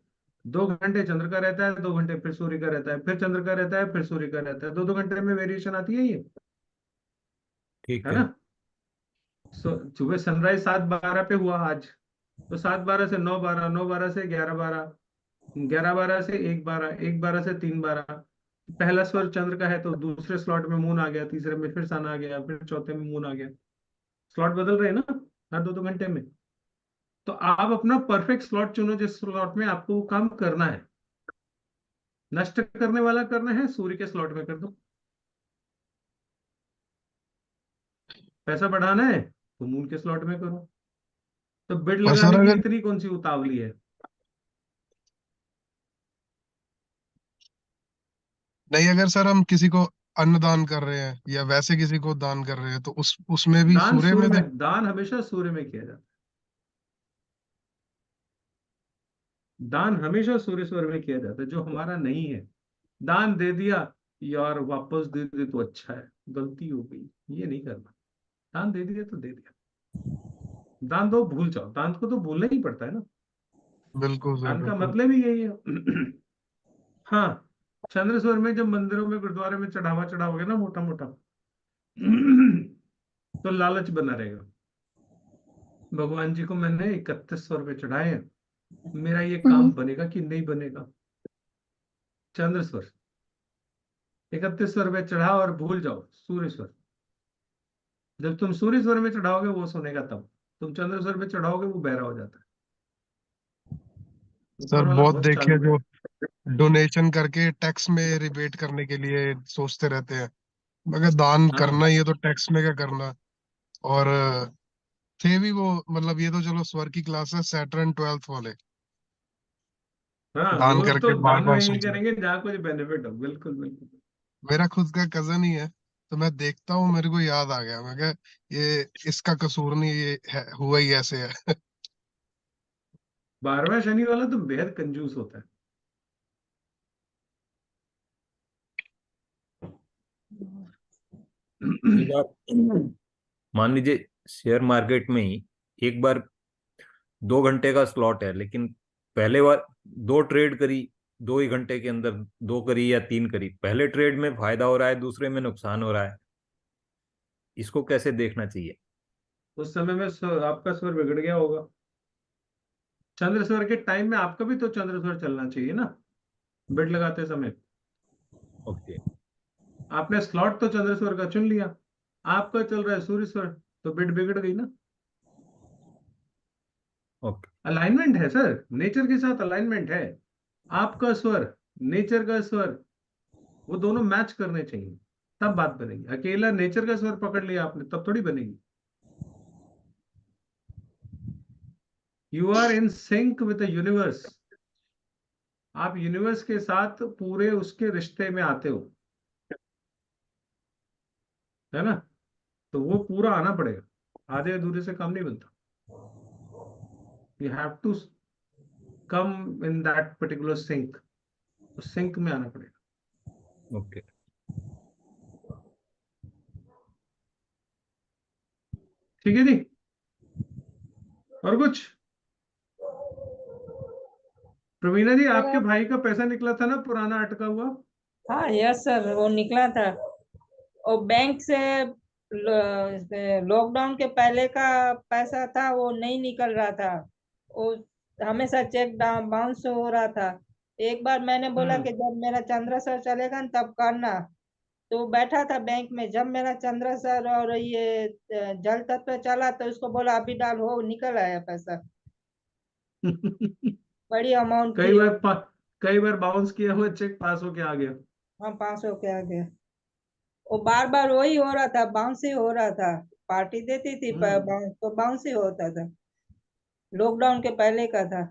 2 घंटे चंद्र का रहता है, 2 घंटे फिर सूर्य का रहता है, फिर चंद्र का रहता है, फिर सूर्य का रहता है, 2-2 घंटे में वेरिएशन आती है, ये ठीक है है। ना। सुबह सनराइज 7:12 पे हुआ आज, तो 7:12 से 9:12, 9:12 से 11:12, 11:12 से 1:12, 1:12 से 3:12। पहला स्वर चंद्र का है तो दूसरे स्लॉट में मून आ गया, तीसरे में फिर सन आ गया, फिर चौथे में मून आ गया। स्लॉट बदल रहे हैं ना हर 2-2 घंटे में। तो आप अपना परफेक्ट स्लॉट चुनो जिस स्लॉट में आपको वो काम करना है। नष्ट करने वाला करना है, सूर्य के स्लॉट में कर दो। पैसा बढ़ाना है तो मून के स्लॉट में करो। तो बिड और सर लगाने की अगर इतनी कौन सी उतावली है? नहीं, अगर सर हम किसी को अन्नदान कर रहे हैं या वैसे किसी को दान कर रहे हैं तो उसमें भी दान सूर्य सूर्य में में, दान हमेशा सूर्य में किया जाता है। दान हमेशा सूर्य स्वर में किया जाता है, जो हमारा नहीं है। दान दे दिया यार, वापस दे दे तो अच्छा है, गलती हो गई, ये नहीं करना। दान दे दिया तो दे दिया। दान दो, भूल जाओ। दान को तो भूलना ही पड़ता है ना। बिल्कुल सर दान का बिल्कुल। मतलब ही यही है। हाँ, चंद्र में जब मंदिरों में गुरुद्वारे में चढ़ावा चढ़ाओगे ना मोटा मोटा, तो लालच बना रहेगा। भगवान जी को मैंने 3100 रुपये चढ़ाए हैं, मेरा ये काम बनेगा कि नहीं बनेगा। चंद्र स्वर 3100 रुपये चढ़ाओ और भूल जाओ सूर्य स्वर। जब तुम सूर्य स्वर में चढ़ाओगे वो सुनेगा, तब तुम चंद्र स्वर में चढ़ाओगे वो बहरा हो जाता है। ऊपर सर वाला बहुत बहुत देखे चालू है। जो डोनेशन करके टैक्स में रिबेट करने के लिए सोचते रहते हैं, मगर दान करना हाँ ही है तो टैक्स में क्या करना। और थे भी वो, मतलब ये तो चलो स्वर की क्लास है, सैटर्न 12th वाले हाँ, दान वो तो करके बार दान बार वही सोच रहे। करेंगे जहाँ कुछ बेनिफिट हो। बिल्कुल बिल्कुल। मेरा खुद का कजन ही है, तो मैं देखता हूँ मेरे को याद आ गया, मैं कहा ये इसका कसूर नहीं, ये हुआ ही ऐसे है। 12वां शनि वाला तो बेहद कंजूस होता है। कई बार मान लीजिए शेयर मार्केट में ही एक बार 2 घंटे का स्लॉट है, लेकिन पहले बार 2 ट्रेड करी, 2 ही घंटे के अंदर 2 करी या 3 करी, पहले ट्रेड में फायदा हो रहा है, दूसरे में नुकसान हो रहा है। इसको कैसे देखना चाहिए? उस समय में आपका स्वर बिगड़ गया होगा। चंद्र स्वर के टाइम में आपका भी तो चंद्र स्वर चलना चाहिए ना, बिड लगाते समय। ओके। आपने स्लॉट तो चंद्र स्वर का चुन लिया, आपका चल रहा है सूर्य स्वर, तो बिड बिगड़ गई ना। ओके। अलाइनमेंट है सर, नेचर के साथ अलाइनमेंट है। आपका स्वर, नेचर का स्वर, वो दोनों मैच करने चाहिए, तब बात बनेगी। अकेला नेचर का स्वर पकड़ लिया आपने तब थोड़ी बनेगी। You are in sync with the universe. आप यूनिवर्स के साथ पूरे उसके रिश्ते में आते हो, है ना। तो वो पूरा आना पड़ेगा, आधे अधूरे से काम नहीं बनता। You have to come in that particular sync, उस सिंक में आना पड़ेगा। ओके। ठीक है जी। और कुछ? प्रवीणा जी, आपके भाई का पैसा निकला था ना पुराना अटका हुआ? हाँ यस सर, वो निकला था। और बैंक से लॉकडाउन के पहले का पैसा था, वो नहीं निकल रहा था। वो हमेशा चेक बाउंस हो रहा था। एक बार मैंने बोला कि जब मेरा चंद्र सर चलेगा न तब करना। तो वो बैठा था बैंक में, जब मेरा चंद्र सर और ये जल तत्व चला तो उसको बोला अभी डाल, हो निकल आया पैसा। बड़ी अमाउंट कई थी। बार कई बार बाउंस किया हुआ चेक पास होके आ गया। हाँ 500 के आगे। वो बार बार वही हो रहा था, बाउंस ही हो रहा था। पार्टी देती थी पर बाउंस तो बाउंस ही होता था। लॉकडाउन के पहले का था।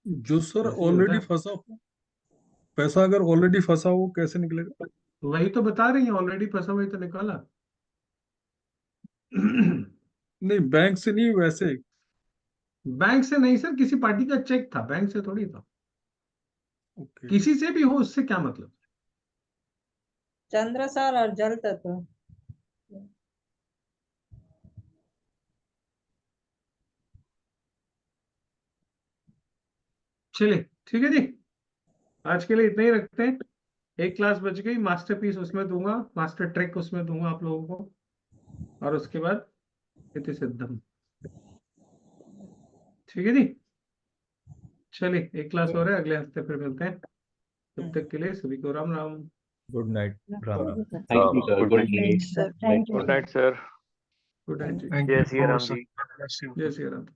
जो सर ऐसे ही होता ऑलरेडी है। फंसा हो, पैसा अगर ऑलरेडी फंसा हो कैसे निकलेगा? वही तो बता रही है, ऑलरेडी फंसा हुआ ही तो निकाला। नहीं बैंक से नहीं, वैसे। बैंक से नहीं सर, किसी पार्टी का चेक था, बैंक से थोड़ी था। ओके। किसी से भी हो, उससे क्या मतलब। चंद्र सर और जल तत्व। चलिए ठीक है जी, आज के लिए इतना ही रखते हैं। एक क्लास बच गई, मास्टरपीस उसमें दूंगा, मास्टर ट्रिक उसमें दूंगा आप लोगों को, और उसके बाद इति सिद्धम। ठीक है जी, चलिए एक क्लास हो रहा है, अगले हफ्ते फिर मिलते हैं। तब तक के लिए सभी को Ram Ram. Good night, Ram Ram. Thank you sir, good night sir thank you good night sir. Good night जी, थैंक जय यू सिया राम सर। जी। जय श्री राम।